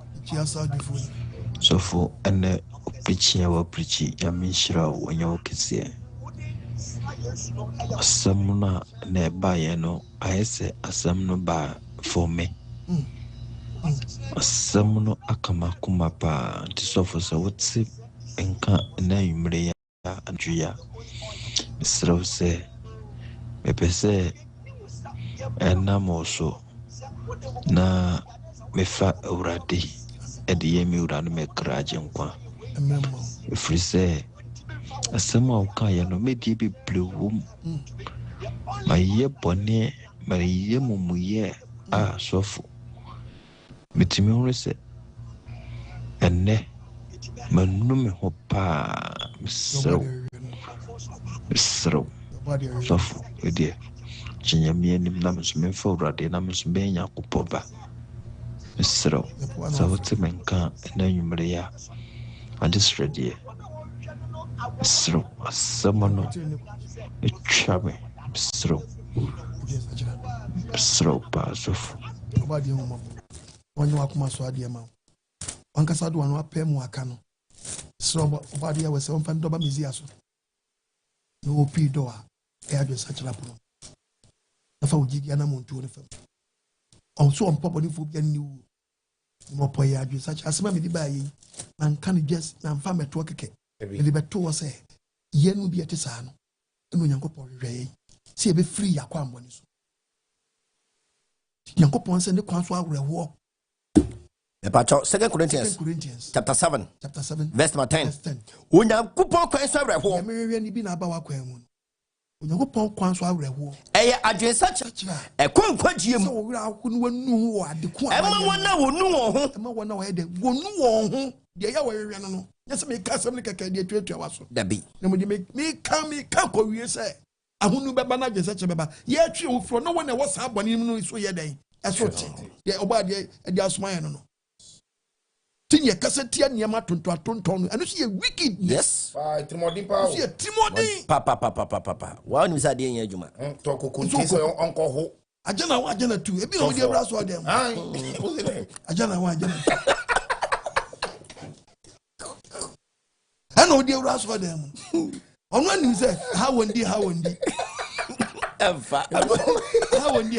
So for and preaching our preaching Yamishra when you can see. Samuna nearby, you know, I say a samno bar for me. Samuno akama kumapa tisofosa what's enka na yumre ya anjuya misraw se mepese enamoso na mefa uradi edi yemi urano mekraje nkwa efrise asema uka ya no medi bi blewum maye bone maye mumuye a sofo mitimi hunse enne manum ho pa misro sofu edi chinyamie nim na msume fawrade na msume nya kupoba misro sawti menka na nyumre ya adisredi misro asamono ichame misro pa sofu wanyo akuma so ade ma wankasa do wanu apɛ mu aka no sro obade ya wese wonfa ndo ba mezi aso no opi do a e adwe sachira pro na fa ugigi ana muntu ne fam on so on popo ni fo bia ni wu mo po ya adwe sachira asema me di ba yi man kan just na mfa meto keke me di beto wo se ye no bi ete saa no eno nyankopɔ hwehwɛ yi se e be free yakwa amboni so nyankopɔ se ne kwan so awreho. 2 Corinthians chapter 7 verse 10. Onyankopɔn kwan so awreho. Mewe ni bi na aba wa kwan mu. Onyankopɔn kwan so awreho. Ɛyɛ adwensakyɛ. Ɛkwankwagie mu. So wura ahunu wanu wo ade ko. Ɛma wona wonu wo ho. Ɛma wona wo yɛ de wonu wo ho. De ya wewe no. Nyɛ me ka asɛm ne kaka de tuatua wa so. Dabi. Na mo de me ka ko wie sɛ ahunu bɛba na adwensakyɛ bɛba. Yɛ twe wo fro no wona wo saa bɔne mu no so yɛ den. Ɛso te. De oba de asoma yɛ no. Tinye kasetia niama tonton and you wicked. Yes. Atrimuoden pa. You Atrimuoden. Papa. Wa ni say de yen adwuma. To kokunti so onko ho. Ajana tu. Ebi no dey braso dem. Ajana. Ano dey braso dem. Onu anim say how wondi. Emfa. How wondi.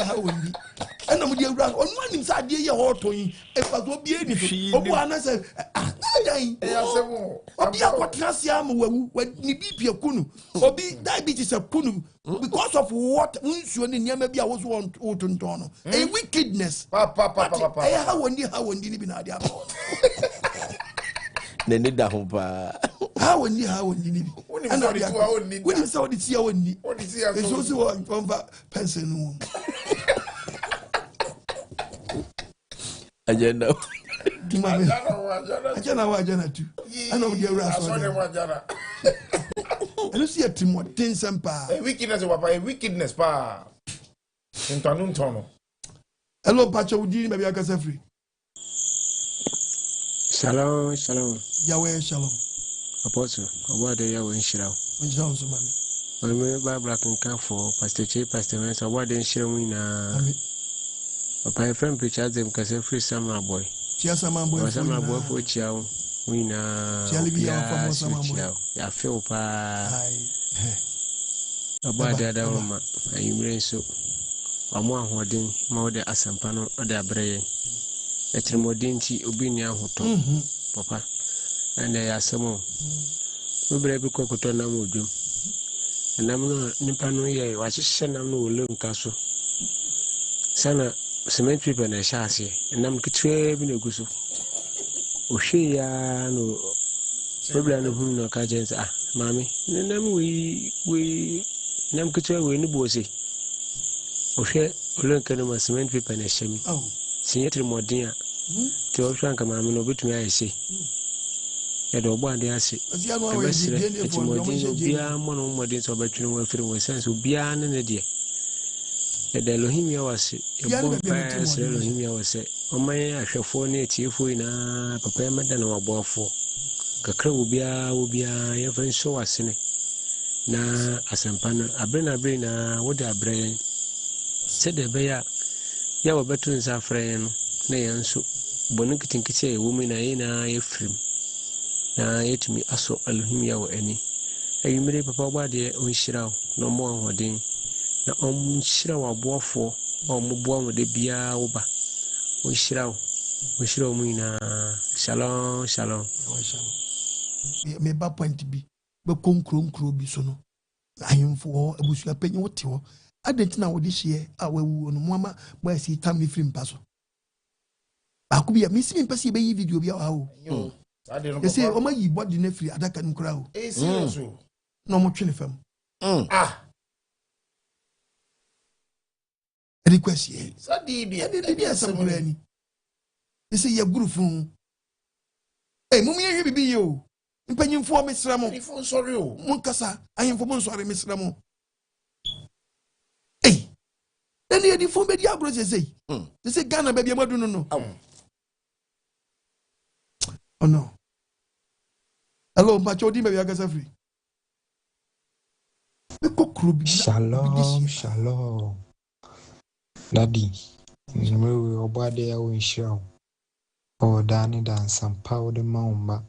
And I'm dear brother, on one inside the auto, if I go be anything, Obuana said, Obia Quatrasiam, when Nibipia Kunu, Obi diabetes of Kunu, because of what Unsuan in Yamabia was one Otuntono, a wickedness. Papa, how would you live in Adia? They need that home. How would you live? When you saw the sea only, it's also one person. Agenda. Ajana too. I know the rest. I don't see a Atrimuoden sempa. A wickedness pa. Intanuntono. Hello, Pacha, would you maybe I can say free? Shalom. Yahweh shalom. Apostle, what day Yahweh shalom. Shalom, mommy. When we Bible can come for Pastor Che, Pastor Mensa, what day shalom na. Papa friend preacher them cause free summer boy. Summer boy for chiao. We na. Ya feel pa. About the other woman. You bring so. Amwa holding more the asampano or the abre. Atrimuoden Nti Obi Nni Ahoto. Papa. And they are some more. We brave cocoa na mudum. And I'm no nipano ye, watch Shanam no loom castle. Sana. Cement people and a chassis, and I'm kitchen in Gusu. Oshia no problem who no cajans. Mammy, and we Nam kitchen we no bossy. Oshe, Olankan cement people and a shame. Oh, Senior Atrimuoden to Frank Mamma no bit me I say. At Oban de Assi, Atrimuoden be a monomodins of between 1 cents will be an idea. The Elohim was a bomb pass, Elohim was a my ashafone, Tifuina, Papa Madan or Bofo. Kakra will be a even so as in na Asampana, a brain, what a brain said the bear. ya wabeto nsa frɛ no na yɛn nso bɔne kitinkiti a ɛwɔ mu na yɛna yɛfirim na yɛtumi aso alohim ya wɔ ani ayimire papa ɔbaadeɛ ɔnhyira wo na ɔmmɔ ahoɔden na ɔnhyira wo aboafoɔ a ɔmoboa wo de biara wo ba ɔnhyira wo mu nyinaa shalom shalom me ba point bi bɛkɔ nkuro bi so no ahemfo hɔ abusua panyin wote hɔ adɛnti na wode hyeɛ a wawu no moama boasi tam ne firi mpa so baako bi a mesi me mpɛ sɛ yɛbɛyi video bi a wɔ o ɛsɛ ɔma yi bɔde no afiri adaka no koraa o na ɔmotwe ne fam ɛde kɔ ahyeɛ ɛde asɛm koraa ni ɛsɛ yɛguru fo mom yɛhwɛ bibi yɛ o mpanyimfoɔ mesrɛ mo monkasa ahemfo mo nsɔre mesrɛ mo na ne yɛdifo bɛdi agorɔ sɛsei Ghana baabi amadu no no hello mpakyɛ odi baabi akasa firi bɛkɔ kuro bi shalom daddy mmewe ɔbɔade a wonhyira wo dane dansampa wo de ma wo mma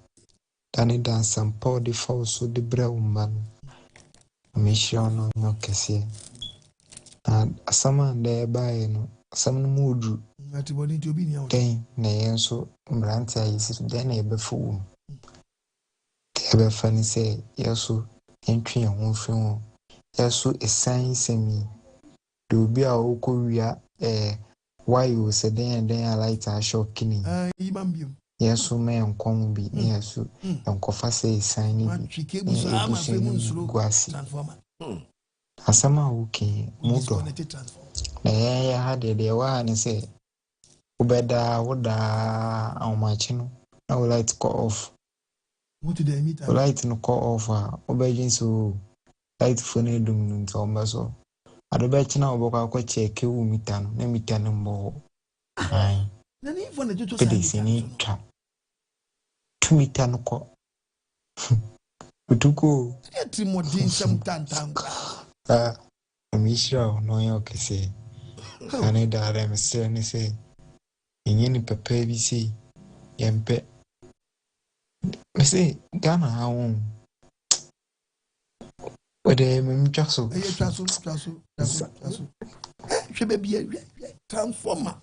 dane dansampa wo de fa wo so de brɛ wo mma no mehyira wo no nyɛ kɛseɛ asɛm a nda ɛbaeɛ no asɛm no mu woduru Atrimuoden Nti Obi Nni Ahoto dɛn na yɛn nso mmerante a yɛsi so dɛn na yɛbɛfa wo mu yɛbɛfa ne sɛ yɛso yɛntwe yɛn ho mfiri ho yɛso ɛsan nsɛm yi de obi a wokɔ wia wayo sɛ dɛn a light ahyɛ kini yɛso ma yɛnkɔm bi na yɛso yɛnkɔfa sɛ ɛsan ne bi ɛbusu no gu ase asɛm a woke mu dɔ na yɛyɛ ha deɛ wɔ ha ne sɛ wodaa ahomakye no na wo light kɔ off wo light no kɔ off a wobɛgye sɛ light fo no adum no nti ɔmbɛ so ade bɛkye na wobɛkɔ akɔkyɛ ke wo mita no na mita no mbɔ hɔ pɛde sini twa 2 mita no kɔ utuko mehyira wo na ɔyɛ ɔkɛseɛ ane daara mesrɛ ne sɛ ɛnyɛ ne papa bi sei yɛmpɛ mese Ghana ha wo wode memtwa so hwɛ baabi transformer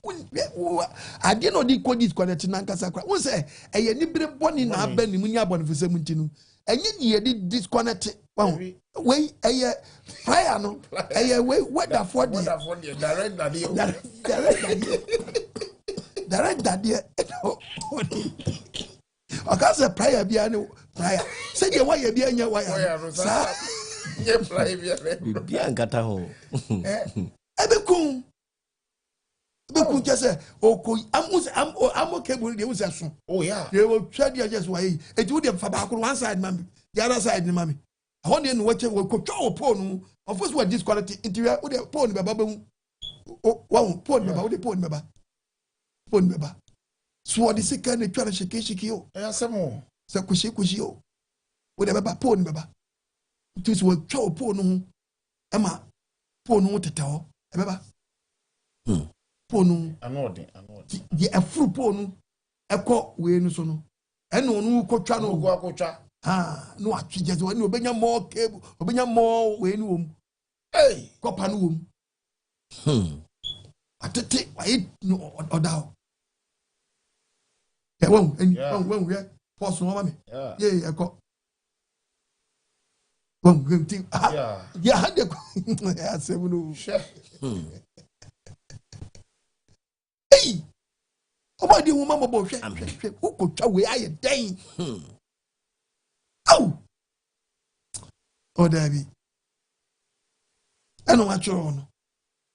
adeɛ na ɔde kɔ disconnect nankasa kora wo sɛ ɛyɛ nibere bɔne na aba ne mu nya abɔnefo mu nti no ɛnyɛ de yɛde disconnect wei ɛyɛ fire no ɛyɛ wei weatherfoɔ deɛ direct dadeɛ ɔka sɛ prayer biara ne prayer sɛdeɛ wayɛ biara nyɛ wayɛ saa bibia nkata ho ɛbɛkum kyɛ sɛ ɔkɔ amo cable deɛ wosɛ so yɛwɔtwa deɛ kyɛ sɛ wayɛ ɛnti wodeɛ mfa baako one side ma me the other side ne ma me ɛhɔ deɛ ne wɔkɔtwa wɔ pole no ɔfo so wɔ disquality nti wodeɛ pole no bɛba bɛhu wahu pole no bɛba wode pole no bɛba so wɔde sika ne twa no hyekyehyeke o sɛ kɔhyie o wode bɛba pole no bɛba nti sɛ wɔtwa wɔ pole no ho ɛma pole no ho tetɛ hɔ ɛbɛba pole no deɛ ɛfuru pole no ɛkɔ wei no so no ɛna ɔno kɔtwa no no atwe gye sɛ ɔne ɔbɛnya mmɔ cable ɔbɛnya mmɔ wei no wɔ mu kɔpa no wɔ mu atete wayɛ ɔda hɔ wɔn hwɛ pɔs no ɔma me yɛ ɛkɔ wɔn hwɛ ti yɛ ha de kɔ asɛm no ɔba de nwoma mɔbɔ hwɛ wokɔtwa wei ayɛ dɛn ɔdaabi ɛna watwerɛ no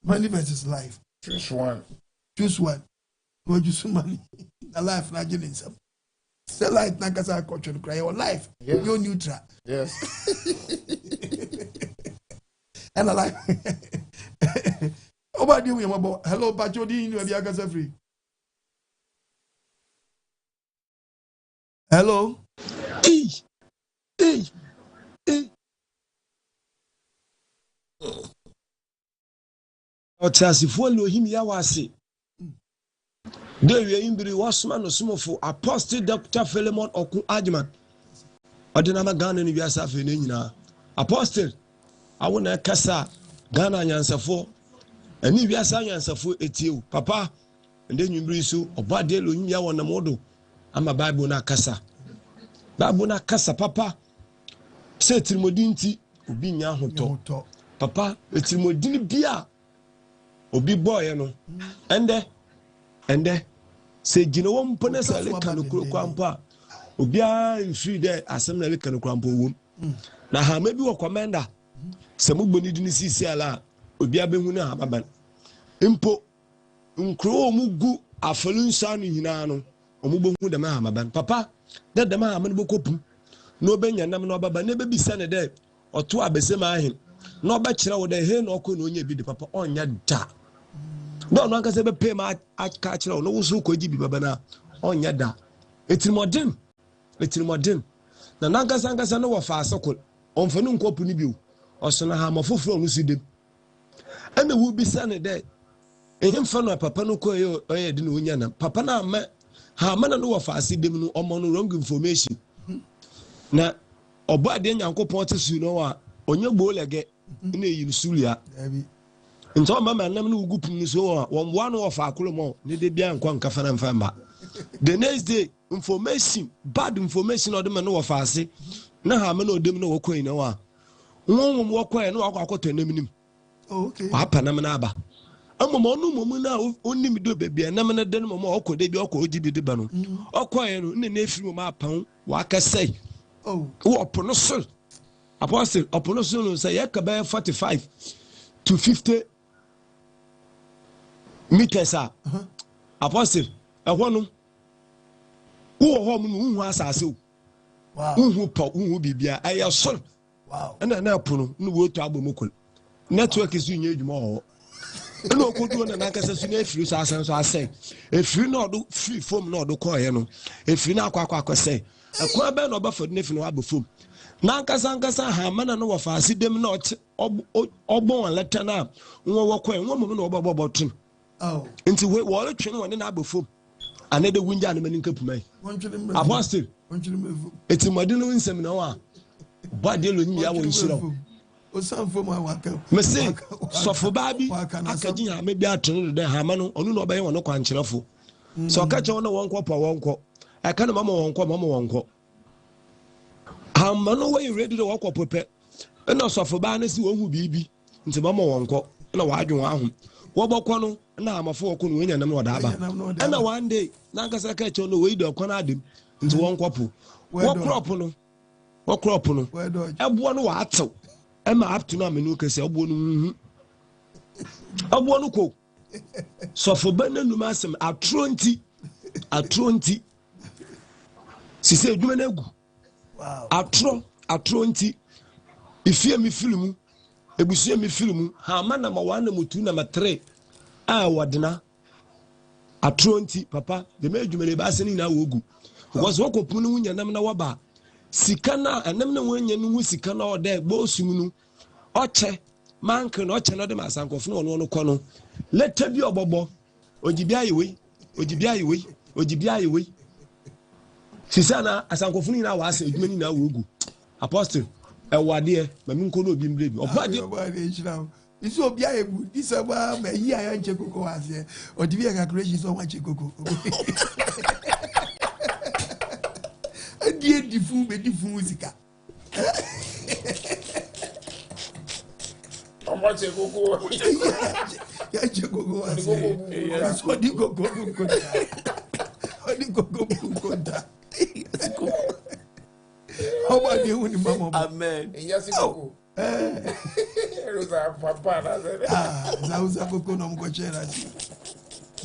money versus life choose one wɔdwu so money na life na agye ne nsɛm sɛ life na nkasa akɔtwe no kora yɛwɔ life yɛ neutral ɛna life ɔba de nwoma mɔbɔ hello pacho di ni obi akasa free hello ɔte asefoɔ Elohim yɛ wɔ ase de we imbiri wasoma no somofo Apostle Dr. Philemon Oku Agyeman odinama Ghana ni biasa fe ne nyina Apostle awona kasa Ghana nyansafo ani biasa nyansafo etiewu papa ende nyimbiri so obade lo nyia wona modo ama Bible na kasa papa se Atrimuoden Nti Obi Nni Ahoto papa Atrimuoden bia obi boy no ende se gina wo mpone se le kan kwampa obi a free there asem na le kan kwampa wo na ha ma bi wo commander se mo gboni di ni sisi ala obi abehu na ha baban impo nkro mu gu afalunsa no nyina no omubohu de ma ha baban papa de ma ha ma no kopum no benya nam no baba na be bisa ne de oto abesema ahin na oba kire wo de he na okọ na onye bi de papa onya da no anka se be pay ma aka kire wo no wo so ko gi bi baba na onya da Atrimuoden na nanka no wo fa asokol onfa no nkopu ni biu osona ha mafoforo no sidem ene wo bisa ne de ehim fa no papa no ko ye de no onya na papa na ma ha ma na no wo fa asidem no omo no wrong information na oba de nyankopon te su no wa onye gbo lege na eyi sulia nto mama nam no ugupum no so wa won no fa akolo mo ne de bia nkwa nkafa na mfa the next day bad information or the man no fa ase na ha ma na odem no wokoyi na wa won wokoyi na akwakoto nanim okay wa pa nam na aba amamo no momu na onim do bebia nam na de no mo okode bi okoji bi de ba no okoyi no na efiri mo ma pan wa kasai oponosol Apostle oponosol say yakaba 45 to 50 meters Apostle ehonu wo ho mu hu asase wo hu pa hu bibia ayasol na pono no wo to abomokol network is unye dwuma ho na okodu na nakasa su na efiri so asan so asai efiri na odo free form na odo koye no efiri na akwa akwa be na obafod na efiri na abofom na nkasa ha mana no wofa asidem na ogbon leta na wo wokoye wo mum na obobotun nti we wo twen won na abofom anede wunja na manin kapumai Apostle Atrimuoden no nsem na wa bade lo nyia wo nshiro osanfo ma waka mese sofo baabi akaji ha me bia tun de ha ma no onu no obaye won kwankyerefo so ka che won wonko pa wonko aka no mama wonko ha ma no we ready to wonko pepe na sofo ba na si wohu bibi nti mama wonko na wadwen ahu wo bokọ no na amafo woko no wenya nam no da aba na one day na nkasa ka che no we do kọ na adem nti wonko po wo crop no ebo no wa atew ema up to now menu kese ebo no ko sofo ba na numa asem atronti sise edwuma na egu atronti ifie mi filmu ebusie mi filmu ha ma na ma 1 na mutu na ma 3 wadena atronti papa de me edwuma le ba se ni na wogu because wokopum no wunya nam na waba sika na anam na wanya no hu sika na oda gbo osum no oche manke no oche no de masankofo no no kọ no leta bi obobo ogibia yewe sisa na asankofo ni na wa asa edwuma ni na wogu Apostle ewade ma mi nko no obi mbrebi obade nshira isi obi ayebu disaba ma yi ayo nche koko wase odibi ya calculation so wa nche koko die difu zika omoche koko ya nche koko wase so di koko konta Oba de uni mama. Amen. Yasi koko. Rosa papa na zere. Zauza koko no mkochera.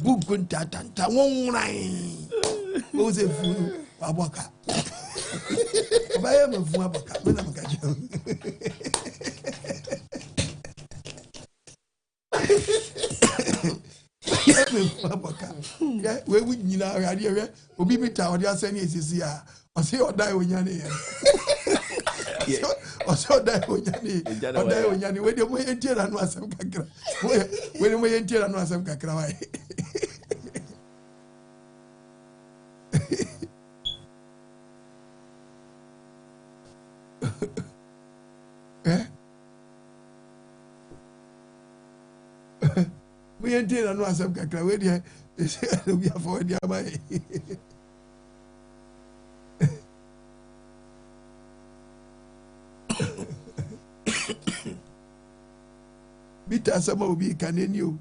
Bugun tata wonrai. Oze funu aboka. Obaye mfu aboka. Mena mkaje. We would nyina radio obi bita odi asani esisi a ose odai onyane ya ose odai onyane we de mo yentiera no asem kakra we de mo yentiera no asem kakra wa We ain't no asem kakra we dey we are for dey abai. Bita sama obi kaneni o.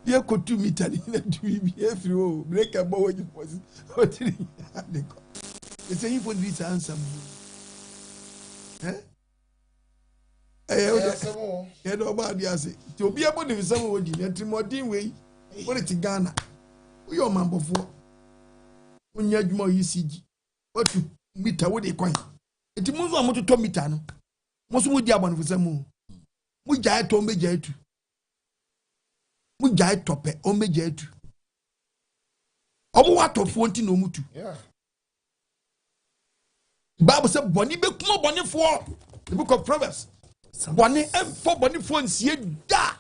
Bia kotu mita ni na du bi efri o break am wo ji posi. O tiri ade ko. E say for this answer. Yeah, no bad yase. To be able to some wo di Atrimuoden we. What it Ghana. We your man before. Unya dwuma UCG. What to mita wo dey kwan. Enti munzo amoto to mita no. Mo so wo di abon for some. Mu jae to mbe jae tu. Mu jae tope o mbe jae tu. Obo wa to fo nti no mutu. Yeah. Bible say boni be kuma boni for. The book of Proverbs. Boni for boni for nsie da.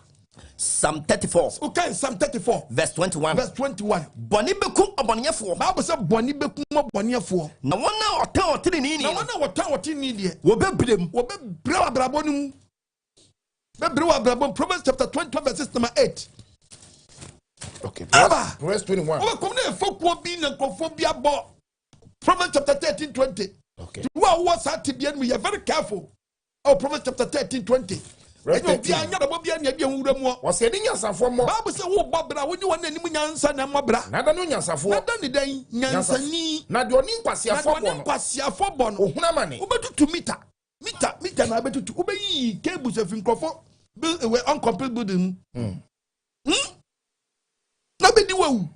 Psalm 34. Okay, Psalm 34. Verse 21. Verse 21. Boni be kum aboniyefo. Bible say boni be kuma aboniyefo. Na wona otan otini ni. Na wona otan otini ni de. Wo be brem. Wo be brewa brabo num. Be brewa brabo. Proverbs chapter 21 verse number 8. Okay. Verse 21. Wo come na fokuo bi na kofobia bo. Proverbs chapter 13:20. Okay. Who was at TBN? We are very careful. Oh, Proverbs chapter 13:20. Verse 13. Was saying for more. Bible says, "Who Babra? When you want any nyansa na mabra? Nada no nyansa for. Nada ni day nyansa ni. Na do ni kwasia for bono. Na kwasia for bono. Ohuna mane. Ubetu to mita na betu to ubeyi cable se fin krofo. Build we uncomplete building. Na be di wu.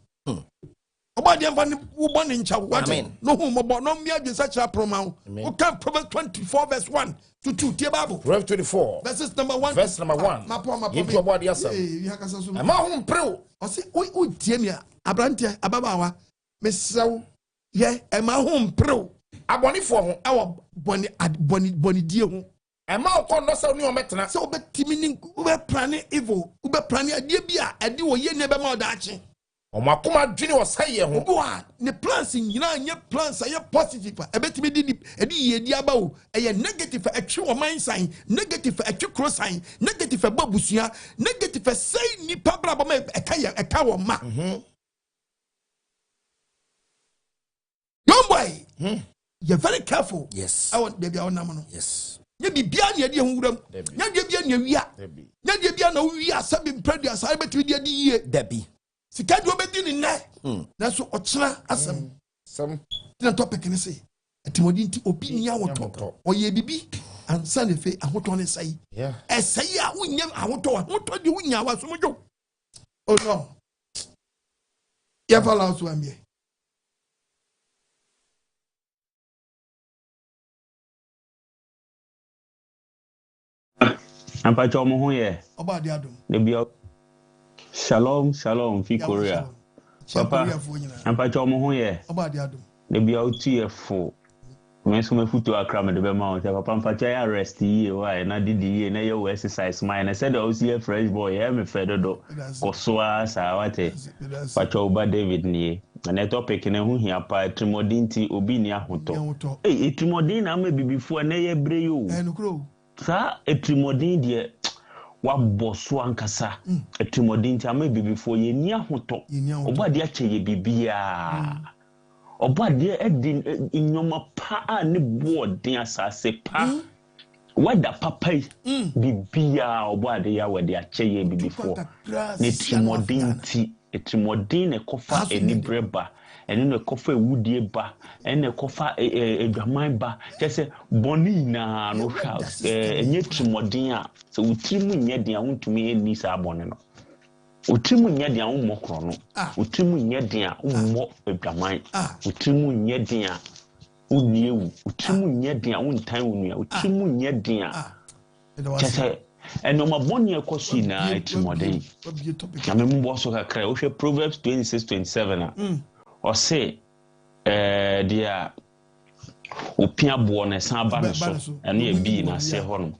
About the woman in Chawat, no whom about no mere such a promo. Who can Proverbs 24 verse 1 to 2. Bible. Proverbs 24. Verse number 1. Verse number 1. My poor, give your body yourself. I'm home pro. I say, oh, Timia, Abrantia, Ababawa, Miss Sow, yeah, and my home pro. A bonny for our bonny dear. And my con no so new metna. So, but Timing, Uber planning evil, Uber planning a dear beer, and do ye never more dachi. Omakuma dwene osaye ho boa ne plans nyina nye plans aye positive e betimi di ye di aba o e negative atwe o man sign negative atwe cross sign negative babusua negative say ni pabra ba e ka wo ma young boy you're very careful. Yes, I want baby I want no. Yes, ye bibia ne de huram nya de bia ne wia nya de bia na wia sabi mpredua sai betimi de ye debi sika do be di ni na na so ochira asem some na topic ni say Atrimuoden Nti Obi Nni Ahoto oye bibi ansa ne fe ahoto ne sai esai a unyam ahoto de unya wa so mojo oh no ya fala so amie ampa chomo ho ye oba de adom de bia Shalom, fi Korea. Papa, ampa chomo ho ye. Oba de adom. De bia otie fo. Me so me futu akra me de be ma o. Papa ampa cha rest ye why na didi ye na ye exercise mine. I said o see a fresh boy here me fedo do. Kosoa sa wate. Pacho Oba David ni. Na topic ne ho hia pa Atrimuoden Nti Obi Nni Ahoto. Eh, Atrimuoden na ma bibifo na ye bre yo. Eh nukro. Sa Atrimuoden de waboso ankasa Atrimuoden Nti ama bibifo ye ni ahoto oba de ache ye bibia oba de edin inyoma pa a ne boden asase pa wada papa bibia oba de ya wade ache ye bibifo ne Atrimuoden Nti Atrimuoden ne kofa enibreba ene ne kofa ewudie ba ene kofa edwaman ba kese boni na no hwa enye Atrimuoden a so utrimu nye dia wontumi eni sa bone no utrimu nye dia wo mokro no utrimu nye dia wo mo edwaman utrimu nye dia uniewu utrimu nye dia wo ntan wonua utrimu nye dia kese eno maboni ekosi na Atrimuoden na membo so kakra wo hwe Proverbs 26:27 or say dia opia bo na san ba no so eno e bi na se ho no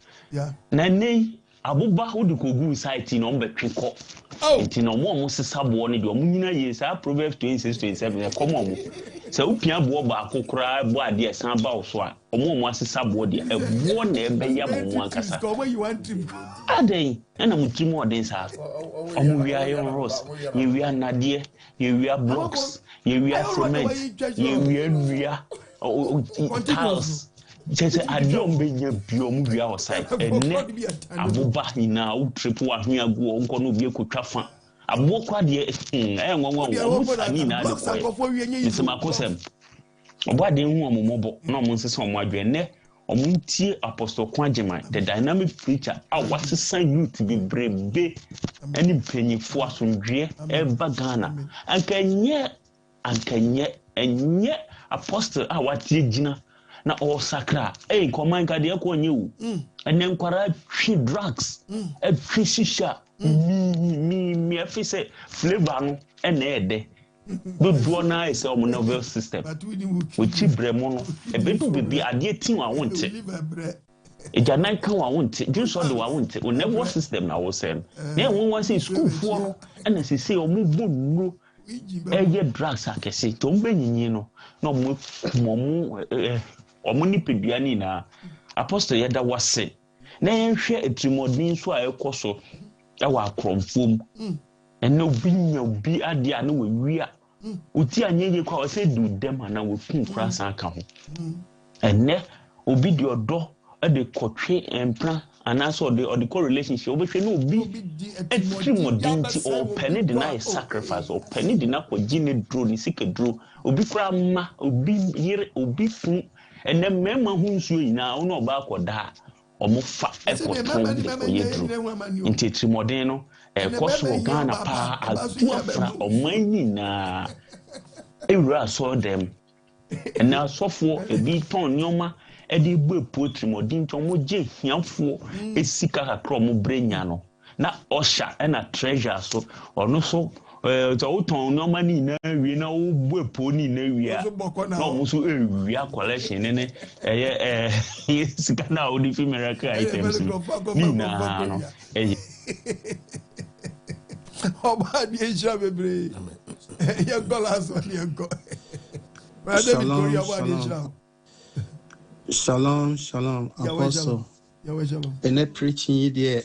na nei aboba wo de kogu site no mbe twekọ nti no mo sesa bo ne de mo nyina ye sa Proverbs 26:27 e komo mo se upia bo ba akokora bo ade san ba wo so a mo asesa bo de e bo na e be ya mo ankasa aden na mo trim odin sa omo wia yo rose ye wia nade ye wia blocks ye wia cement ye wia tiles Chese adom benya biom wia osai ene aboba ina utripu ahia go onko no bie kotwa fa abo kwa de nwanwa wo fani na de ko nisema kosem obo ade hu omomobo na omo nsese omo adwene omo ntie apostle Kwajima the dynamic preacher a wasesan youth bi brebe ani mpanyifo asomdwe eba Ghana ankanye enye apostle a watie gina na all sakra command ka de ko nyewu enen kwara twi drugs twi shisha mi afise flavor no na ede do na ese o novel system we chi bremo no ebedu bibi ade tin wa wonte eja nan kan wa wonte ju so de wa wonte o nervous system na wo sem na won wa say school for na say o mu bonu eye drugs akese to mbenyinyi no na mo omuni peduani na apostle yeda wase na yenhwe Atrimuoden so a ekoso e wa akromfom ene obi ade a na wewia uti anyeye kwa o say do dem na we kun krasa aka ho ene obi de odo e de kotwe empra ana so de relationship obehwe na obi Atrimuoden Nti Obi Nni sacrifice Obi Nni kwa gine dro ni sike dro obi kra ma obi yire obi fun ene mema hu nsuo nyina wo na oba akoda omo fa ekoton de koyedro Nti Atrimuoden no ekoso Ghana pa atuafra omanyina ewura so dem ena asofo ebi ton nyoma edi gbepu Atrimuoden Nti omo je hiafo esika kakra omo brenya no na osha ena treasure so ono so so ton no mani na wi na wo gbepu ni na wi a no mo so wi a collection ne sika na wo di fi miracle items ni na no oba di eja bebre ya golas on ya go Shalom, Apostle. And preaching there.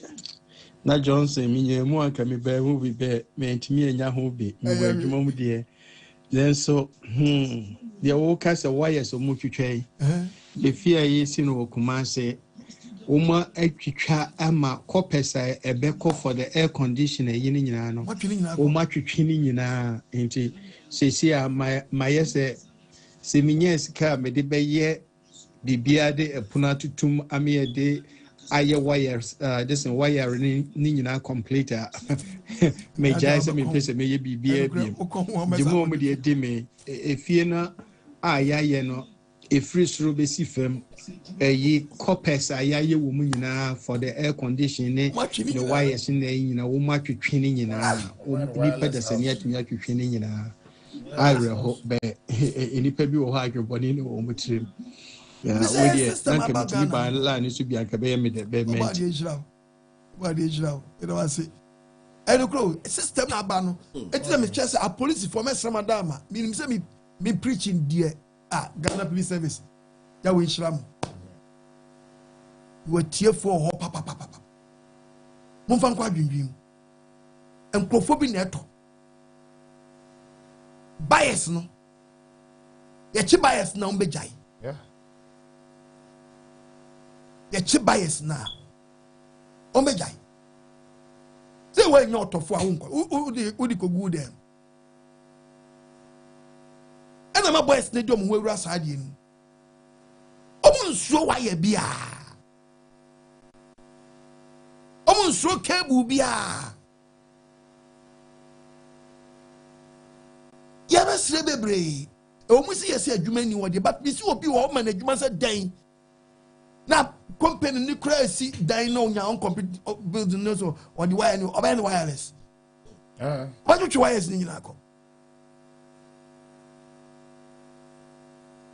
Na Johnson, me mo anka me ba hu bi be me ntimi enya ho bi me wa adwuma mu de then so the wo ka se wires o mu twetwai the fear yi si no kuma se o ma atwitwa ama kopesa ebeko for the air conditioner yi ni nyina no o ma twetwi ni nyina enti sesi a ma yese se minye sika me de be ye bibia de epuna tutum ame de aye wires this wire ni nyina complete me jaise me pese me ye bibia bi dimo mo de di me efie na ayaye no efri suru be si fam yi copes ayaye wo mu nyina for the air conditioning the wires ni nyina wo ma twetwe ni nyina ni peda se ni atumi atwetwe ni nyina ayre ho be enipa bi wo ha adwoboni ni wo mu tirim yeah, we dey na committee ba la ni so bi akabe me de be me what dey jraw you know I say eno kro system na ba no eti me chese a police for me sra madama me say me preaching there Ghana Police Service ya we shram we tie for ho papa mo fa kwa dwindwim enkrofo bi na eto bias no ye chi bias na umbejai ye chi bias na omejai say we nyot of udi ko good dem ana ma boys ne dom wura saade ni omun so wa ye bia omun so kebu bia ya ba sire bebre omun si yesi adwuma ni wode but bi si obi wo man adwuma se dan na company ni kura si dan na onya on complete building no so on the wire ni oba ni wireless what you wires ni nyina ko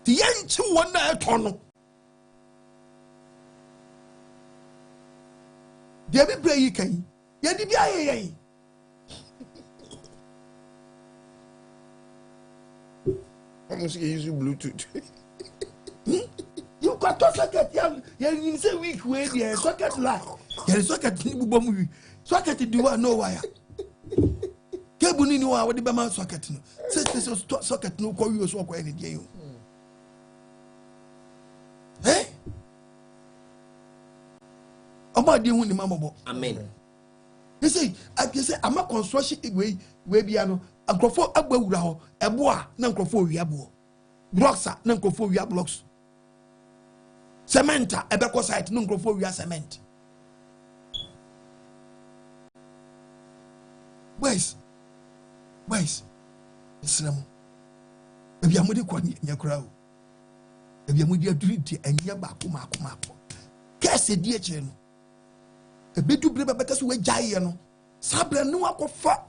ti yanchi wona etono There be pray you can. Ya di bia ye. Almost use Bluetooth. You got to socket. You say week way the socket line. There is socket ni bubo mu. Socket di wa no wire. Kebu ni wa wodi be ma socket no. Say socket no ko wi so ko any dey you. Eh? Oba di hu ni mamobo. Amen. You say I'm a construction we bia no akrofo agbawura ho ebo a na akrofo wi abo. Blocks na akrofo wi blocks. Cement ebeko site na akrofo wi cement. Boys. Islam. Ebi amudi kwa nyakura o. Ebi amudi aduri di enya ba kuma. Kese di eche no. Ebedu brebe beta so we jaye no. Sabre no akofa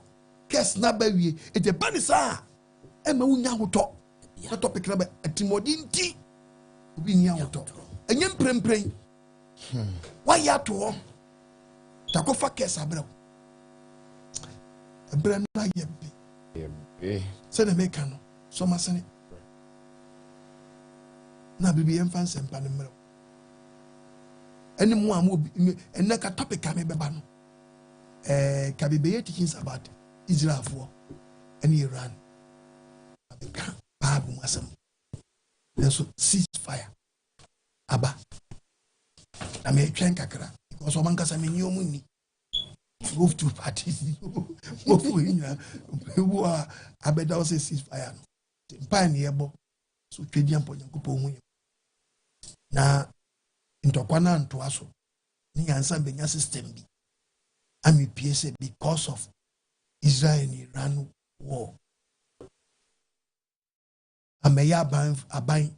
kes na ba wie. Ete bani sa e ma wunya hoto. Na topic na ba Atrimuoden Nti Obi Nni Ahoto. Enye mprempren. Why ya to? Takofa kes abre. Abre na ye. Se na make no. So masane. Na bibi emfa nsempa ne mre. Any more and like a topic can be ban. Can be teachings about Israel for and Iran. Babu Masam. And so ceasefire. Abba. I may train Kakara because one can say, money. Move to parties. Move who are Abeda say ceasefire. Pioneer bo. So Tradian Poyakupo. Now, intokwana ntoaso ni ansa benya system bi ami PSA because of Israel and Iran war ameya aban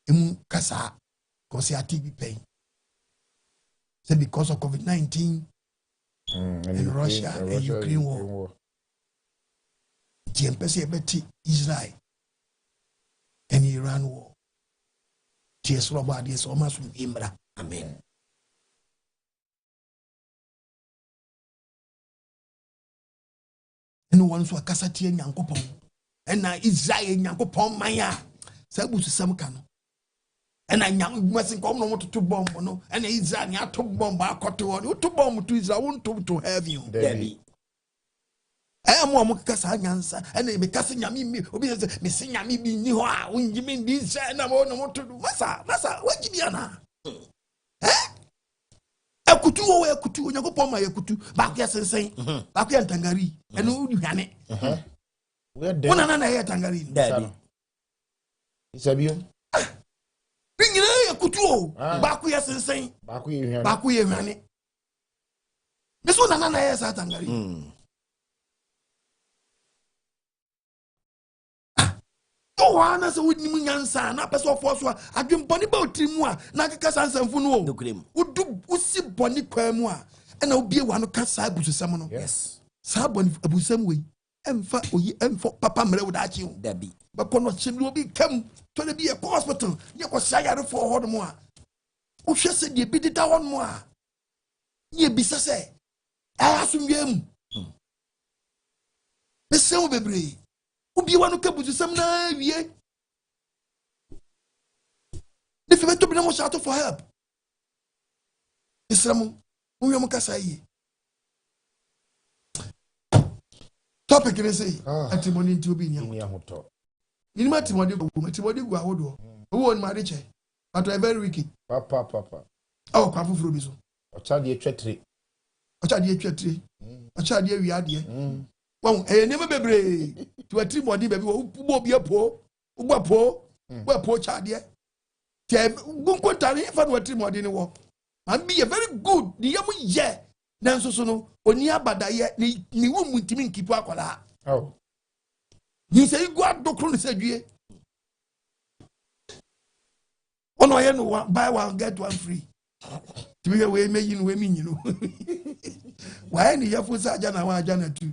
emu kasa kosi ati bi pay say because of COVID-19 and Russia and Ukraine war the embassy beti Israel and Iran war. Tears Robert is almost from Imbra. Amen. And once were Cassati and Yankopon, and now Israel Yankopon Maya, Sabus Samkano. And I mustn't come no to bomb, no, and Israel to bomb back to bomb to Israel, won't to have you. Debbie. I am one Cassanyansa, and they be casting me, obedience, missing me being new. When you mean this, and I want to do Massa, what did you know? Eh? A kutu, you go upon my kutu, back yes and saying, back here Tangari, and who you have it. One another here Tangari, Daddy. It's a view. Bring it a kutu, back yes and saying, back we ran it. This one another here Tangari. Oh, ana se wudi munyansa na pese ofo adwem boni ba otrimu a na keka sansamfu no udu usi boni kwamu a na obie wa no kasa abususam no yes sa boni abusam we emfa oyi emfo papa mre woda achi dabi ba kono chimli obi kam to na bi e hospital ye ko sayare fo ho no a wo hwe se de bi dida ho no a ye bisa se asumwem bese wo bebre Ubi wanu kebuzu sam na wie. If you to be no shout for help. Isramu, we am kasa yi. Topic is say Atrimuoden Nti Obi Nni Ahoto. Ni ma Atrimuoden gu ahodo. Wo on ma de che. But I very wicked. Papa. Oh, kwafu fro bi so. Ocha de twetire. Ocha de wi ade. Well, never bebre to Atrimuoden baby wo bi apo. Wo chade. Te gunko tani fa no Atrimuoden wo. Man be very good. The yamu ye. Nanso so no oni abadaye ni wo mutimi nkipu akola. Oh. Ni say go adokro ni sadwie. Ono ye no buy one get one free. Tibi we meyi no we mi nyino. Why ni yafu sa aja na wa aja na tu.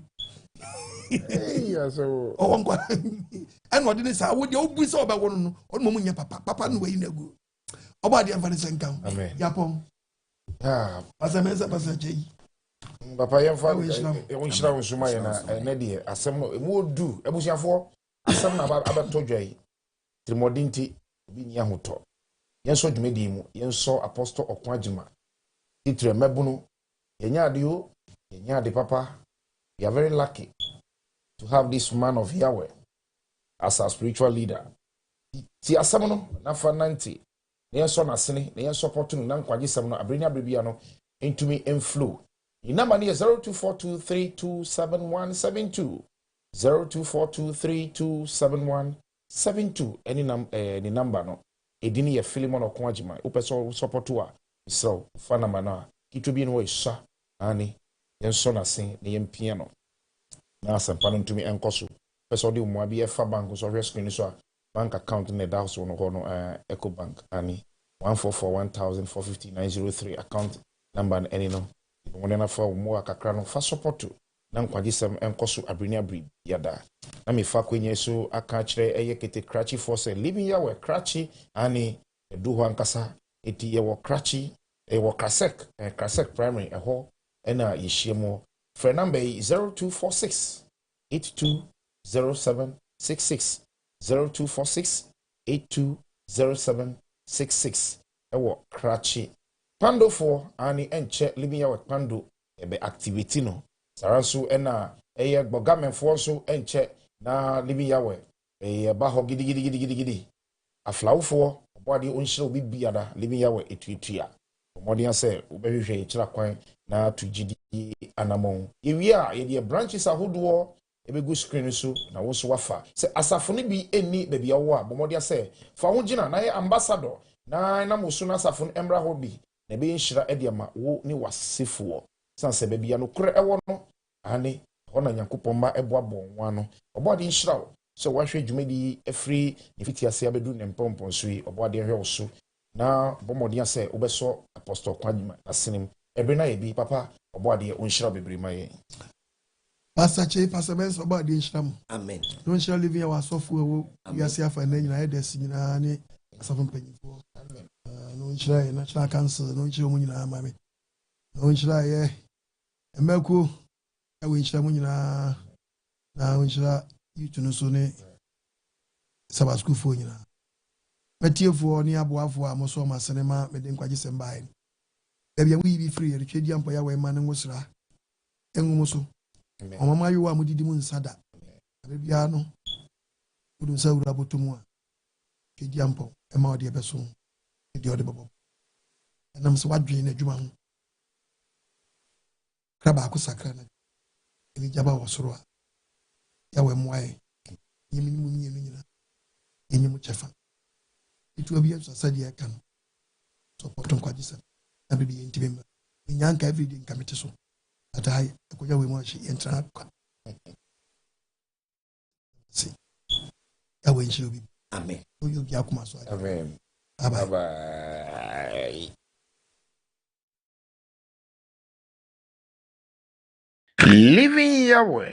Yeah, so oh one and what did they say? Would you be so about one? Or Papa no way in a good. About the Amen. Yapon. Pasa Jay. Papa yemfa wonhyira wo suma ye na ene de asem no emu odu ebusiafo asem na abeto dwai Atrimuoden Nti Obi Nni Ahoto yenso dwumedi mu yenso apostle Okwajima titre mebunu yenya ade papa. We are very lucky to have this man of Yahweh as our spiritual leader. Ti asem no na fa nanti na yenso na sene na yenso support no na nkwaje sem no abrenya brebia no entumi inflow. The number is 0242327172. 0242327172. Any number no. Edini ye Philemon Okwajima. Upeso support wa. So fana mana. Kitu bi no isha. Ani yenso na sin ne yempiano. Na asempa no tumi enkoso. Peso di umwa bi efa bank so rescue ni so bank account ne da so no Eco Bank ani 144145903 account number any no. Wonena fa mo akakra no fa support na nkwaje sem enkoso abrenia bri yada na me fa kwenye so aka kire eye kete krachi force living ya we krachi ani edu ho ankasa eti ye wo krachi e wo krasek primary eho ena yehyiemo phone number 0246 820766 0246 820766 ewo krachi Pando for ani enche living yawe pando ebe activity no saranso ena eye government for so enche na living yawe ba ho gidi aflawo for obodi onhire obi biada living yawe etuetua omodi ase obehwehwe kira kwan na tugidi anamon ewia ye de branches ahodo ebegu screen so na wo so wafa se asafo ne bi eni ba bia wo a bomodi ase fa ho gina na ye ambassador na musu na asafo emra ho bi na be nhyira ediama wo ni wasefo sanse ba bia no kure ewo no ani hona nyankopon ma eboabo nwa no obodi nhyira wo so wahwe dwumedi efri nefiti ase abedu ne mpompon so yi obodi hwe wo so na bomodi ase obeso apostle Okwajima asenim ebe na yebi papa obodi onhyira bebre maye Pastor Che Pastor Ben obodi nhyira mu amen no nhyira living our software wo yase afa na nyina edesi nyina ne asafo mpanyifo amen no nhyira ye national council no nhyira mu nyina mame no nhyira ye emeku ewe nhyira mu nyina na nhyira yitu no so ne saba school fo nyina metiefo ni aboafo a moso masenema mede nkwaje sembae ebia wi bi free re twedi ampo ya we ma ne ngosra engumo so omama yo wa mudidi mu nsada bia no udu sawura botomu a twedi ampo e ma ode beso de ode bobo enam so wadwen na adwuma ho kraba akusakra na ni jaba wasoro a ya we moae yemi mu nyina yenyimu chefa itu obi aso sadi aka no support nkwaje sem na bibi enti bemba nyanka everyday nkamete so atai akoya we mu ahye entra kwa si ya we nchi obi amen oyo bi akoma so amen bye bye living Yahweh